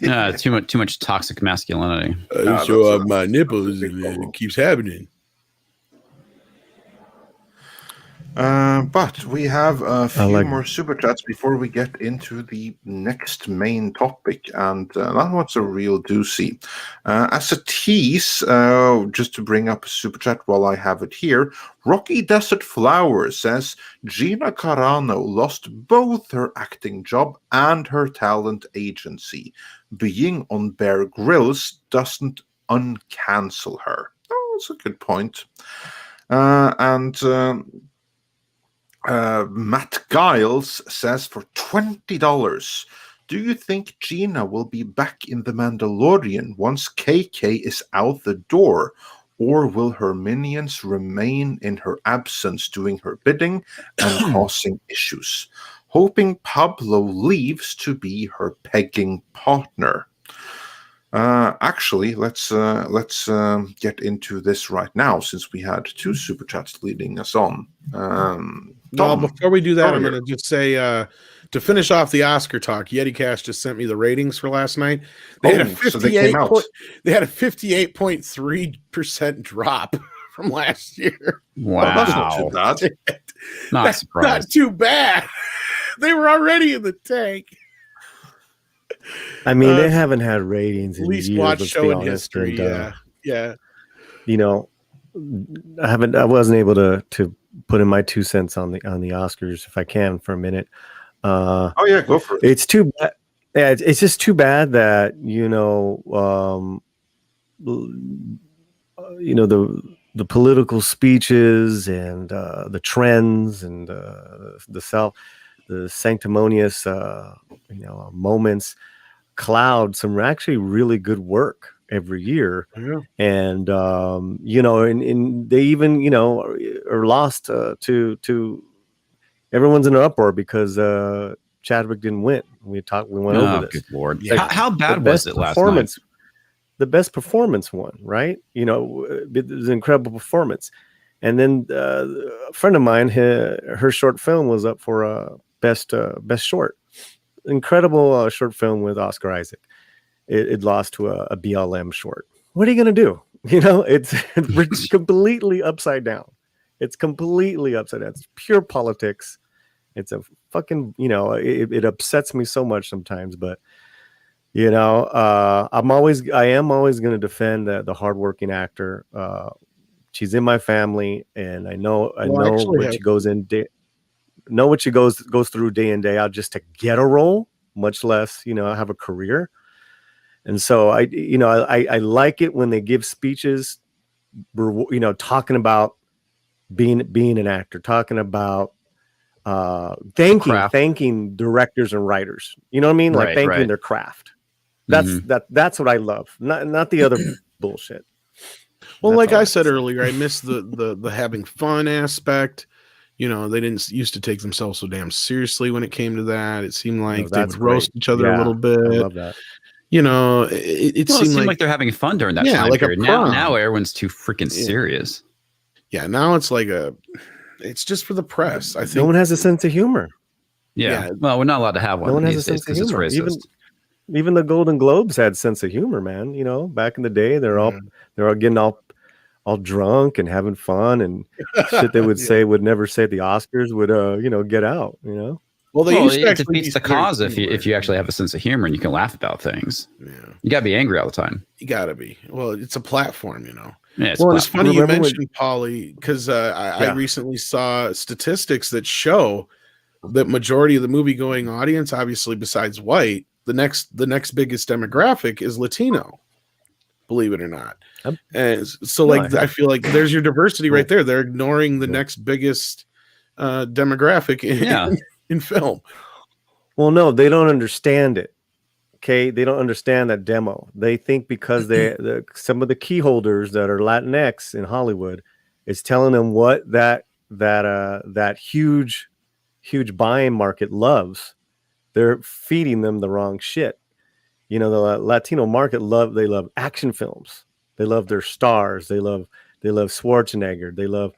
Too much toxic masculinity. So my nipples, it keeps happening. But we have a few more super chats before we get into the next main topic, and that one's a real doozy. As a tease, just to bring up a super chat while I have it here, Rocky Desert Flower says Gina Carano lost both her acting job and her talent agency. Being on Bear Grylls doesn't uncancel her. Oh, that's a good point. Matt Giles says, for $20, do you think Gina will be back in The Mandalorian once KK is out the door? Or will her minions remain in her absence doing her bidding and causing issues? Hoping Pablo leaves to be her pegging partner. Actually, let's get into this right now, since we had two super chats leading us on. Before we do that, I'm going to just say, to finish off the Oscar talk, Yeti Cash just sent me the ratings for last night. They had a 58.3% drop from last year. Wow. That's not too bad. Not Not surprised. too bad. They were already in the tank. I mean, they haven't had ratings in Least years. watched Let's show be in honest. history. And, Yeah. you know, I wasn't able to put in my 2 cents on the Oscars, if I can, for a minute. Oh yeah, go for it. It's too bad. Yeah, it's just too bad that the political speeches and the trends and the sanctimonious moments cloud some actually really good work every year. Yeah. And and they even are lost to everyone's in an uproar because Chadwick didn't win. We went over this. Good Lord. Yeah. How bad The was best it last night? performance, the best performance won, right? It was an incredible performance. And then a friend of mine, her short film was up for best short. Incredible short film with Oscar Isaac. It lost to a BLM short. What are you going to do? It's completely upside down. It's completely upside down. It's pure politics. It's a fucking, it upsets me so much sometimes, but I am always going to defend the hardworking actor. She's in my family, and I know what she goes through day in, day out just to get a role, much less, have a career. And so I like it when they give speeches, talking about being an actor, talking about thanking directors and writers. You know what I mean? Like thanking their craft. That's what I love. Not the other bullshit. Well, That's like all I said earlier, I miss the having fun aspect. They didn't used to take themselves so damn seriously when it came to that. It seemed like they would roast each other a little bit. I love that. It seemed like they're having fun during that time like period. Now everyone's too freaking serious. Yeah, now it's like it's just for the press. I think no one has a sense of humor. Yeah. Well, we're not allowed to have one. No one has a sense of humor. Even the Golden Globes had sense of humor, man. Back in the day, they're all getting all drunk and having fun and shit they would say would never say at the Oscars would get out. Well, it defeats the cause if you actually have a sense of humor and you can laugh about things. Yeah. You gotta be angry all the time. You gotta be. Well, it's a platform, Yeah, it's funny you mentioned Polly, because I recently saw statistics that show that majority of the movie going audience, obviously besides white, the next biggest demographic is Latino, believe it or not. And so I feel like there's your diversity right there. They're ignoring the next biggest demographic in film. Well, no, they don't understand it. Okay, they don't understand that demo. They think because some of the key holders that are Latinx in Hollywood is telling them what that huge buying market loves. They're feeding them the wrong shit. The Latino market they love action films. They love their stars. They love Schwarzenegger. They love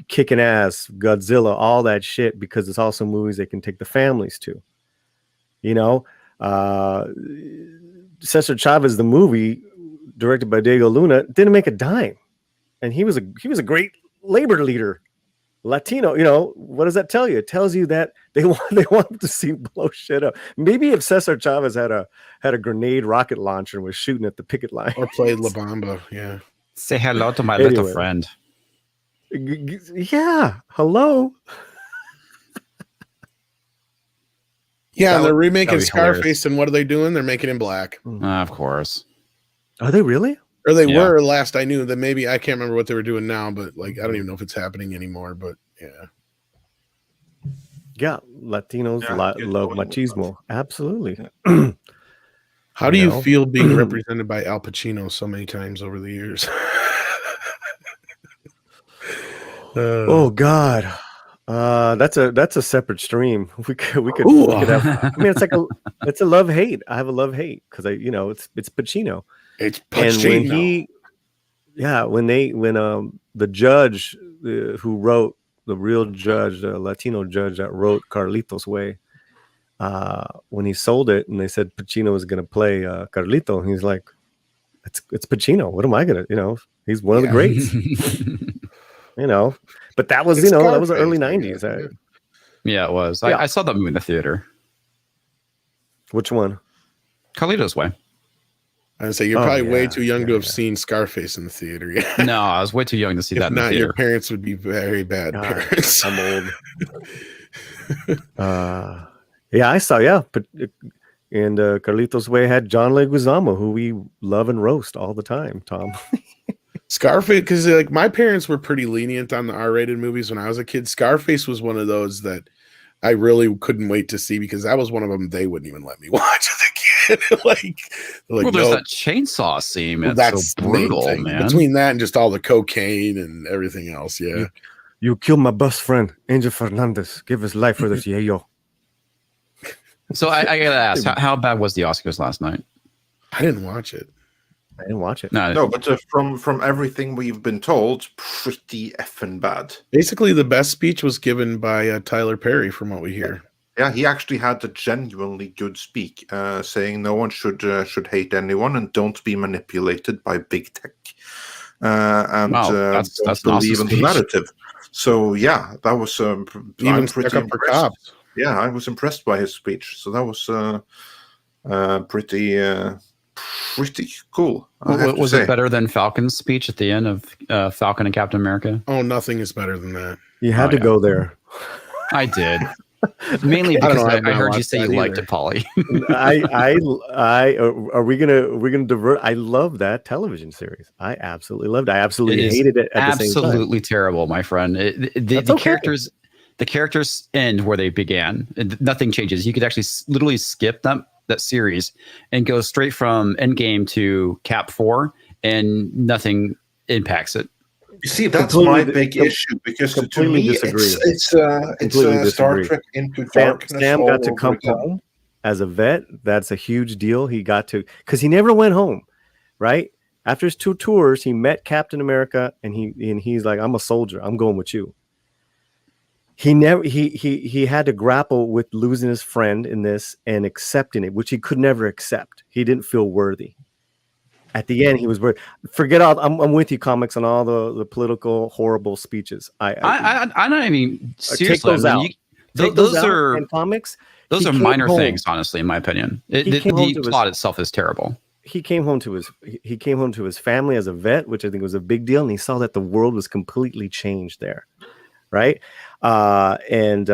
kicking ass, Godzilla, all that shit, because it's also movies they can take the families to. Cesar Chavez, the movie directed by Diego Luna, didn't make a dime, and he was a great labor leader, Latino. What does that tell you? It tells you that they want to see blow shit up. Maybe if Cesar Chavez had a grenade rocket launcher and was shooting at the picket line, or played La Bamba, yeah. Say hello to my little friend. Yeah, hello. Yeah, and they're remaking Scarface, and what are they doing? They're making him black. Of course. Are they really? Or they were last I knew. That maybe I can't remember what they were doing now, but I don't even know if it's happening anymore. But yeah, Latinos love machismo. Absolutely. How do you feel being represented by Al Pacino so many times over the years? Oh God. That's a separate stream. We could have. I mean, it's a love hate. I have a love hate because it's Pacino. It's Pacino. And when the judge who wrote, the real judge, the Latino judge that wrote Carlito's Way, when he sold it and they said Pacino was going to play Carlito, and he's like, it's Pacino. What am I gonna? He's one of the greats. But that was, It's that was the early Scarface, I '90s. guess. Yeah, it was. Yeah. I saw that movie in the theater. Which one? Carlito's Way. I would say you're Oh, probably way yeah, too young to yeah, have yeah. seen Scarface in the theater. Yeah. No, I was way too young to see If that in the not, theater. your parents would be very bad God, parents. I'm old. Yeah, I saw. Yeah, but and Carlitos Way had John Leguizamo, who we love and roast all the time. Tom. Scarface, because like my parents were pretty lenient on the R-rated movies when I was a kid. Scarface was one of those that I really couldn't wait to see because that was one of them they wouldn't even let me watch as a kid. like Well, there's no, that chainsaw scene. well, That's so the main brutal, thing. man. Between that and just all the cocaine and everything else, yeah. You killed my best friend, Angel Fernandez. Give his life for this yayo. So I gotta ask, how bad was the Oscars last night? I didn't watch it. I didn't watch it. No, but from everything we've been told, pretty effing bad. Basically, the best speech was given by Tyler Perry, from what we hear. Yeah, he actually had a genuinely good speak, saying no one should hate anyone and don't be manipulated by big tech, and Wow, don't that's an believe awesome in the speech. narrative. So yeah, that was Even I'm stuck pretty up for impressed. cops. Yeah, I was impressed by his speech. So that was pretty cool. I have to Was say. it better than Falcon's speech at the end of Falcon and Captain America? Oh, nothing is better than that. You had to go there. I did. Mainly I don't because know, I've I not heard you watched say you that liked either. it, Polly. Are we gonna divert? I love that television series. I absolutely loved it. I absolutely It is hated it at the same time. Absolutely terrible, my friend. That's The okay. characters end where they began. Nothing changes. You could actually literally skip that series and go straight from Endgame to Cap 4, and nothing impacts it. You see, that's Completely my big issue because to completely me disagree. it's Completely Star disagree. Trek Into Darkness. Sam all got to over come again. home as a vet. That's a huge deal. He got to, because he never went home, right? After his 2 tours, he met Captain America, and he's like, "I'm a soldier. I'm going with you." He had to grapple with losing his friend in this and accepting it, which he could never accept. He didn't feel worthy. At the end, he was worried. Forget all. I'm with you, comics, on all the political horrible speeches. I'm not even seriously. take those out. Those out are in comics. Those He are came minor home. things, honestly, in my opinion. He The came home to plot itself is terrible. He came home to his family as a vet, which I think was a big deal, and he saw that the world was completely changed there, right? And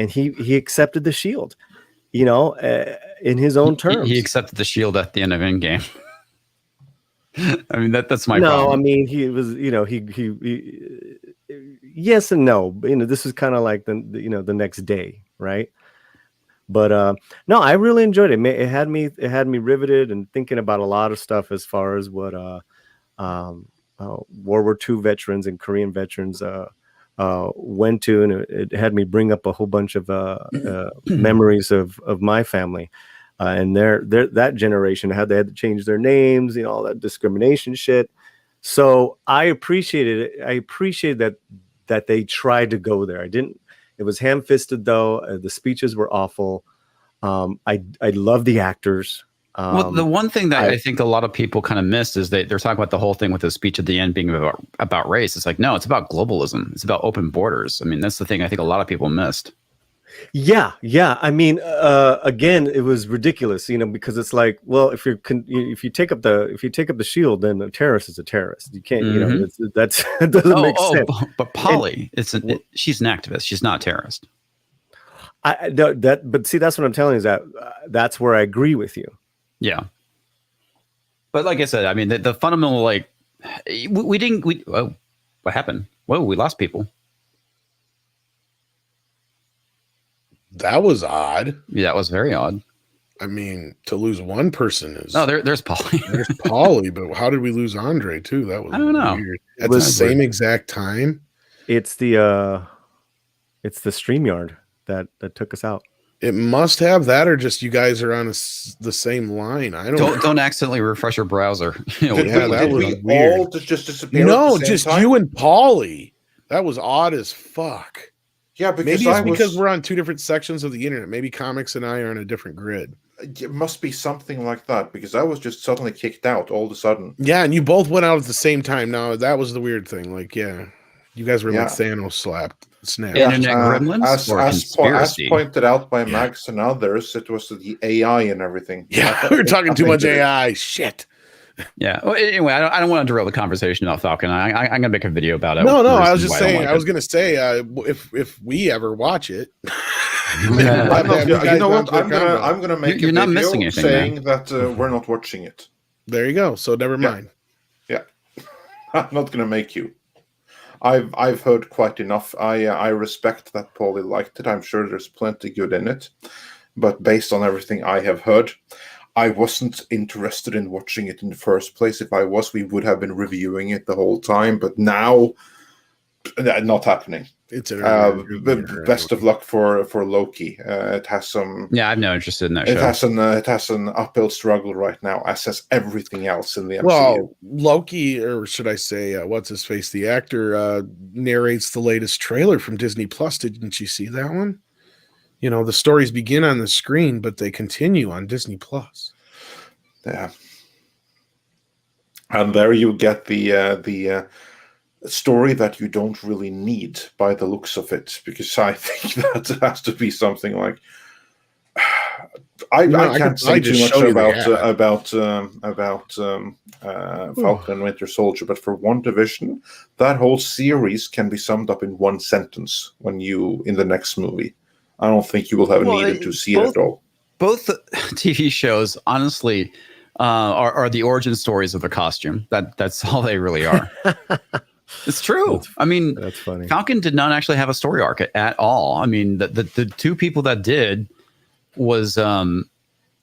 he accepted the shield, in his own terms. He accepted the shield at the end of Endgame. I mean, that's my no, problem. I mean, he was, he yes and no. But, this was kind of like the next day, right? But no, I really enjoyed it. It had me riveted and thinking about a lot of stuff as far as what World War II veterans and Korean veterans went to, and it had me bring up a whole bunch of memories of my family. And that generation they had to change their names, all that discrimination shit. So I appreciated it. I appreciated that they tried to go there. It was ham-fisted though. The speeches were awful. I love the actors. Well, the one thing that I think a lot of people kind of missed is they're talking about the whole thing with the speech at the end being about race. It's like, no, it's about globalism. It's about open borders. I mean, that's the thing I think a lot of people missed. Yeah. I mean, again, it was ridiculous, because it's like, well, if you take up the shield, then a terrorist is a terrorist. You can't, that doesn't make sense. But Polly, she's an activist. She's not a terrorist. But see, that's what I'm telling you, is that's where I agree with you. Yeah. But like I said, I mean, the fundamental, what happened? Whoa, we lost people. That was odd. Yeah, that was very odd. I mean, to lose one person is... No, there's Polly. There's Polly, but how did we lose Andre, too? That was I don't know. weird. At the same exact time? It's the StreamYard that took us out. It must have that, or just you guys are on the same line. I don't accidentally refresh your browser. That was we weird. all just disappear? No, at the same just time? you and Polly. That was odd as fuck. Yeah, because maybe it's because we're on 2 different sections of the internet. Maybe Comics and I are on a different grid. It must be something like that, because I was just suddenly kicked out all of a sudden. Yeah, and you both went out at the same time. Now that was the weird thing. You guys were Yeah. like Thanos snap. Internet gremlins as, or as, conspiracy? as pointed out by Max and others, it was the AI and everything. Yeah, we were talking too much AI. Shit. Yeah. Well, anyway, I don't want to derail the conversation about Falcon. I'm going to make a video about it. No, The I was reasons just why don't saying. like I was it. going to say if we ever watch it, I'm not, you know what? I'm gonna make You're a not video missing anything, saying that we're not watching it. There you go. So never mind. Yeah, I'm not gonna make you. I've heard quite enough. I respect that Paulie liked it. I'm sure there's plenty good in it, but based on everything I have heard, I wasn't interested in watching it in the first place. If I was, we would have been reviewing it the whole time. But now, not happening. It's best of luck for Loki. It has some. Yeah, I'm no interested in that It show. has an uphill struggle right now, as has everything else in the MCU. Well, Loki, or should I say, what's his face? The actor narrates the latest trailer from Disney Plus. Didn't you see that one? You know, the stories begin on the screen, but they continue on Disney Plus. Yeah, and there you get the story that you don't really need by the looks of it, because I think that has to be something like I can't say too much about Falcon and Winter Soldier, but for WandaVision, that whole series can be summed up in one sentence in the next movie. I don't think you will have needed to see it at all. Both TV shows, honestly, are the origin stories of the costume. That's all they really are. It's true. That's funny. Falcon did not actually have a story arc at all. I mean, the two people that did was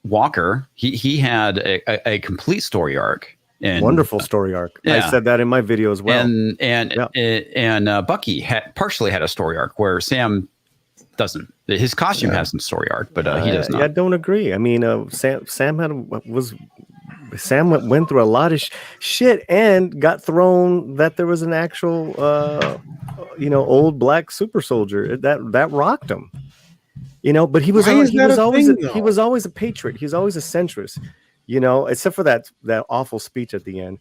Walker. He had a complete story arc. And, wonderful story arc. Yeah. I said that in my video as well. And Bucky partially had a story arc where Sam doesn't. His costume has some story arc, but he does not. I don't agree. I mean, Sam went through a lot of shit and got thrown that there was an actual, old black super soldier that rocked him. But he was always a patriot. He was always a centrist. Except for that awful speech at the end,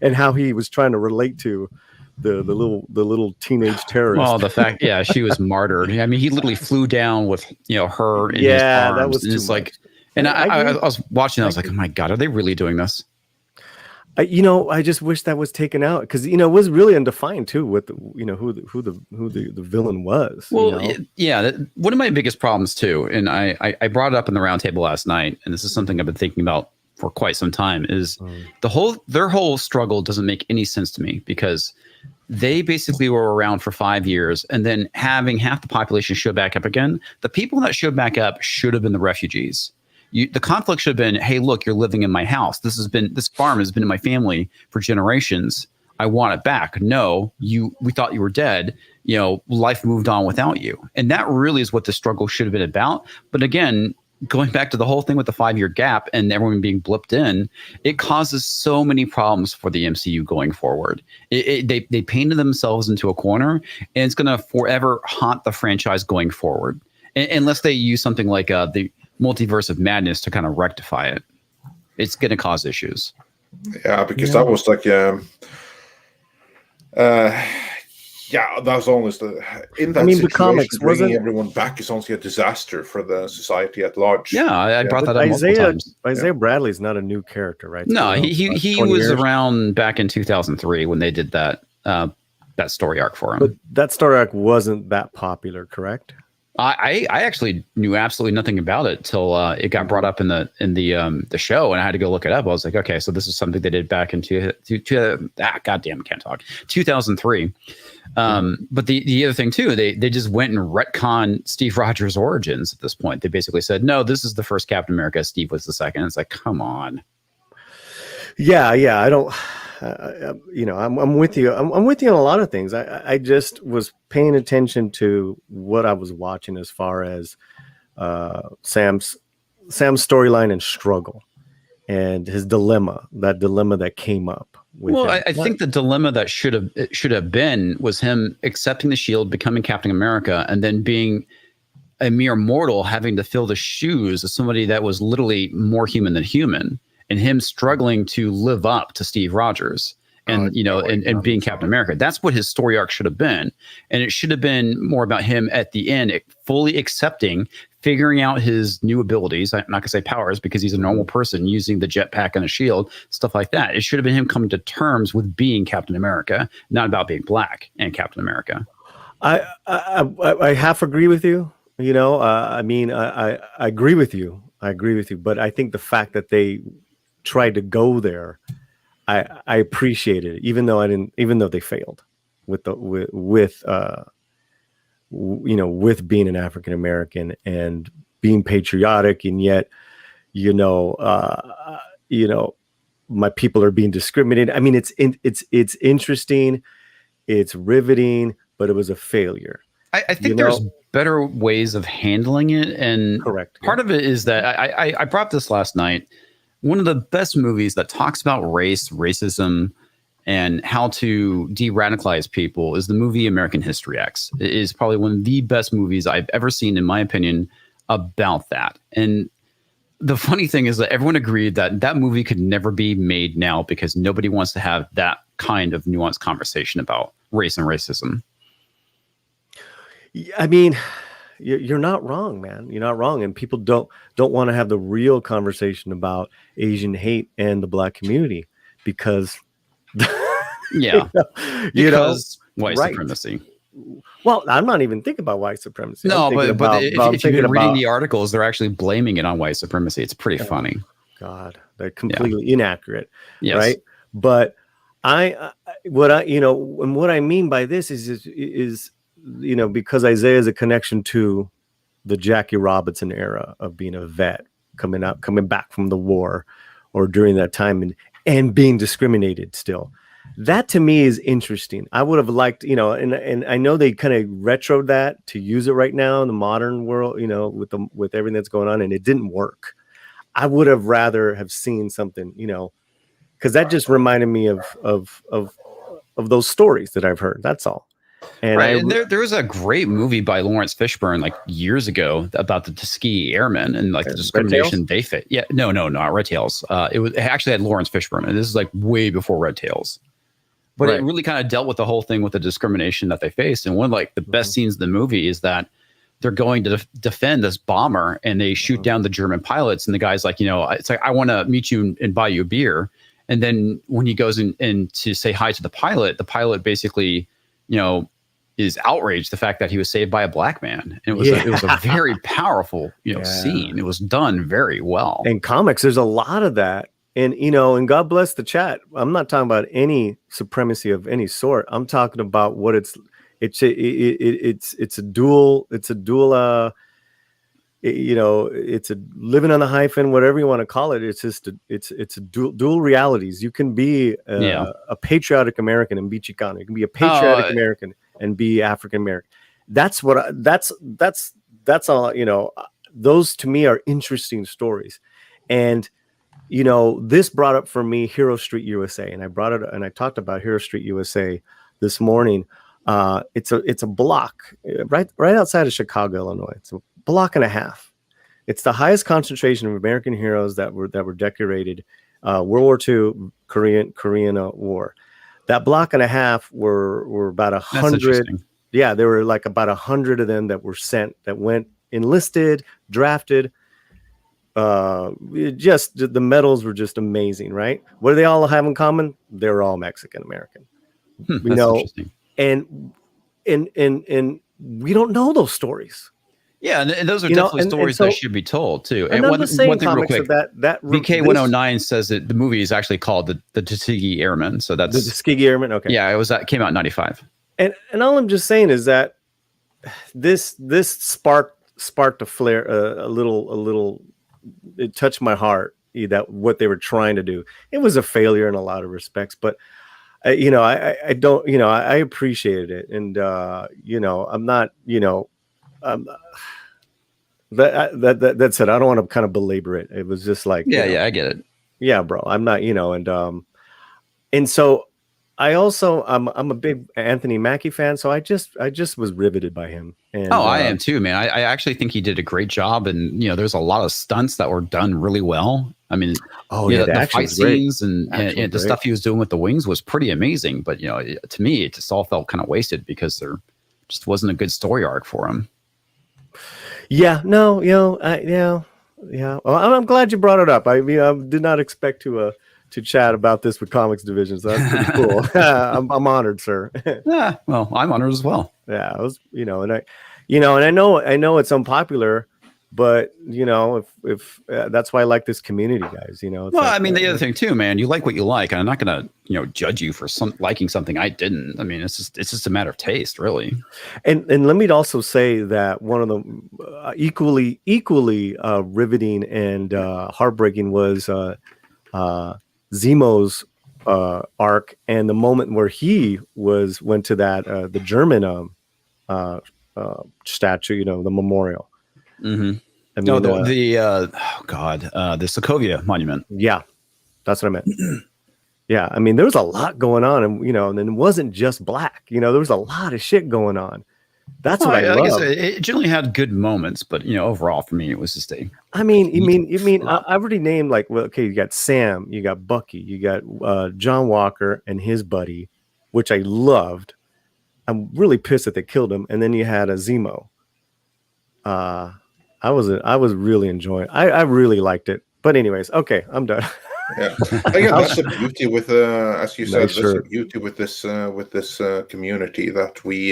and how he was trying to relate to the little teenage terrorist. Well, the fact, she was martyred. I mean, he literally flew down with her in his arms. That was and it's like. And I was watching. I was like, "Oh my god, are they really doing this?" I just wish that was taken out, because it was really undefined too with who the villain was. Well, one of my biggest problems too, and I brought it up in the roundtable last night, and this is something I've been thinking about for quite some time. Is their whole struggle doesn't make any sense to me, because they basically were around for 5 years, and then having half the population show back up again. The people that showed back up should have been the refugees. The conflict should have been, hey, look, you're living in my house. This farm has been in my family for generations. I want it back. No, we thought you were dead. Life moved on without you. And that really is what the struggle should have been about. But again, going back to the whole thing with the 5-year gap and everyone being blipped in, it causes so many problems for the MCU going forward. They painted themselves into a corner, and it's going to forever haunt the franchise going forward. Unless they use something like the Multiverse of Madness to kind of rectify it. It's going to cause issues. Yeah, because that was like that was almost in that situation. The comics bringing everyone back is honestly a disaster for the society at large. Yeah, I brought that up multiple times. Isaiah Bradley's not a new character, right? No, he was around back in 2003 when they did that story arc for him. But that story arc wasn't that popular, correct? I actually knew absolutely nothing about it till it got brought up in the show, and I had to go look it up. I was like, okay, so this is something they did back in 2003. But the other thing too, they just went and retconned Steve Rogers' origins at this point. They basically said, no, this is the first Captain America. Steve was the second. It's like, come on. Yeah. I don't. I'm with you. I'm with you on a lot of things. I just was paying attention to what I was watching as far as Sam's storyline and struggle, and his dilemma. That dilemma that came up. I think the dilemma that should have been was him accepting the shield, becoming Captain America, and then being a mere mortal, having to fill the shoes of somebody that was literally more human than human. And him struggling to live up to Steve Rogers. and and being Captain America. That's what his story arc should have been, and it should have been more about him at the end, fully accepting, figuring out his new abilities. I'm not gonna say powers because he's a normal person using the jetpack and a shield, stuff like that. It should have been him coming to terms with being Captain America, not about being black and Captain America. I half agree with you. I mean, I agree with you. But I think the fact that they tried to go there, I appreciated it, even though they failed with being an African American and being patriotic, and yet, my people are being discriminated. I mean, it's interesting, it's riveting, but it was a failure. I think there's better ways of handling it, and correct. Part of it is that I brought up this last night. One of the best movies that talks about race, racism, and how to de-radicalize people is the movie American History X. It is probably one of the best movies I've ever seen, in my opinion, about that. And the funny thing is that everyone agreed that movie could never be made now because nobody wants to have that kind of nuanced conversation about race and racism. I mean, you're not wrong, man. You're not wrong, and people don't want to have the real conversation about Asian hate and the black community because, because white supremacy. Well, I'm not even thinking about white supremacy. No, but if you've been reading the articles, they're actually blaming it on white supremacy. It's pretty funny. God, they're completely inaccurate, yes. Right? But what I mean by this is because Isaiah is a connection to the Jackie Robinson era of being a vet, coming back from the war or during that time and being discriminated still. That to me is interesting. I would have liked, and I know they kind of retroed that to use it right now in the modern world, with everything that's going on, and it didn't work. I would have rather have seen something, because that just reminded me of those stories that I've heard. That's all. And and there was a great movie by Lawrence Fishburne like years ago about the Tuskegee Airmen and like the discrimination they faced. Yeah, no, not Red Tails. It actually had Lawrence Fishburne, and this is like way before Red Tails. But it really kind of dealt with the whole thing with the discrimination that they faced. And one of like the best scenes in the movie is that they're going to defend this bomber, and they shoot down the German pilots. And the guy's like, it's like, I want to meet you and buy you a beer. And then when he goes in to say hi to the pilot basically, is outraged the fact that he was saved by a black man. And it was a very powerful, scene. It was done very well. In comics, there's a lot of that. And, and God bless the chat. I'm not talking about any supremacy of any sort. I'm talking about what it's a dual, it's a living on the hyphen, whatever you want to call it. It's just, it's a dual realities. You can be a patriotic American and be Chicano. You can be a patriotic American and be African American. That's all, those to me are interesting stories. And, this brought up for me Hero Street USA, and I talked about Hero Street USA this morning. It's a block right outside of Chicago, Illinois. It's a block and a half. It's the highest concentration of American heroes that were decorated. World War II, Korean War. That block and a half were about 100. Yeah, there were like about 100 of them that were sent, that went enlisted, drafted. Just the medals were just amazing, right? What do they all have in common? They're all Mexican American. Interesting. And we don't know those stories. Yeah, and those are definitely stories that should be told too. And one thing real quick, that VK 109 says that the movie is actually called the Tuskegee Airmen. So that's the Tuskegee Airmen. Okay. Yeah, it came out in 95. And all I'm just saying is that this sparked a flare, a little. It touched my heart that what they were trying to do. It was a failure in a lot of respects, but I don't, I appreciated it. And, I'm not, that said, I don't want to kind of belabor it. It was just like, I get it. Yeah, bro, I'm not, and so I'm a big Anthony Mackie fan, so I just was riveted by him. And, I am too, man. I actually think he did a great job, and there's a lot of stunts that were done really well. I mean, the fight scenes and the stuff he was doing with the wings was pretty amazing. But to me, it just all felt kind of wasted because there just wasn't a good story arc for him. Yeah, no, yeah. Well, I'm glad you brought it up. I mean, I did not expect to chat about this with comics divisions. So that's pretty cool. I'm honored, sir. Yeah, well, I'm honored as well. Yeah, I was, and I know it's unpopular, but if that's why I like this community, guys. It's well, I mean, the other thing too, man, you like what you like, and I'm not gonna, judge you for liking something I didn't. I mean, it's just a matter of taste, really. And let me also say that one of the equally riveting and heartbreaking was Zemo's arc, and the moment where he went to that the German statue, the memorial. Mm-hmm. I mean, no, the Sokovia monument. Yeah, that's what I meant. Yeah, I mean, there was a lot going on, and and it wasn't just black. There was a lot of shit going on. That's what I love. It generally had good moments, but overall for me, it was just I mean, I already named you got Sam, you got Bucky, you got John Walker and his buddy, which I loved. I'm really pissed that they killed him, and then you had a Zemo. I was really enjoying. I really liked it. But anyways, okay, I'm done. Yeah, again, that's the beauty with, as you said, that's the beauty with this community, that we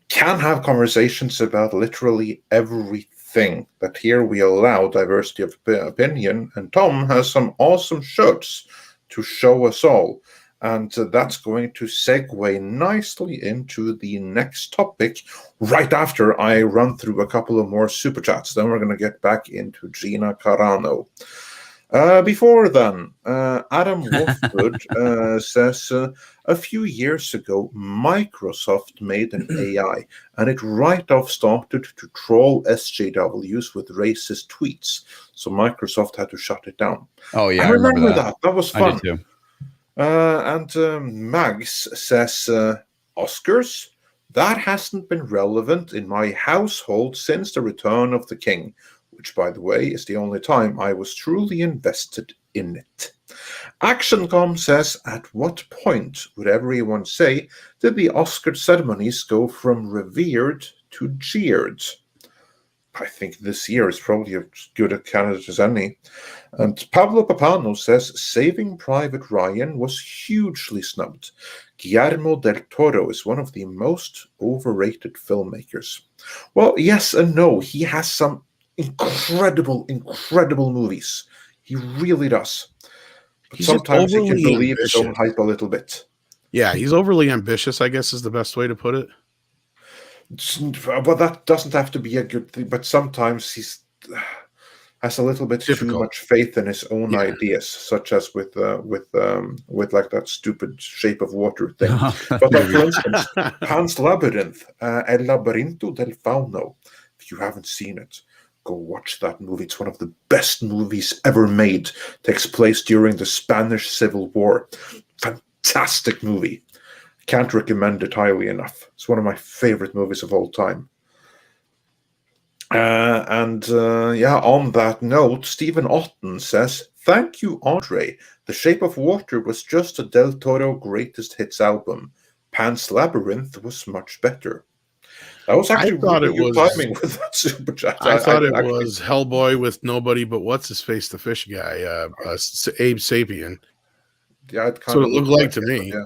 can have conversations about literally everything. That here we allow diversity of opinion, and Tom has some awesome shirts to show us all. And that's going to segue nicely into the next topic right after I run through a couple of more super chats. Then we're going to get back into Gina Carano. Before then, Adam Wolfwood says, a few years ago, Microsoft made an AI, and it right off started to troll SJWs with racist tweets. So Microsoft had to shut it down. Oh, yeah, I remember that. That was fun. I did too. And Mags says, Oscars? That hasn't been relevant in my household since the Return of the King, which, by the way, is the only time I was truly invested in it. ActionCom says, at what point would everyone say did the Oscar ceremonies go from revered to jeered? I think this year is probably as good a candidate as any. And Pablo Papano says, Saving Private Ryan was hugely snubbed. Guillermo del Toro is one of the most overrated filmmakers. Well, yes and no. He has some incredible movies. He really does. But sometimes he can believe his own hype a little bit. Yeah, he's overly ambitious, I guess is the best way to put it. Well, that doesn't have to be a good thing, but sometimes he's has a little bit too much faith in his own ideas, such as with like that stupid Shape of Water thing. But like, for instance, Pan's Labyrinth, El Labirinto del Fauno. If you haven't seen it, go watch that movie. It's one of the best movies ever made. Takes place during the Spanish Civil War. Fantastic movie. Can't recommend it highly enough. It's one of my favorite movies of all time. On that note, Stephen Otten says, thank you, Andre. The Shape of Water was just a Del Toro greatest hits album. Pan's Labyrinth was much better. That was actually really good timing with that super chat. I thought it was Hellboy with nobody but what's-his-face, the fish guy, Abe Sapien. Yeah, that's what it looked like to me. Yeah.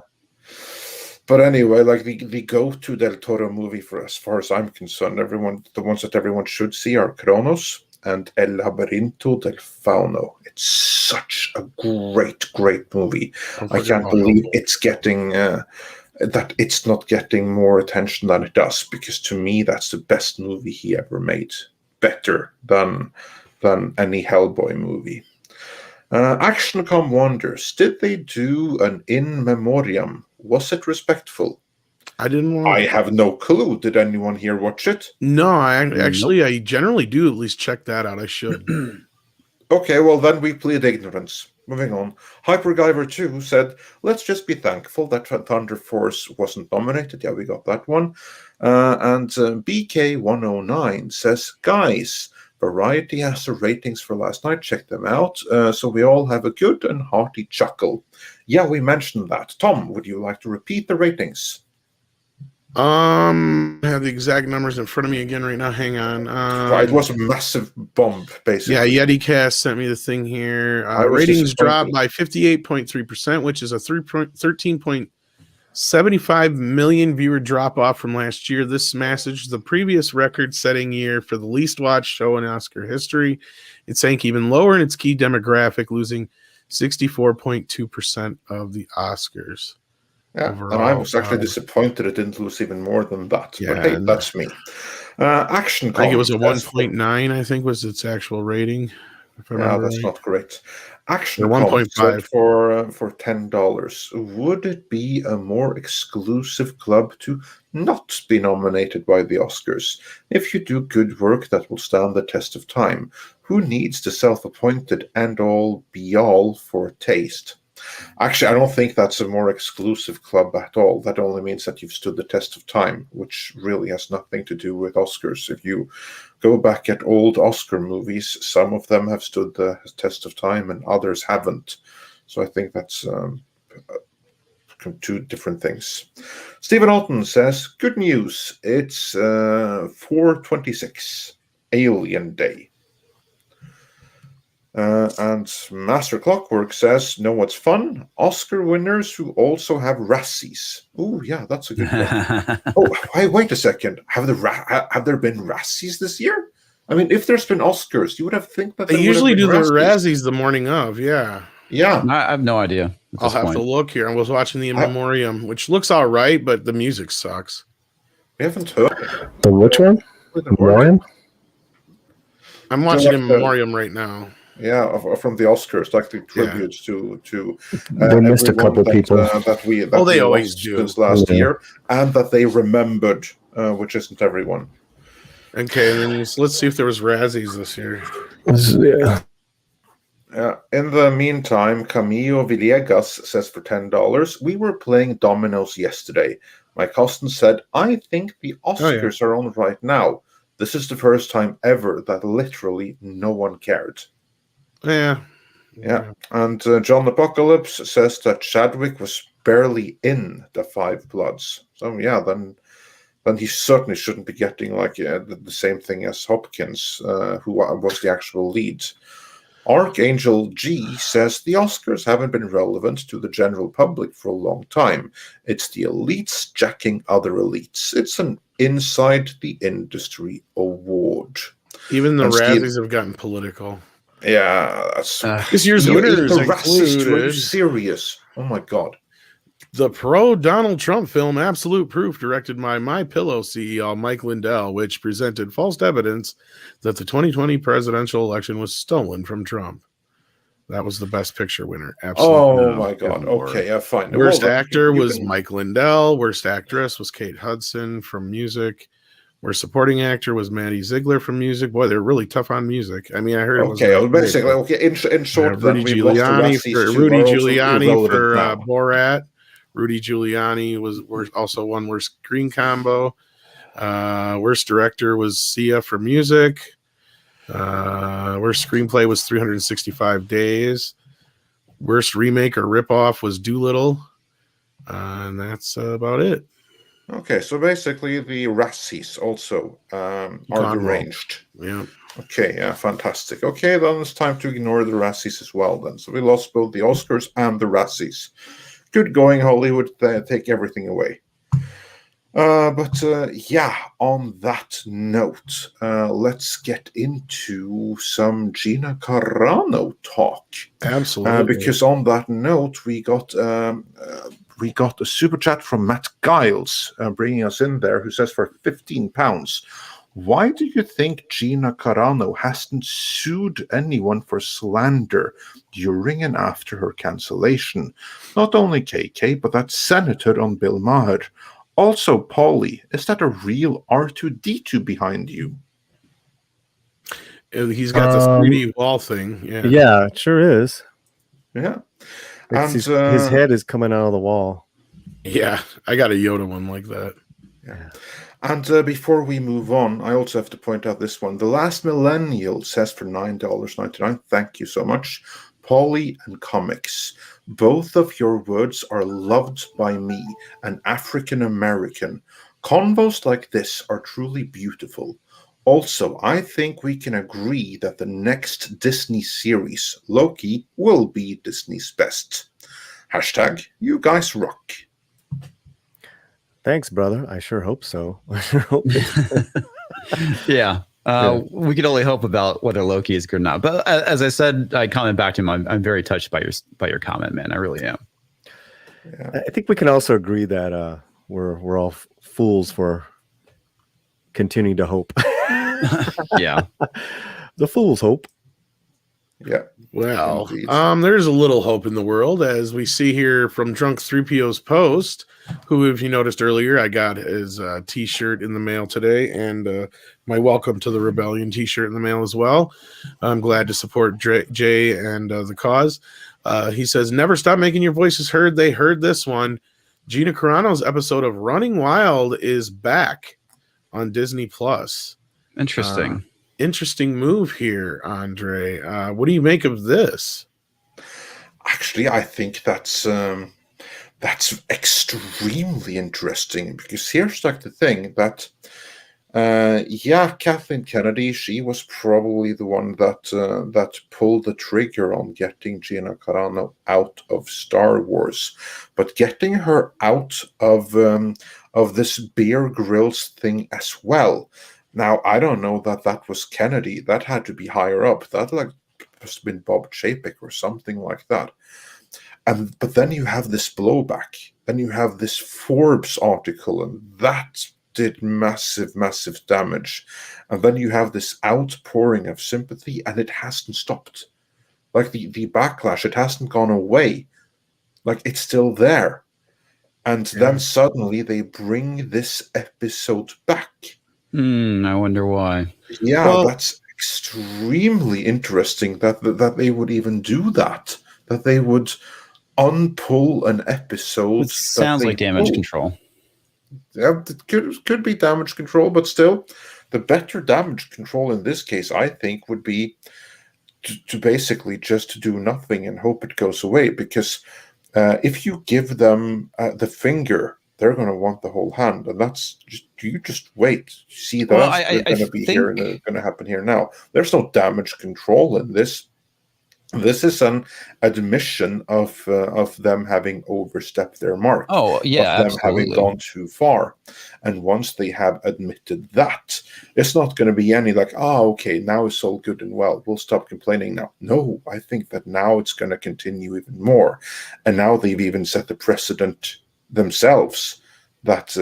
But anyway, like the go-to Del Toro movie for as far as I'm concerned, the ones that everyone should see are Kronos and El Labirinto del Fauno. It's such a great movie. I can't believe it's getting that it's not getting more attention than it does, because to me that's the best movie he ever made. Better than any Hellboy movie. ActionCom wonders, did they do an in memoriam? Was it respectful? I didn't. I have no clue. Did anyone here watch it? No, I generally do at least check that out. I should. Okay, well then we plead ignorance. Moving on. Hypergiver 2 said, let's just be thankful that Thunder Force wasn't nominated. Yeah, we got that one. And BK109 says, guys, Variety has the ratings for last night. Check them out. So we all have a good and hearty chuckle. Yeah, we mentioned that. Tom, would you like to repeat the ratings? I have the exact numbers in front of me again right now. Hang on. It was a massive bump, basically. Yeah, YetiCast sent me the thing here. Ratings dropped by 58.3%, which is a 13.75 million viewer drop off from last year. This smashes the previous record-setting year for the least watched show in Oscar history. It sank even lower in its key demographic, losing 64.2% of the Oscars. Yeah, overall. And I was actually disappointed it didn't lose even more than that. Yeah, but hey, that's me. Action I think it was a Comics 1.9, I think was its actual rating. Yeah, that's not great. Action Or Comics 1.5 for $10. Would it be a more exclusive club to not be nominated by the Oscars? If you do good work that will stand the test of time, who needs the self-appointed end-all be-all for taste? Actually, I don't think that's a more exclusive club at all. That only means that you've stood the test of time, which really has nothing to do with Oscars. If you go back at old Oscar movies, some of them have stood the test of time and others haven't. So I think that's two different things. Stephen Alton says, good news. It's 4/26, Alien Day. And Master Clockwork says, know what's fun? Oscar winners who also have Razzies. Oh, yeah, that's a good one. Wait a second. Have there been Razzies this year? I mean, if there's been Oscars, you would have think that they usually do the Razzies the morning of, yeah. Yeah. I have no idea. I'll have to look here. I was watching the In Memoriam, which looks all right, but the music sucks. We haven't heard. The which one? Memoriam? I'm watching In Memoriam right now. Yeah, from the Oscars, like the tributes to they missed a couple people that we they always do since last year, and that they remembered, which isn't everyone. Okay, then let's see if there was Razzies this year. Yeah. In the meantime, Camillo Villegas says for $10, we were playing dominoes yesterday. My cousin said, I think the Oscars are on right now. This is the first time ever that literally no one cared. Yeah. And John Apocalypse says that Chadwick was barely in the Five Bloods. So yeah, then he certainly shouldn't be getting like the same thing as Hopkins, who was the actual lead. Archangel G says the Oscars haven't been relevant to the general public for a long time. It's the elites jacking other elites. It's an inside the industry award. Even the Razzies have gotten political. Yeah, this year's winners included serious. Oh my god. The pro-Donald Trump film Absolute Proof, directed by MyPillow CEO Mike Lindell, which presented false evidence that the 2020 presidential election was stolen from Trump. That was the best picture winner. Absolutely. Oh my god. Okay, yeah, fine. Worst actor was Mike Lindell. Worst actress was Kate Hudson from music. Where supporting actor was Maddie Ziegler from music. Boy, they're really tough on music. I mean, I heard it was in short, Rudy Giuliani for Borat. Rudy Giuliani was also won worst screen combo. Worst director was Sia for music. Worst screenplay was 365 Days. Worst remake or ripoff was Doolittle. And that's about it. Okay, so basically the Razzies also are deranged. Yeah. Okay, yeah, fantastic. Okay, then it's time to ignore the Razzies as well then. So we lost both the Oscars and the Razzies. Good going, Hollywood. Take everything away. But on that note, let's get into some Gina Carano talk. Absolutely. Because on that note, we got a super chat from Matt Giles bringing us in there, who says for £15, why do you think Gina Carano hasn't sued anyone for slander during and after her cancellation? Not only KK, but that senator on Bill Maher. Also, Paulie, is that a real R2-D2 behind you? He's got this 3D wall thing. Yeah. Yeah, it sure is. Yeah. It's And his head is coming out of the wall. Yeah. I got a Yoda one like that. Yeah. And before we move on, I also have to point out this one. The Last Millennial says for $9.99. Thank you so much. Polly and Comics. Both of your words are loved by me, an African American. Convos like this are truly beautiful. Also, I think we can agree that the next Disney series, Loki, will be Disney's best. Hashtag, you guys rock. Thanks, brother. I sure hope so. I sure hope it- Yeah. We could only hope about whether Loki is good or not. But as I said, I comment back to him. I'm very touched by your comment, man. I really am. Yeah. I think we can also agree that we're all fools for continuing to hope. Yeah. The fool's hope. Yeah. Well, Indeed. there's a little hope in the world, as we see here from Drunk 3PO's post, who, if you noticed earlier, I got his T-shirt in the mail today, and my Welcome to the Rebellion T-shirt in the mail as well. I'm glad to support Jay and the cause. He says, never stop making your voices heard. They heard this one. Gina Carano's episode of Running Wild is back on Disney+. Interesting. Interesting move here, Andre. What do you make of this? Actually, I think that's extremely interesting, because here's like the thing that Kathleen Kennedy, she was probably the one that pulled the trigger on getting Gina Carano out of Star Wars, but getting her out of this Bear Grylls thing as well. Now, I don't know that was Kennedy. That had to be higher up. That must have been Bob Chapek or something like that. But then you have this blowback. Then you have this Forbes article, and that did massive, massive damage. And then you have this outpouring of sympathy, and it hasn't stopped. Like the backlash, it hasn't gone away. Like, it's still there. And then suddenly they bring this episode back. I wonder why. Yeah, Well, that's extremely interesting that they would even do that. That they would unpull an episode. It sounds like damage control. Yeah, it could be damage control, but still, the better damage control in this case, I think, would be to basically just do nothing and hope it goes away. Because if you give them the finger, they're going to want the whole hand, and that's you just wait. See that they're going to be here, and they're going to happen here now. There's no damage control in this. This is an admission of them having overstepped their mark. Oh, yeah, of them having gone too far. And once they have admitted that, it's not going to be any like, okay, now it's all good and well. We'll stop complaining now. No, I think that now it's going to continue even more. And now they've even set the precedent themselves that,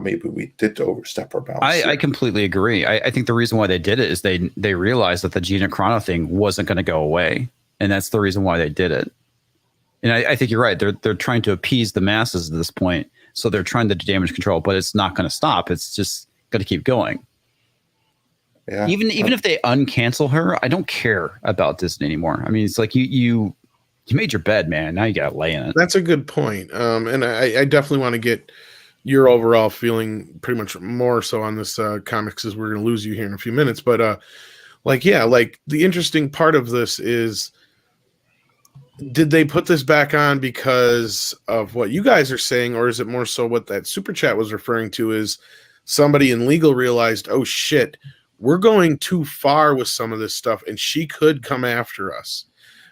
maybe we did overstep our bounds. I completely agree. I think the reason why they did it is they realized that the Gina Carano thing wasn't going to go away. And that's the reason why they did it. And I think you're right. They're trying to appease the masses at this point. So they're trying to do damage control, but it's not going to stop. It's just going to keep going. Yeah. Even if they uncancel her, I don't care about Disney anymore. I mean, it's like you made your bed, man. Now you got to lay in it. That's a good point. And I definitely want to get your overall feeling pretty much more so on this comics, as we're going to lose you here in a few minutes. But the interesting part of this is, did they put this back on because of what you guys are saying, or is it more so what that super chat was referring to, is somebody in legal realized, oh shit, we're going too far with some of this stuff, and she could come after us.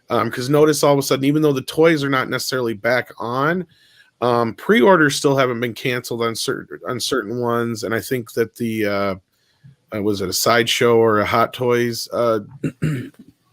Because notice all of a sudden, even though the toys are not necessarily back on, pre-orders still haven't been canceled on certain ones, and I think that the was it a Sideshow or a Hot Toys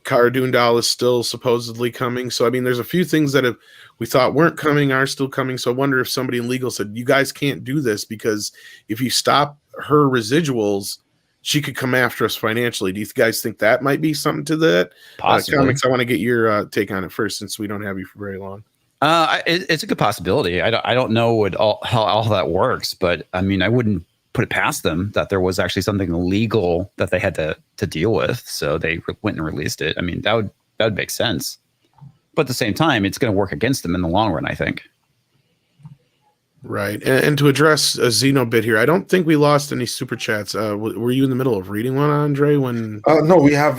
Cara Dune doll is still supposedly coming. So I mean, there's a few things that we thought weren't coming are still coming. So I wonder if somebody in legal said, you guys can't do this, because if you stop her residuals, she could come after us financially. Do you guys think that might be something to that? Possibly. Comics, I want to get your take on it first, since we don't have you for very long. It's a good possibility. I don't know how all that works, but I mean, I wouldn't put it past them that there was actually something illegal that they had to deal with. So they went and released it. I mean, that would make sense. But at the same time, it's going to work against them in the long run, I think. Right. And to address a Xeno bit here, I don't think we lost any super chats. Were you in the middle of reading one, Andre? When No, we have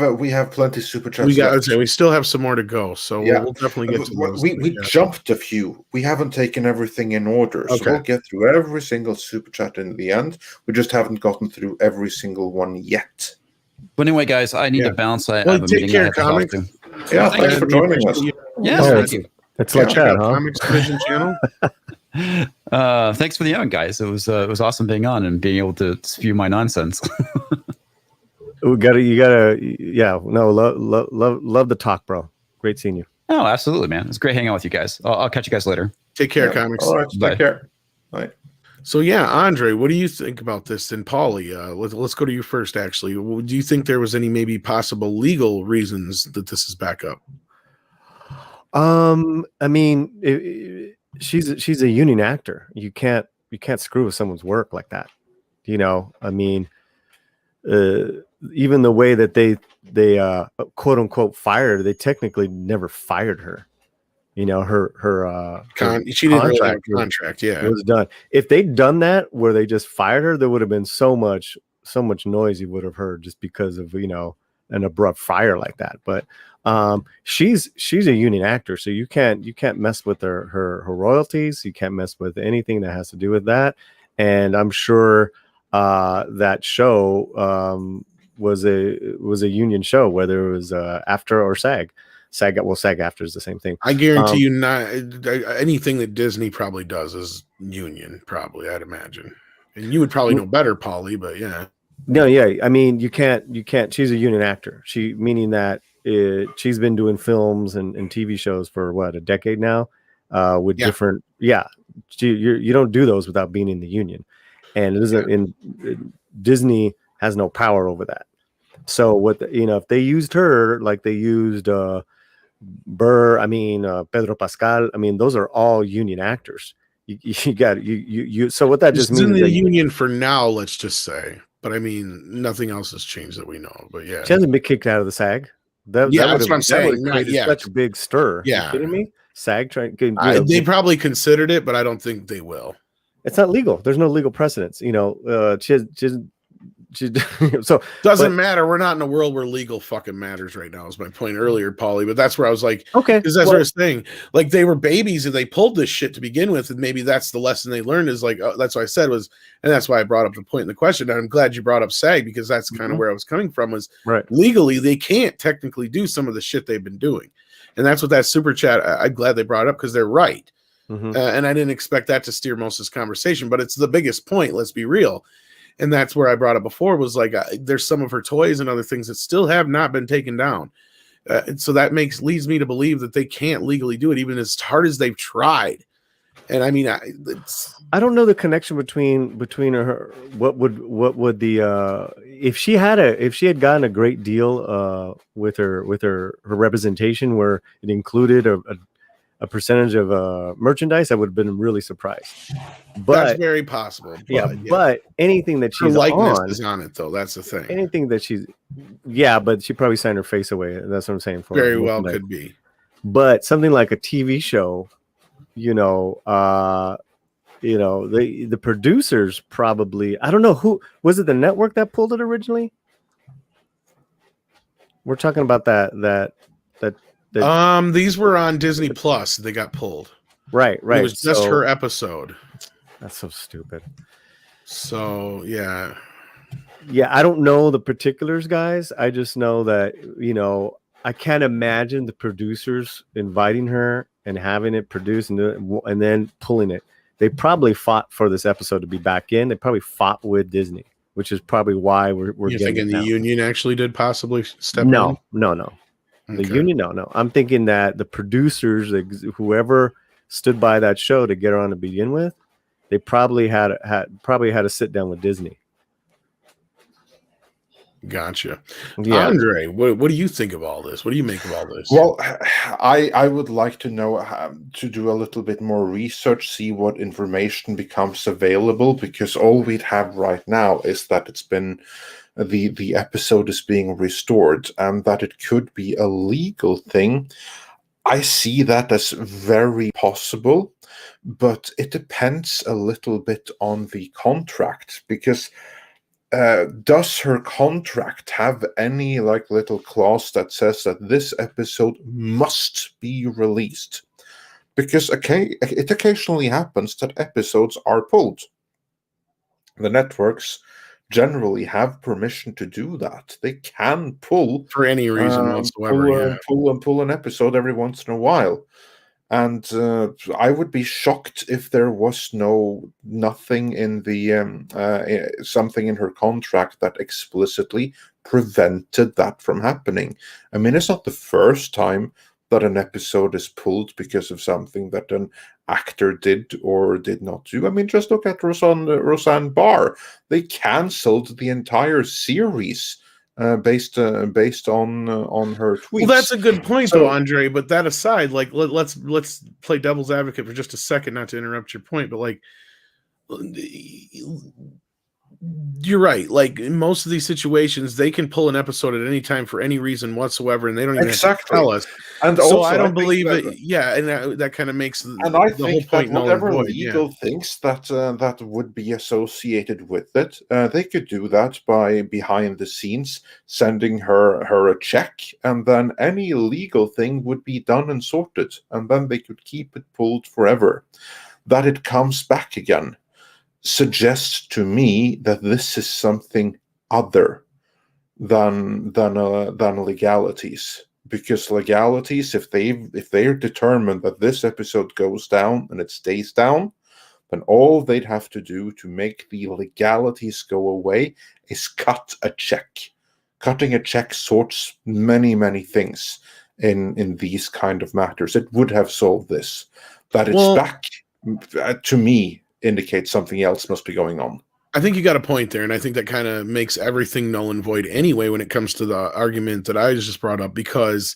plenty of super chats. We still have some more to go, so we'll definitely get to those. We jumped a few. We haven't taken everything in order, so we'll get through every single super chat in the end. We just haven't gotten through every single one yet. But anyway, guys, I need to bounce. I have a take meeting care, I have to talk to. Yeah, thanks for joining us. Yes, thank you. It's like that, huh? Comics Division channel. Thanks for the invite, guys. It was awesome being on and being able to spew my nonsense. Love the talk, bro. Great seeing you. Oh, absolutely, man. It's great hanging out with you guys. I'll catch you guys later. Take care, Comics. All right, take care. Bye. So yeah, Andre, what do you think about this? And Paulie, let's go to you first. Actually, do you think there was any maybe possible legal reasons that this is back up? I mean, she's a union actor. You can't screw with someone's work like that. You know, I mean, even the way that they quote unquote fired her, they technically never fired her. You know, she didn't really have a contract. Yeah, it was done. If they'd done that where they just fired her, there would have been so much noise you would have heard just because of, you know, an abrupt fire like that. But she's a union actor, so you can't mess with her royalties. You can't mess with anything that has to do with that. And I'm sure that show was a union show, whether it was after or SAG. SAG after is the same thing. I guarantee you, not anything that Disney probably does is union. Probably, I'd imagine. And you would probably know better, Paulie. But yeah. No, yeah. I mean, you can't. She's a union actor. Meaning that she's been doing films and TV shows for what, a decade now, with different. Yeah, you don't do those without being in the union, and it isn't. Disney has no power over that. So if they used her like they used Pedro Pascal, I mean, those are all union actors. You. So what that just means in is the union for now. Let's just say. But I mean, nothing else has changed that we know of. But yeah, she hasn't been kicked out of the SAG. That's what I'm saying. Not yet. Such a big stir. Yeah, you kidding me? SAG trying. They probably considered it, but I don't think they will. It's not legal. There's no legal precedence. You know, so doesn't matter. We're not in a world where legal fucking matters right now. Is my point earlier, Paulie. But that's where I was like, okay, because that's what I was saying. Like they were babies and they pulled this shit to begin with, and maybe that's the lesson they learned. Is like that's what I said was, and that's why I brought up the point in the question. And I'm glad you brought up SAG because that's kind of where I was coming from. Was right. Legally they can't technically do some of the shit they've been doing, and that's what that super chat. I'm glad they brought up because they're right. And I didn't expect that to steer most of this conversation, but it's the biggest point. Let's be real. And that's where I brought it before was like, there's some of her toys and other things that still have not been taken down. And so that leads me to believe that they can't legally do it, even as hard as they've tried. And I mean, I don't know the connection between her. What would the if she had gotten a great deal with her representation where it included a percentage of merchandise, I would have been really surprised. But that's very possible. But anything that she's likeness is on it, though. That's the thing. Anything that she's, but she probably signed her face away. That's what I'm saying. For very well could be. But something like a TV show, the producers probably. I don't know who was it. The network that pulled it originally. We're talking about that. These were on Disney Plus. They got pulled. Right. It was just her episode. That's so stupid. So yeah. I don't know the particulars, guys. I just know that I can't imagine the producers inviting her and having it produced and then pulling it. They probably fought for this episode to be back in. They probably fought with Disney, which is probably why we're You're thinking the union actually did possibly step in? No. Okay. The union, no. I'm thinking that the producers, whoever stood by that show to get her on to begin with, they probably had to sit down with Disney. Gotcha. Yeah. Andre, what do you think of all this? What do you make of all this? Well, I would like to know to do a little bit more research, see what information becomes available, because all we'd have right now is that it's been the episode is being restored, and that it could be a legal thing. I see that as very possible, but it depends a little bit on the contract, because does her contract have any like little clause that says that this episode must be released? Because it occasionally happens that episodes are pulled. The networks generally have permission to do that. They can pull For any reason whatsoever. pull an episode every once in a while. And I would be shocked if there was nothing in the something in her contract that explicitly prevented that from happening. I mean, it's not the first time that an episode is pulled because of something that an actor did or did not do. I mean, just look at Roseanne Barr. They canceled the entire series based on her tweets. Well, that's a good point, though, Andre. But that aside, like let's play devil's advocate for just a second, not to interrupt your point, but like you're right. Like in most of these situations, they can pull an episode at any time for any reason whatsoever, and they don't even have to tell us. And so I don't believe it. Yeah, and that kind of makes the whole point null and void. Legal things that would be associated with it, they could do that by behind the scenes sending her a check, and then any legal thing would be done and sorted, and then they could keep it pulled forever. That it comes back again suggests to me that this is something other than legalities. Because legalities, if they're determined that this episode goes down and it stays down, then all they'd have to do to make the legalities go away is cut a check. Cutting a check sorts many things in these kind of matters. It would have solved this. That it's back, to me, indicates something else must be going on. I think you got a point there, and I think that kind of makes everything null and void anyway when it comes to the argument that I just brought up, because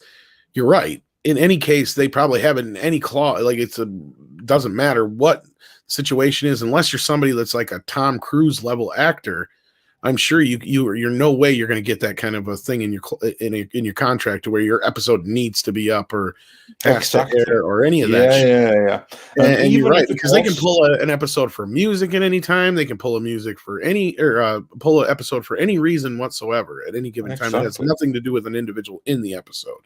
you're right. In any case, they probably have it in any clause. Like doesn't matter what the situation is, unless you're somebody that's like a Tom Cruise level actor. I'm sure you're no way you're going to get that kind of a thing in your contract to where your episode needs to be up or has to air or any of that. Yeah. And you're right, because they can pull an episode for music at any time. They can pull a music for pull an episode for any reason whatsoever at any given time. It has nothing to do with an individual in the episode.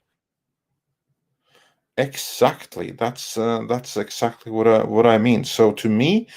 Exactly. That's exactly what I mean. So to me,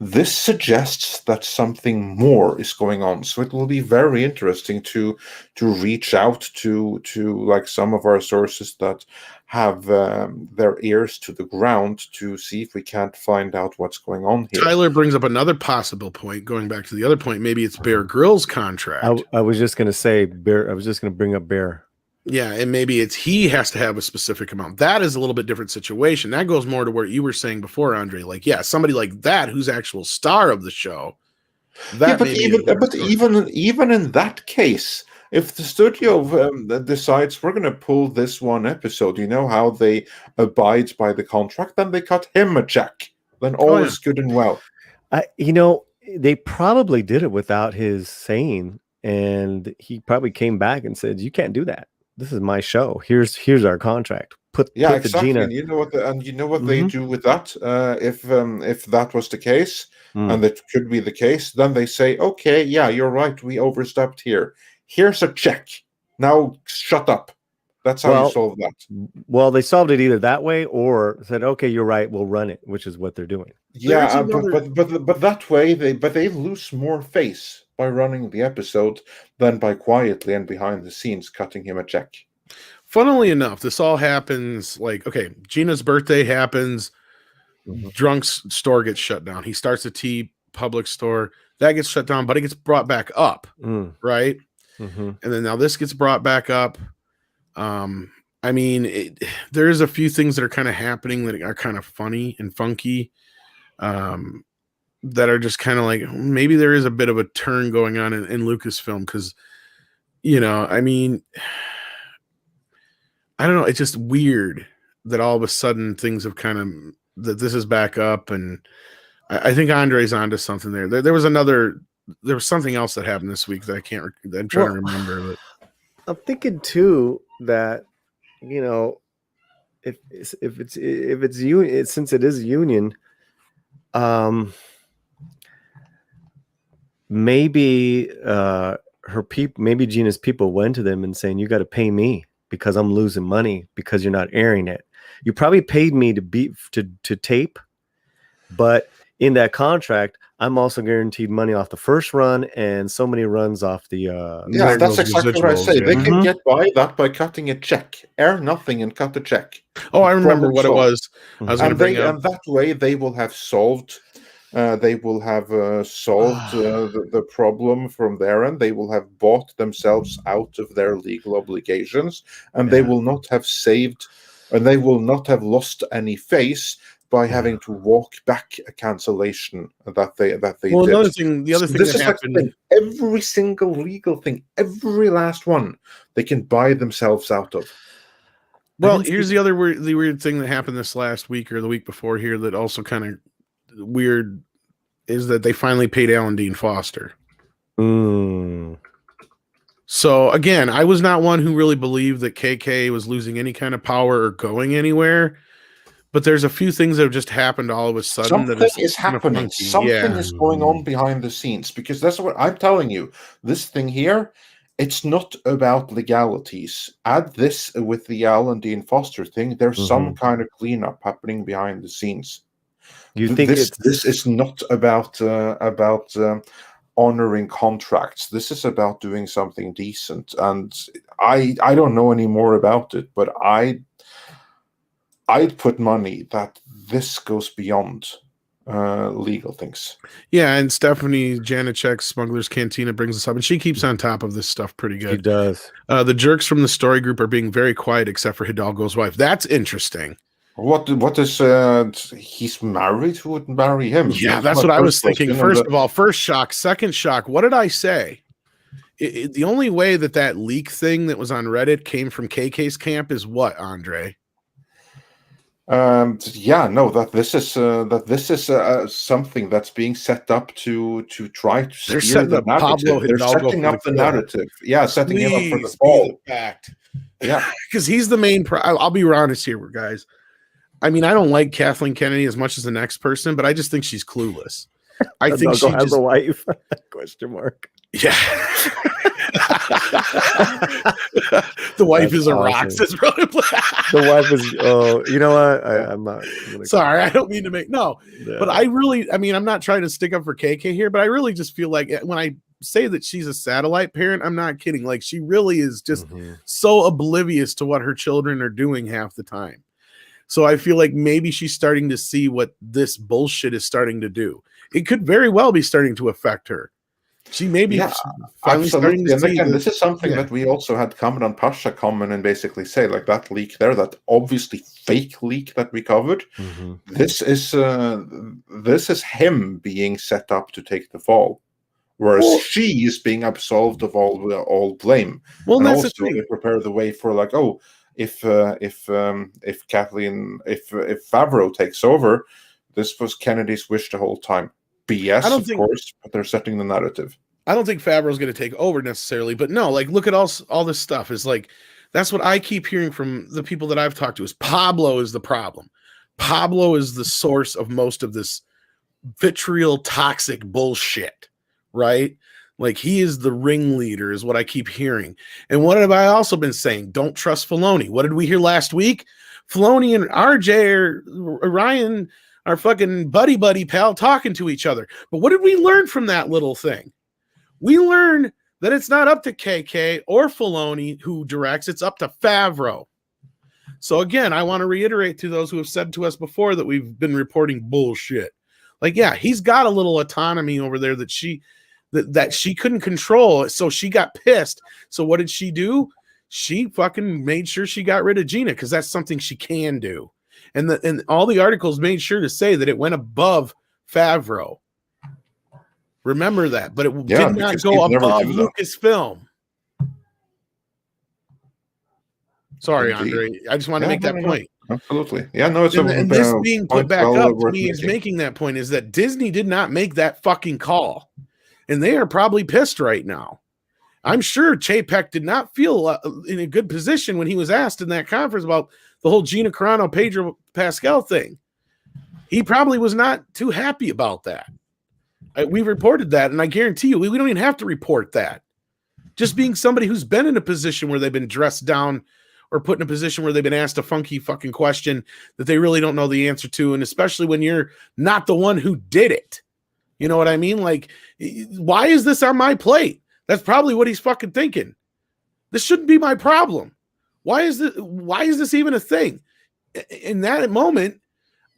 this suggests that something more is going on. So it will be very interesting to reach out to like some of our sources that have their ears to the ground to see if we can't find out what's going on here. Tyler brings up another possible point. Going back to the other point, maybe it's Bear Grylls' contract. I was just going to say Bear. I was just going to bring up Bear. Yeah, and maybe he has to have a specific amount. That is a little bit different situation. That goes more to what you were saying before, Andre. Like, yeah, somebody like that who's actual star of the show. But even in that case, if the studio decides we're going to pull this one episode, you know how they abide by the contract, then they cut him a check. Then all is good and well. They probably did it without his saying, and he probably came back and said, "You can't do that. This is my show. Here's our contract." Exactly. The Gina. And you know what they do with that? If that was the case, and that could be the case, then they say, "Okay, yeah, you're right. We overstepped here. Here's a check. Now shut up." That's how you solve that. Well, they solved it either that way or said, "Okay, you're right. We'll run it," which is what they're doing. Yeah, but that way they lose more face by running the episode than by quietly and behind the scenes cutting him a check. Funnily enough, this all happens Gina's birthday happens. Drunk's store gets shut down. He starts a tea public store that gets shut down, but it gets brought back up, right? And then now this gets brought back up. I mean, there's a few things that are kind of happening that are kind of funny and funky. That are just kind of like maybe there is a bit of a turn going on in Lucasfilm, because you know, I mean, I don't know. It's just weird that all of a sudden things have kind of, that this is back up. And I think Andre's onto something there. There was something else that happened this week that I'm trying to remember. But I'm thinking too that, you know, if it's union, since it is union, maybe maybe Gina's people went to them and saying, you got to pay me because I'm losing money because you're not airing it. You probably paid me to tape, but in that contract, I'm also guaranteed money off the first run and so many runs off the yeah, that's exactly what I say. They can Mhm. get by that by cutting a check, air nothing and cut the check. I remember what it was. I was going to bring up. And that way they will have solved. They will have solved the problem from there, and they will have bought themselves out of their legal obligations, and they will not have saved, and they will not have lost any face by having to walk back a cancellation that they did. The other thing this that is happened. Like every single legal thing, every last one, they can buy themselves out of. Well, here's the weird thing that happened this last week or the week before here that also kind of weird is that they finally paid Alan Dean Foster. So again, I was not one who really believed that KK was losing any kind of power or going anywhere. But there's a few things that have just happened all of a sudden. Something is happening. Something is going on behind the scenes, because that's what I'm telling you. This thing here, it's not about legalities. Add this with the Alan Dean Foster thing. There's some kind of cleanup happening behind the scenes. You think this is not about honoring contracts. This is about doing something decent. And I don't know any more about it, but I'd put money that this goes beyond legal things. Yeah, and Stephanie Janacek's Smuggler's Cantina brings us up, and she keeps on top of this stuff pretty good. She does. The jerks from the story group are being very quiet, except for Hidalgo's wife. That's interesting. What is he's married? Who would marry him? Yeah, that's what I was thinking. First of all, first shock. Second shock. What did I say? The only way that leak thing that was on Reddit came from KK's camp is what, Andre? That this is something that's being set up to try to steer the narrative. They're setting up the narrative. Yeah, setting him up for the fall. Yeah, because he's the main. I'll be honest here, guys. I mean, I don't like Kathleen Kennedy as much as the next person, but I just think she's clueless. I think she has a wife. Question mark. Yeah. The wife is a rock. Says Brother Black. The wife is. Oh, you know what? I'm not. Sorry, I don't mean to make but I really. I mean, I'm not trying to stick up for KK here, but I really just feel like when I say that she's a satellite parent, I'm not kidding. Like, she really is just so oblivious to what her children are doing half the time. So I feel like maybe she's starting to see what this bullshit is starting to do. It could very well be starting to affect her. She may be finally starting to see. And again, this is something that we also had Cameron Pasha come in and basically say, like, that leak there, that obviously fake leak that we covered. This is him being set up to take the fall, whereas she is being absolved of all blame. Well, and that's also they prepare the way for, like, if Favreau takes over, this was Kennedy's wish the whole time. BS, of course, but they're setting the narrative. I don't think Favreau's going to take over necessarily, but no, like, look at all this stuff. Is like, that's what I keep hearing from the people that I've talked to, is Pablo is the problem. Pablo is the source of most of this vitriol, toxic bullshit, right? Like, he is the ringleader, is what I keep hearing. And what have I also been saying? Don't trust Filoni. What did we hear last week? Filoni and RJ or Ryan are fucking buddy pal talking to each other. But what did we learn from that little thing? We learned that it's not up to KK or Filoni who directs. It's up to Favreau. So again, I want to reiterate to those who have said to us before that we've been reporting bullshit. Like, yeah, he's got a little autonomy over there that she couldn't control. So she got pissed. So what did she do? She fucking made sure she got rid of Gina, because that's something she can do. And all the articles made sure to say that it went above Favreau. Remember that, but it did not go above Lucasfilm. Sorry, Indeed. Andre. I just want to Yeah, make that point. Absolutely. Yeah, no, it's And this being put point back well up to worth me is making. making that point is that Disney did not make that fucking call. And they are probably pissed right now. I'm sure Chapek did not feel in a good position when he was asked in that conference about the whole Gina Carano, Pedro Pascal thing. He probably was not too happy about that. We reported that, and I guarantee you, we don't even have to report that. Just being somebody who's been in a position where they've been dressed down or put in a position where they've been asked a funky fucking question that they really don't know the answer to, and especially when you're not the one who did it. You know what I mean? Like, why is this on my plate? That's probably what he's fucking thinking. This shouldn't be my problem. Why is this even a thing? In that moment,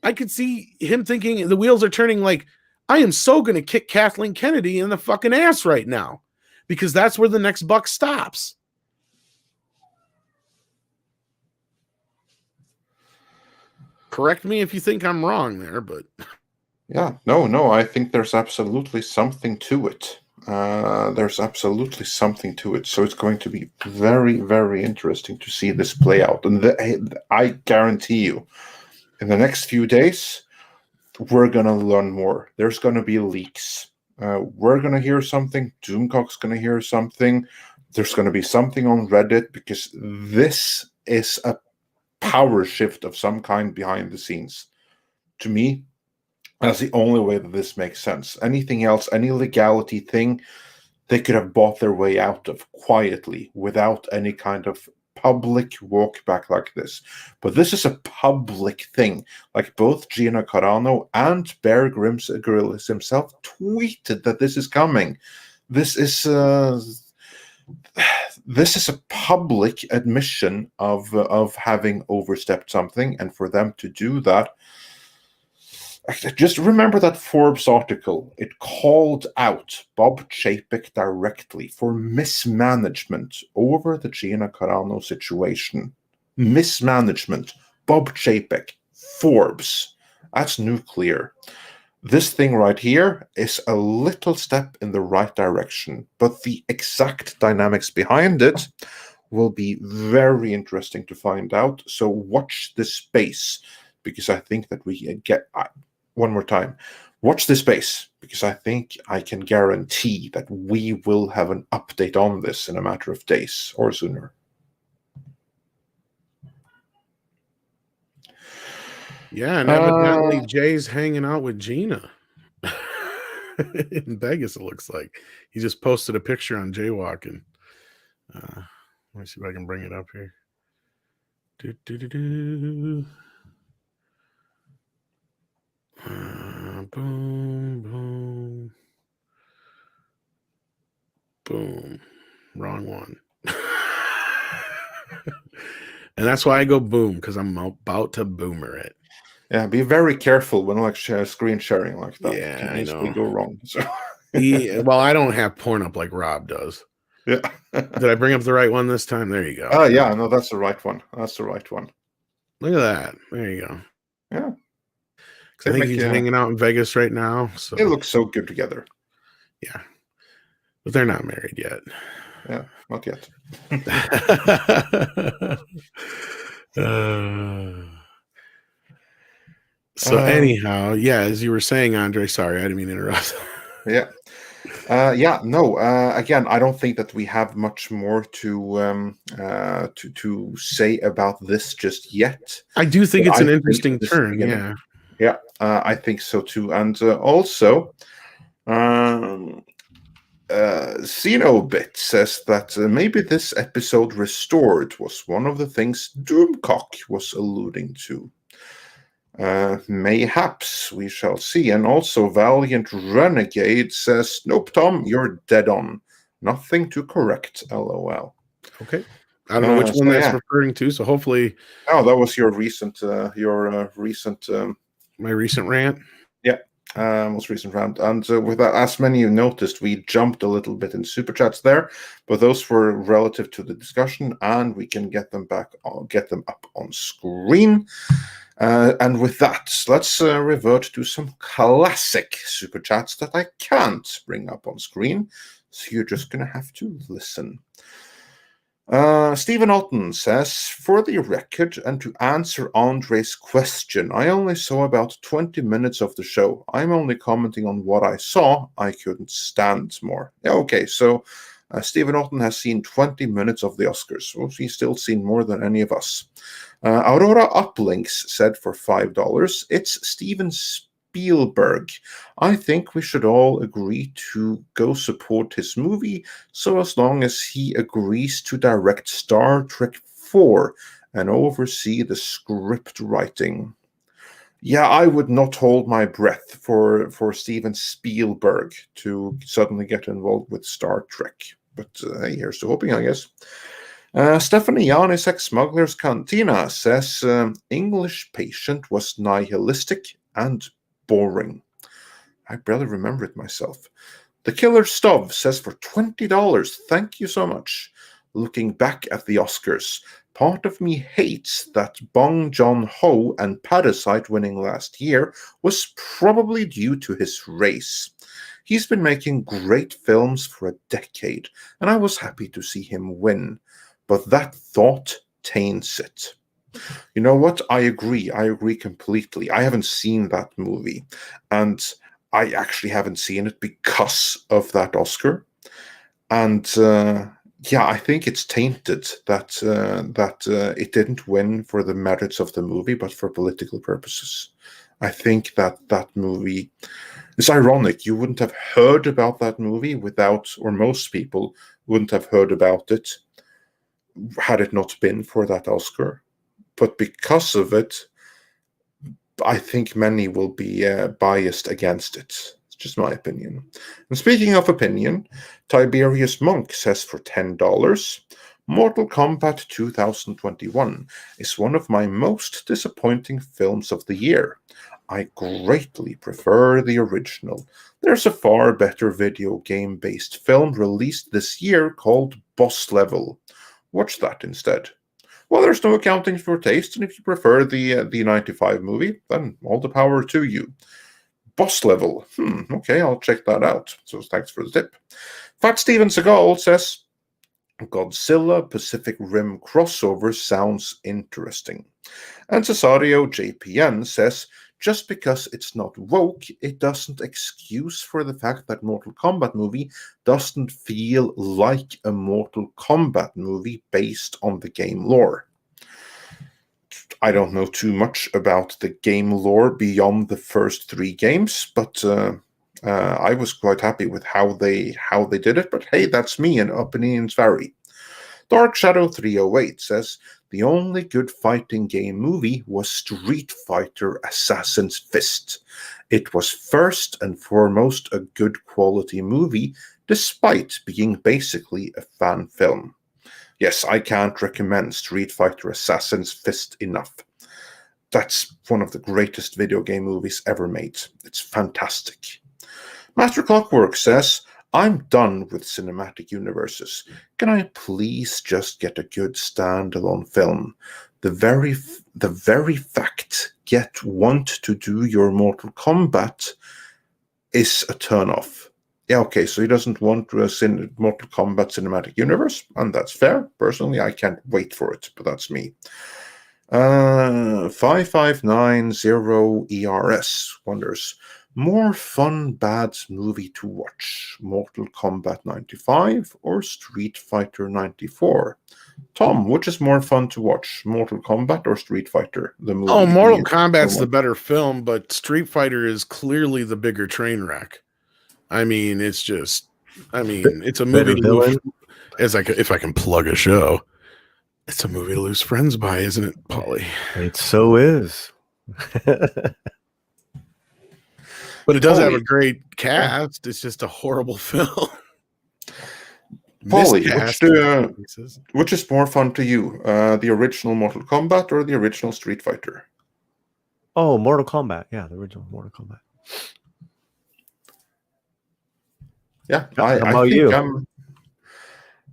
I could see him thinking the wheels are turning like, I am so going to kick Kathleen Kennedy in the fucking ass right now because that's where the next buck stops. Correct me if you think I'm wrong there, but... Yeah, no, I think there's absolutely something to it. There's absolutely something to it. So it's going to be very, very interesting to see this play out. And I guarantee you, in the next few days, we're going to learn more. There's going to be leaks. We're going to hear something. Doomcock's going to hear something. There's going to be something on Reddit because this is a power shift of some kind behind the scenes. To me, that's the only way that this makes sense. Anything else, any legality thing, they could have bought their way out of quietly without any kind of public walkback like this. But this is a public thing. Like both Gina Carano and Bear Grylls himself tweeted that this is coming. This is a public admission of having overstepped something, and for them to do that. Just remember that Forbes article. It called out Bob Chapek directly for mismanagement over the Gina Carano situation. Mismanagement. Bob Chapek. Forbes. That's nuclear. This thing right here is a little step in the right direction, but the exact dynamics behind it will be very interesting to find out. So watch this space, because I think that we get... One more time, watch this space, because I think I can guarantee that we will have an update on this in a matter of days or sooner. Yeah, and evidently Jay's hanging out with Gina in Vegas, it looks like. He just posted a picture on Jaywalking. Let me see if I can bring it up here. Boom, boom, boom. Wrong one. And that's why I go boom, because I'm about to boomer it. Yeah, be very careful when like screen sharing like that. Yeah, It can I easily know. go wrong. So. Well, I don't have porn up like Rob does. Yeah. Did I bring up the right one this time? There you go. Oh, yeah, no, that's the right one. That's the right one. Look at that. There you go. Yeah. I think he's hanging out in Vegas right now. So they look so good together. Yeah. But they're not married yet. Yeah, not yet. Anyhow, yeah, as you were saying, Andre, sorry, I didn't mean to interrupt. Yeah. Again, I don't think that we have much more to say about this just yet. I do think it's an interesting turn. Yeah. Yeah, I think so too. And also, Xenobit says that maybe this episode restored was one of the things Doomcock was alluding to. Mayhaps, we shall see. And also Valiant Renegade says, nope, Tom, you're dead on. Nothing to correct, LOL. Okay. I don't know which one that's referring to, so hopefully... Oh, that was your recent... my recent rant? Yeah, most recent rant. And with that, as many of you noticed, we jumped a little bit in Super Chats there, but those were relative to the discussion, and we can get them up on screen. And with that, let's revert to some classic Super Chats that I can't bring up on screen, so you're just going to have to listen. Stephen Otten says, for the record and to answer Andre's question, I only saw about 20 minutes of the show. I'm only commenting on what I saw. I couldn't stand more. Yeah, okay, so Stephen Otten has seen 20 minutes of the Oscars. Well, he's still seen more than any of us. Aurora Uplinks said for $5, it's Steven Spielberg. I think we should all agree to go support his movie, so as long as he agrees to direct Star Trek 4 and oversee the script writing. Yeah, I would not hold my breath for Steven Spielberg to suddenly get involved with Star Trek. But hey, here's to hoping, I guess. Stephanie Yanis ex Smuggler's Cantina says English Patient was nihilistic and boring. I barely remember it myself. The Killer Stov says for $20, thank you so much. Looking back at the Oscars, part of me hates that Bong Joon-ho and Parasite winning last year was probably due to his race. He's been making great films for a decade, and I was happy to see him win. But that thought taints it. You know what? I agree. I agree completely. I haven't seen that movie, and I actually haven't seen it because of that Oscar. And yeah, I think it's tainted that it didn't win for the merits of the movie, but for political purposes. I think that movie. It's ironic. You wouldn't have heard about that movie without, or most people wouldn't have heard about it had it not been for that Oscar. But because of it, I think many will be biased against it. It's just my opinion. And speaking of opinion, Tiberius Monk says for $10, Mortal Kombat 2021 is one of my most disappointing films of the year. I greatly prefer the original. There's a far better video game-based film released this year called Boss Level. Watch that instead. Well, there's no accounting for taste, and if you prefer the 95 movie, then all the power to you. Boss Level. Okay, I'll check that out. So thanks for the tip. Fat Steven Seagal says, Godzilla Pacific Rim crossover sounds interesting. And Cesario JPN says, just because it's not woke, it doesn't excuse for the fact that Mortal Kombat movie doesn't feel like a Mortal Kombat movie based on the game lore. I don't know too much about the game lore beyond the first 3 games, but I was quite happy with how they did it. But hey, that's me, and opinions vary. Dark Shadow 308 says, the only good fighting game movie was Street Fighter Assassin's Fist. It was first and foremost a good quality movie, despite being basically a fan film. Yes, I can't recommend Street Fighter Assassin's Fist enough. That's one of the greatest video game movies ever made. It's fantastic. Master Clockwork says, I'm done with cinematic universes. Can I please just get a good standalone film? The very fact yet want to do your Mortal Kombat is a turnoff. Yeah, okay, so he doesn't want a Mortal Kombat cinematic universe, and that's fair. Personally, I can't wait for it, but that's me. 5590ERS wonders, more fun bad movie to watch, Mortal Kombat 95 or Street Fighter 94? Tom, which is more fun to watch, Mortal Kombat or Street Fighter, the movie? Oh, Mortal Kombat's the better film, but Street Fighter is clearly the bigger train wreck. I mean, it's a movie to lose, if I can plug a show. It's a movie to lose friends by, isn't it, Polly? It so is. But it does have a great cast. It's just a horrible film. Polly, which is more fun to you, the original Mortal Kombat or the original Street Fighter? Oh, Mortal Kombat. Yeah, the original Mortal Kombat. Yeah, How about you?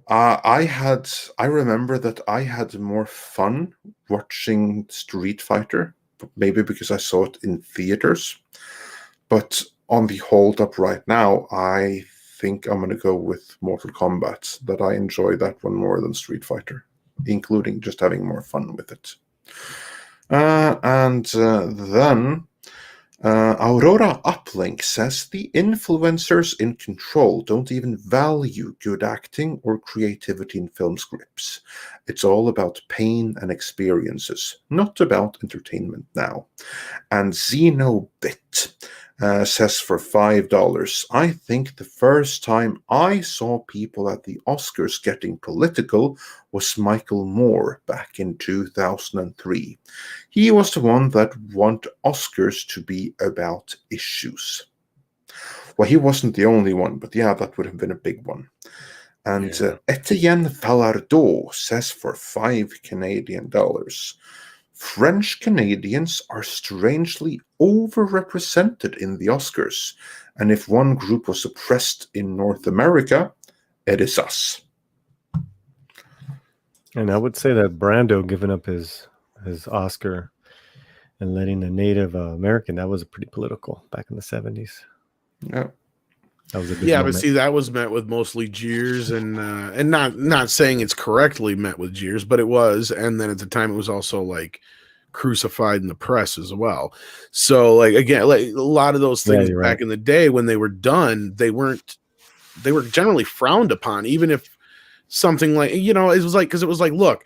I remember that I had more fun watching Street Fighter, maybe because I saw it in theaters. But on the hold up right now, I think I'm going to go with Mortal Kombat, that I enjoy that one more than Street Fighter, including just having more fun with it. Then Aurora Uplink says the influencers in control don't even value good acting or creativity in film scripts. It's all about pain and experiences, not about entertainment now. And Xenobit says for $5, I think the first time I saw people at the Oscars getting political was Michael Moore back in 2003. He was the one that wanted Oscars to be about issues. Well, he wasn't the only one, but yeah, that would have been a big one. And Etienne Falardeau says for $5 Canadian, French Canadians are strangely overrepresented in the Oscars, and if one group was oppressed in North America, it is us. And I would say that Brando giving up his Oscar and letting a Native American, that was pretty political back in the 70s. Yeah. That was a good Yeah, moment. but see, that was met with mostly jeers and not saying it's correctly met with jeers, but it was. And then at the time, it was also like crucified in the press as well. So, like again, like a lot of those things back in the day when they were done, they were generally frowned upon, even if something like, it was like, because it was like, look,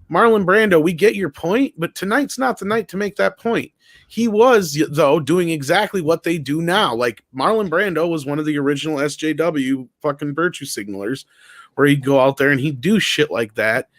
Marlon Brando, we get your point, but tonight's not the night to make that point. He was, though, doing exactly what they do now. Like Marlon Brando was one of the original SJW fucking virtue signalers, where he'd go out there and he'd do shit like that.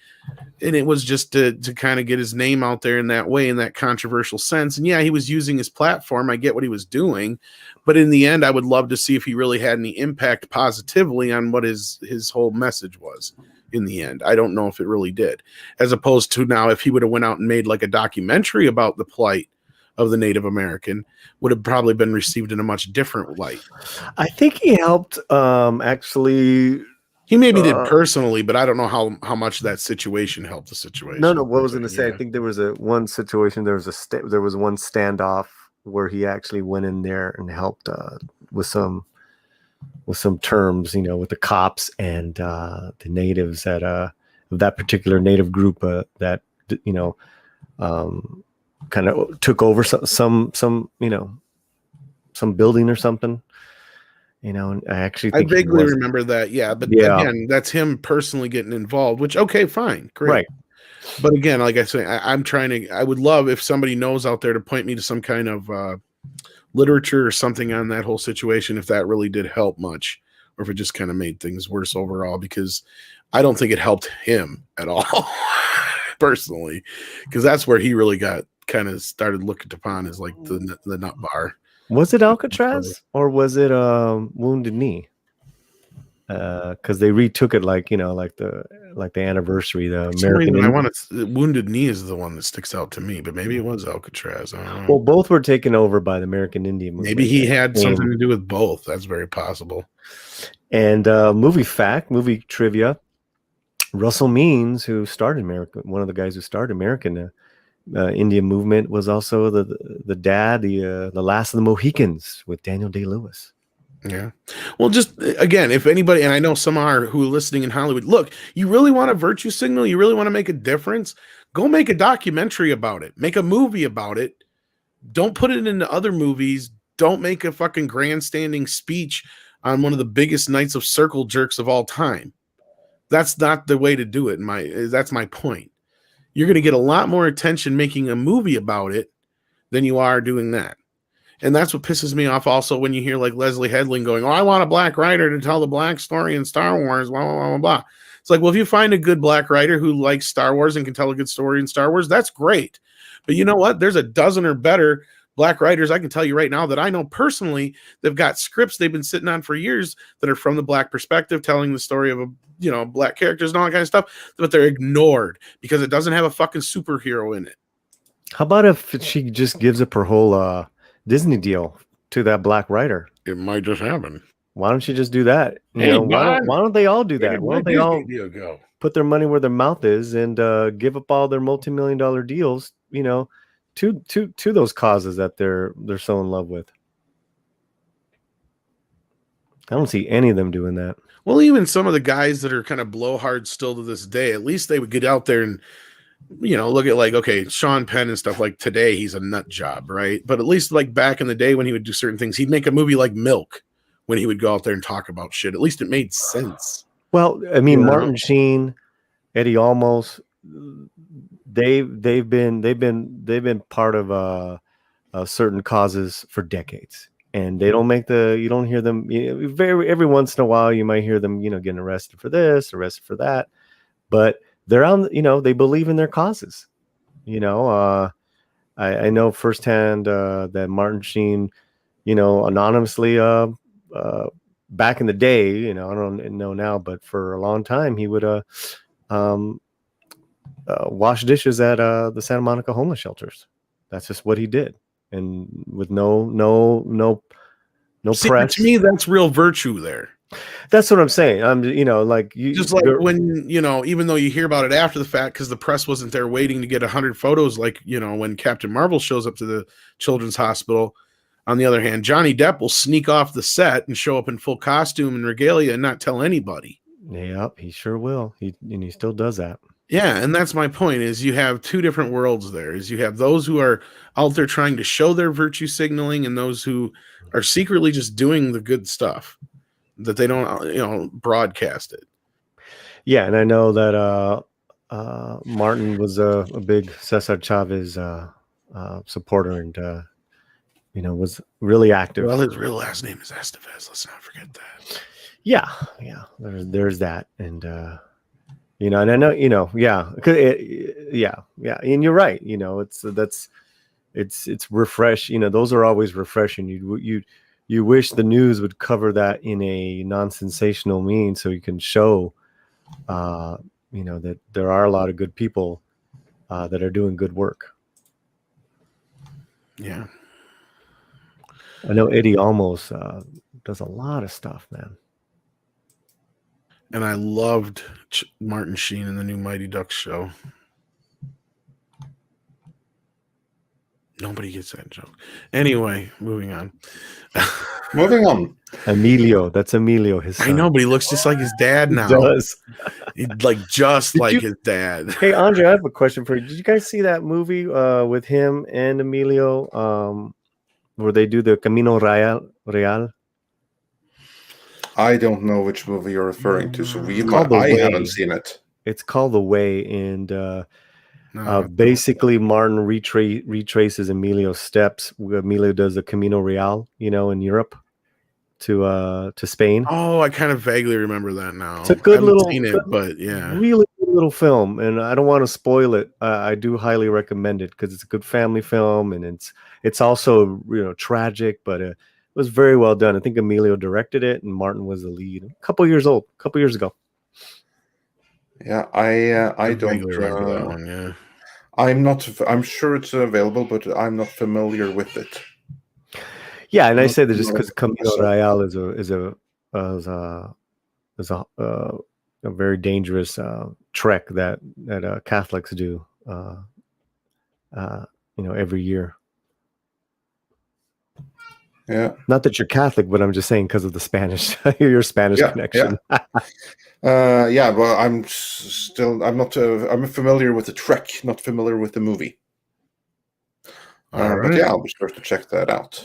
And it was just to kind of get his name out there in that way, in that controversial sense. And yeah, he was using his platform. I get what he was doing. But in the end, I would love to see if he really had any impact positively on what his whole message was. In the end, I don't know if it really did, as opposed to now, if he would have went out and made like a documentary about the plight of the Native American, would have probably been received in a much different light. I think he helped actually. He maybe did personally, but I don't know how much that situation helped the situation. No, what I was going to say, I think there was one situation, there was one standoff where he actually went in there and helped with some terms, with the cops and the natives at that particular native group that kind of took over some building or something. And I vaguely remember that. Yeah, but again, that's him personally getting involved. Which okay, fine, great. Right. But again, like I say, I would love if somebody knows out there to point me to some kind of literature or something on that whole situation, if that really did help much, or if it just kind of made things worse overall, because I don't think it helped him at all personally, because that's where he really got kind of started looked upon as like the nut bar. Was it Alcatraz or was it Wounded Knee? Because they retook it like the anniversary, the American. Wounded Knee is the one that sticks out to me, but maybe it was Alcatraz. I don't know. Well, both were taken over by the American Indian movement. Maybe he had something to do with both. That's very possible. And movie trivia. Russell Means, who started American, one of the guys who started American Indian movement, was also the dad, the Last of the Mohicans with Daniel Day-Lewis. Yeah. Well, just again, if anybody, and I know some are who are listening in Hollywood, look, you really want a virtue signal, you really want to make a difference, go make a documentary about it, make a movie about it. Don't put it into other movies. Don't make a fucking grandstanding speech on one of the biggest nights of circle jerks of all time. That's not the way to do it. That's my point. You're going to get a lot more attention making a movie about it than you are doing that. And that's what pisses me off also when you hear like Leslie Headland going, oh, I want a black writer to tell the black story in Star Wars, blah, blah, blah, blah, blah. It's like, well, if you find a good black writer who likes Star Wars and can tell a good story in Star Wars, that's great. But you know what? There's a dozen or better black writers, I can tell you right now, that I know personally, they've got scripts they've been sitting on for years that are from the black perspective, telling the story of black characters and all that kind of stuff, but they're ignored because it doesn't have a fucking superhero in it. How about if she just gives up her whole Disney deal to that black writer? It might just happen. Why don't you just do that? Why don't they all do that? Why don't they all put their money where their mouth is and give up all their multi-million-dollar deals, to those causes that they're so in love with? I don't see any of them doing that. Well, even some of the guys that are kind of blowhard still to this day, at least they would get out there and, look at like, okay, Sean Penn and stuff. Like today, he's a nut job, right? But at least like back in the day when he would do certain things, he'd make a movie like Milk when he would go out there and talk about shit. At least it made sense. Well, I mean, Martin Sheen, Eddie Olmos, they've been part of certain causes for decades. And they don't you don't hear them every once in a while. You might hear them, getting arrested for this, arrested for that, but they're on, they believe in their causes. I know firsthand that Martin Sheen, anonymously, back in the day, I don't know now, but for a long time, he would wash dishes at the Santa Monica homeless shelters. That's just what he did. And with no See, press. To me, that's real virtue there. That's what I'm saying. Like you just like when, even though you hear about it after the fact, because the press wasn't there waiting to get 100 photos, like, when Captain Marvel shows up to the children's hospital. On the other hand, Johnny Depp will sneak off the set and show up in full costume and regalia and not tell anybody. Yep, he sure will. He still does that. Yeah, and that's my point, is you have two different worlds there. Is you have those who are out there trying to show their virtue signaling and those who are secretly just doing the good stuff that they don't, broadcast it. Yeah, and I know that Martin was a big Cesar Chavez supporter and, was really active. Well, his real last name is Estevez. Let's not forget that. Yeah. There's that. And, and I know, yeah, and you're right. It's refresh. Those are always refreshing. You wish the news would cover that in a non-sensational means, so you can show, that there are a lot of good people that are doing good work. Yeah, I know Eddie almost does a lot of stuff, man. And I loved Martin Sheen in the new Mighty Ducks show. Nobody gets that joke. Anyway, moving on. Emilio. That's Emilio, his son. I know, but he looks just like his dad now. He does. His dad. Hey, Andre, I have a question for you. Did you guys see that movie with him and Emilio where they do the Camino Real? I don't know which movie you're referring to, so I haven't seen it. It's called The Way, and basically Martin retraces Emilio's steps. Emilio does the Camino Real, in Europe to Spain. Oh, I kind of vaguely remember that now. It's a good really good little film, and I don't want to spoil it. I do highly recommend it because it's a good family film, and it's also tragic, but it was very well done. I think Emilio directed it, and Martin was the lead. A couple years ago. Yeah, I don't remember that one. Yeah, I'm sure it's available, but I'm not familiar with it. Yeah, and I say that just because Camino Real is a very dangerous trek that Catholics do, every year. Yeah. Not that you're Catholic, but I'm just saying because of the Spanish, your Spanish connection. Yeah. Well, I'm familiar with the trek, not familiar with the movie. But yeah, I'll be sure to check that out.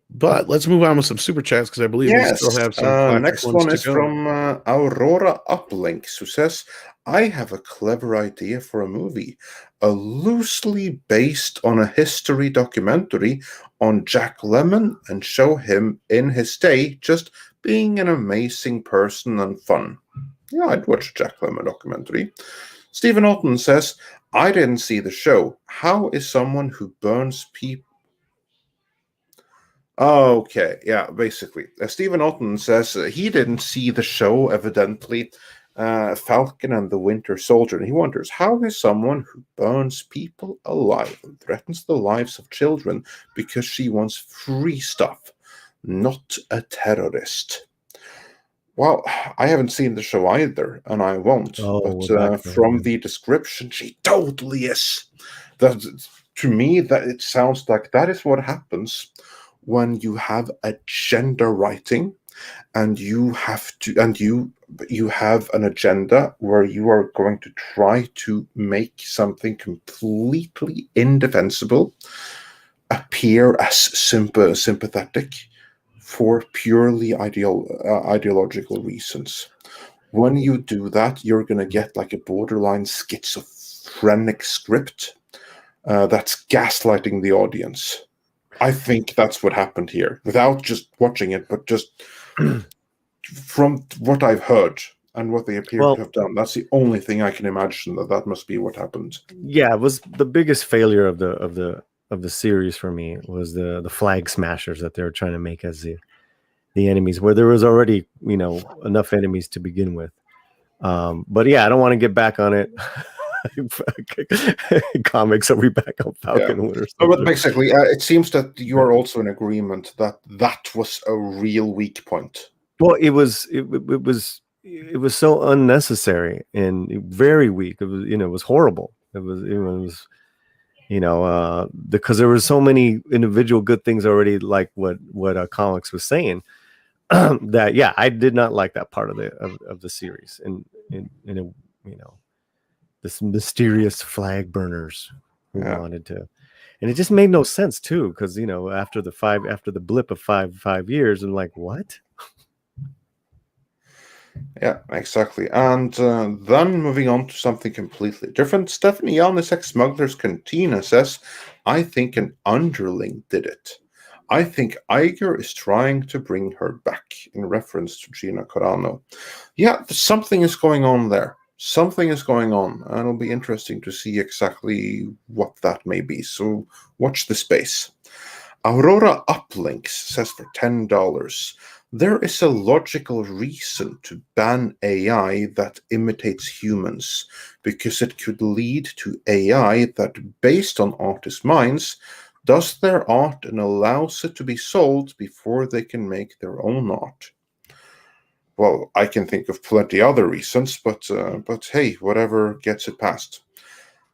But let's move on with some super chats because I believe we still have some. Next one is from Aurora Uplinks, who says, I have a clever idea for a movie, loosely based on a history documentary on Jack Lemmon, and show him in his day just being an amazing person and fun. Yeah, I'd watch a Jack Lemmon documentary. Stephen Alton says, I didn't see the show. How is someone who burns people? Okay, yeah, basically. Stephen Alton says he didn't see the show, evidently, Falcon and the Winter Soldier, and he wonders, how is someone who burns people alive and threatens the lives of children because she wants free stuff, not a terrorist? Well, I haven't seen the show either, and I won't. But from the description, she totally is. To me, that it sounds like that is what happens when you have a gender writing and you have an agenda where you are going to try to make something completely indefensible appear as sympathetic for purely ideological reasons. When you do that, you're going to get like a borderline schizophrenic script that's gaslighting the audience. I think that's what happened here, without just watching it, but just from what I've heard and what they appear to have done. That's the only thing I can imagine that must be what happened. Yeah, it was the biggest failure of the series for me was the flag smashers that they were trying to make as the enemies, where there was already enough enemies to begin with. But yeah, I don't want to get back on it. Comics, are we back on Falcon and Winter Soldier? But basically, it seems that you are also in agreement that was a real weak point. Well, it was so unnecessary and very weak. It was horrible. It was because there were so many individual good things already, like what Comics was saying. That I did not like that part of the series, and this mysterious flag burners who wanted to, and it just made no sense too, because after the blip of five years, and like what? Yeah, exactly. And then moving on to something completely different, Stephanie Yanis, ex-Smuggler's Cantina, says, I think an underling did it. I think Iger is trying to bring her back, in reference to Gina Carano. Yeah, something is going on there. Something is going on, and it'll be interesting to see exactly what that may be. So watch the space. Aurora Uplinks says for $10, there is a logical reason to ban AI that imitates humans, because it could lead to AI that, based on artists' minds, does their art and allows it to be sold before they can make their own art. Well, I can think of plenty other reasons, but hey, whatever gets it passed.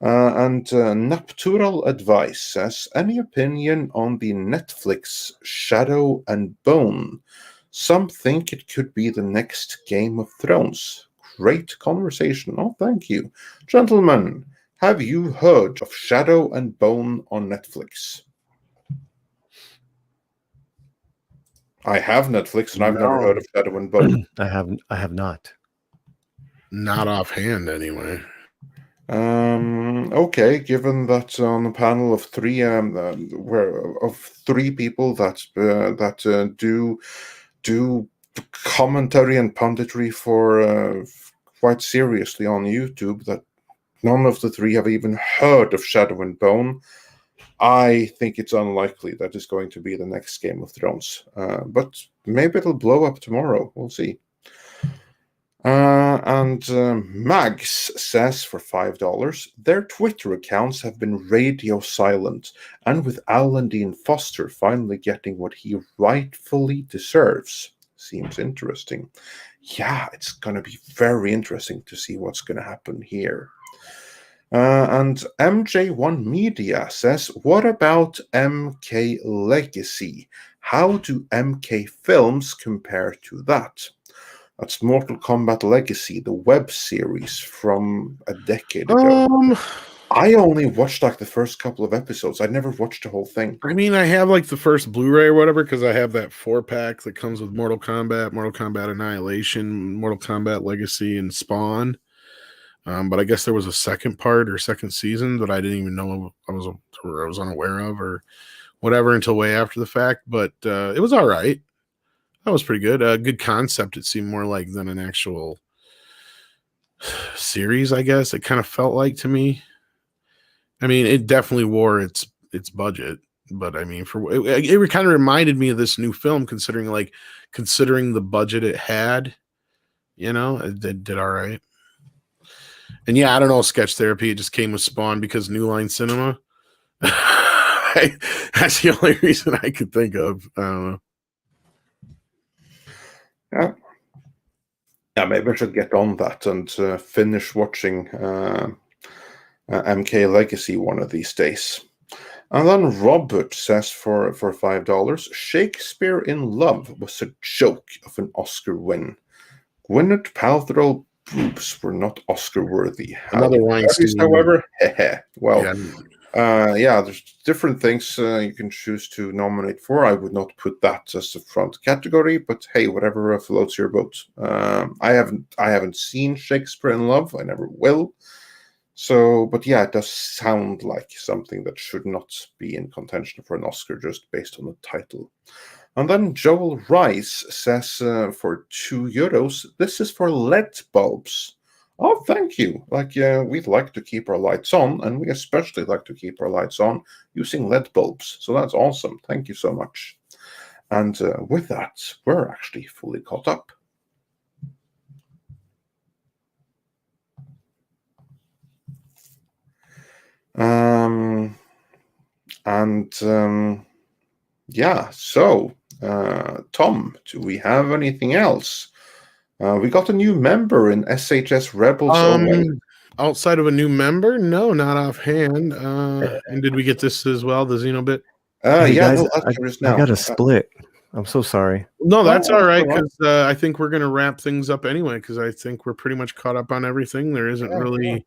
And Nuptural Advice says, any opinion on the Netflix Shadow and Bone? Some think it could be the next Game of Thrones. Great conversation. Oh, thank you. Gentlemen, have you heard of Shadow and Bone on Netflix? I have Netflix, and I've never heard of Shadow and Bone. I have not. Not offhand, anyway. Okay, given that on a panel of three, three people that do commentary and punditry for quite seriously on YouTube, that none of the three have even heard of Shadow and Bone, I think it's unlikely that it's going to be the next Game of Thrones. But maybe it'll blow up tomorrow. We'll see. And Mags says for $5, their Twitter accounts have been radio silent, and with Alan Dean Foster finally getting what he rightfully deserves. Seems interesting. Yeah, it's going to be very interesting to see what's going to happen here. And MJ1 Media says, what about MK Legacy? How do MK films compare to that? That's Mortal Kombat Legacy, the web series from a decade ago. I only watched like the first couple of episodes. I never watched the whole thing. I mean, I have like the first Blu-ray or whatever, because I have that 4-pack that comes with Mortal Kombat Annihilation, Mortal Kombat Legacy, and Spawn. But I guess there was a second part or second season that I didn't even know I was unaware of or whatever until way after the fact. But it was all right. That was pretty good. Good concept. It seemed more like than an actual series, I guess. It kind of felt like to me. I mean, it definitely wore its budget, but I mean, it kind of reminded me of this new film, considering the budget it had. It did all right. And yeah, I don't know, Sketch Therapy. It just came with Spawn because New Line Cinema. That's the only reason I could think of. I don't know. Yeah, maybe I should get on that and finish watching MK Legacy one of these days. And then Robert says for $5, Shakespeare in Love was a joke of an Oscar win. Gwyneth Paltrow boobs were not Oscar worthy. Another Weinstein. However, well, Yeah. there's different things you can choose to nominate for. I would not put that as a front category, but hey, whatever floats your boat. I haven't seen Shakespeare in Love. I never will. So, but yeah, it does sound like something that should not be in contention for an Oscar just based on the title. And then Joel Rice says for €2, this is for LED bulbs. Oh, thank you. We'd like to keep our lights on, and we especially like to keep our lights on using LED bulbs. So that's awesome. Thank you so much. And with that, we're actually fully caught up. So Tom, do we have anything else? We got a new member in SHS Rebels. Outside of a new member? No, not offhand. And did we get this as well, the Xenobit? Hey, guys, I got a split. I'm so sorry. No, that's all right, because I think we're going to wrap things up anyway, because I think we're pretty much caught up on everything. There isn't really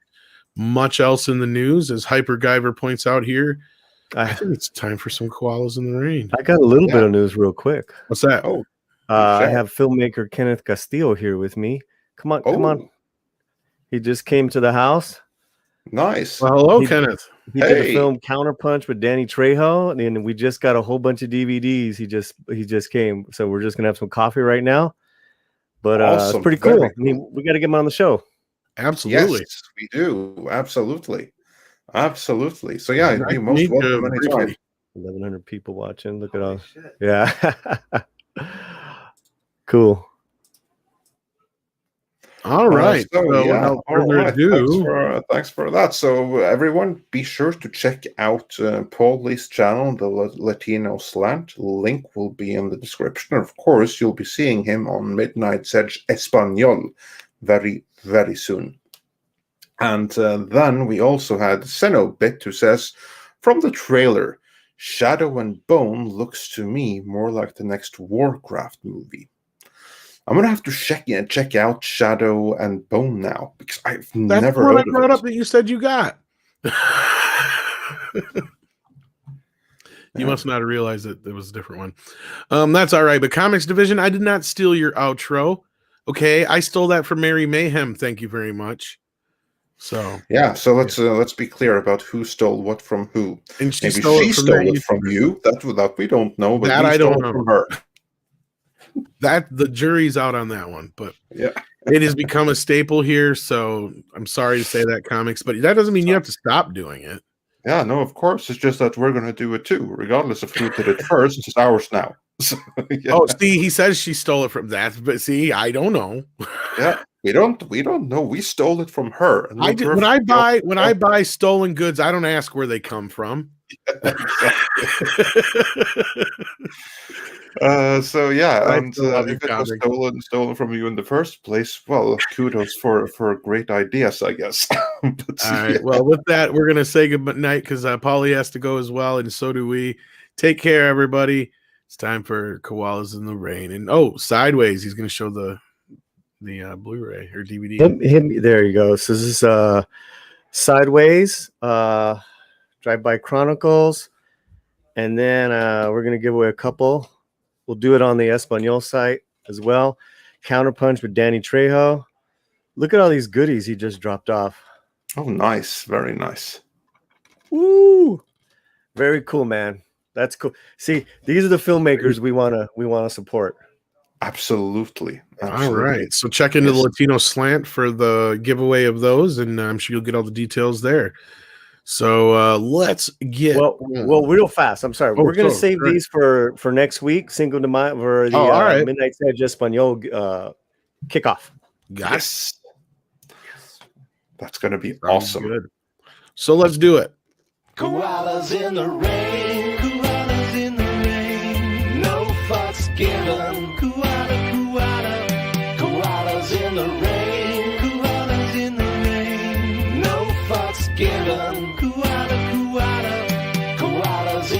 much else in the news, as Hyper Guyver points out here. I think it's time for some koalas in the rain. I got a little bit of news real quick. What's that? I have filmmaker Kenneth Castillo here with me. Come on. He just came to the house. Nice. Well, hello, Kenneth. He did the film Counterpunch with Danny Trejo, and we just got a whole bunch of DVDs. He just came, so we're just gonna have some coffee right now. But awesome. It's pretty cool. I mean, we got to get him on the show. Absolutely. Yes, we do. Absolutely. So yeah, you'd be most welcome anytime. 1,100 people watching. Look at all. Yeah. Cool. All right. Without further ado, thanks for that. So everyone, be sure to check out Paulie's channel, the Latino Slant. Link will be in the description. Of course, you'll be seeing him on Midnight's Edge Espanol very, very soon. And then we also had Zenobit, who says, from the trailer, Shadow and Bone looks to me more like the next Warcraft movie. I'm gonna have to check out Shadow and Bone now, because I've never heard of it. That's what I brought up that you said you got. You must not have realized that there was a different one. That's all right. But Comics Division, I did not steal your outro. Okay, I stole that from Mary Mayhem. Thank you very much. So let's be clear about who stole what from who. And maybe she stole it from you. That we don't know, but that I don't know from her. That the jury's out on that one, but it has become a staple here. So I'm sorry to say that, Comics, but that doesn't mean you have to stop doing it. Yeah, no, of course. It's just that we're going to do it too, regardless of who did it first. It's ours now. So, Oh, see, he says she stole it from that, but see, I don't know. Yeah. We don't know. We stole it from her. When I buy stolen goods, I don't ask where they come from. If it was stolen from you in the first place, well, kudos for great ideas, I guess. All right. Well, with that, we're gonna say good night because Paulie has to go as well, and so do we. Take care, everybody. It's time for Koalas in the Rain, and Sideways. He's gonna show the Blu-ray or DVD. There you go. So this is Sideways, Drive-By Chronicles, and then we're gonna give away a couple. We'll do it on the Espanol site as well. Counterpunch with Danny Trejo. Look at all these goodies he just dropped off. Oh, nice. Very nice. Woo! Very cool, man. That's cool. See, these are the filmmakers we wanna support. Absolutely. All right. So check into the Latino Slant for the giveaway of those, and I'm sure you'll get all the details there. So let's get real fast. I'm sorry. We're gonna save these for next week, Cinco de Mayo, for the Midnight's Edge Espanol kickoff. Yes. That's gonna be awesome. Good. So let's do it. Koalas in the rain, koalas in the rain, no fucks given. Koalas in the rain, koalas in the rain, no fucks given.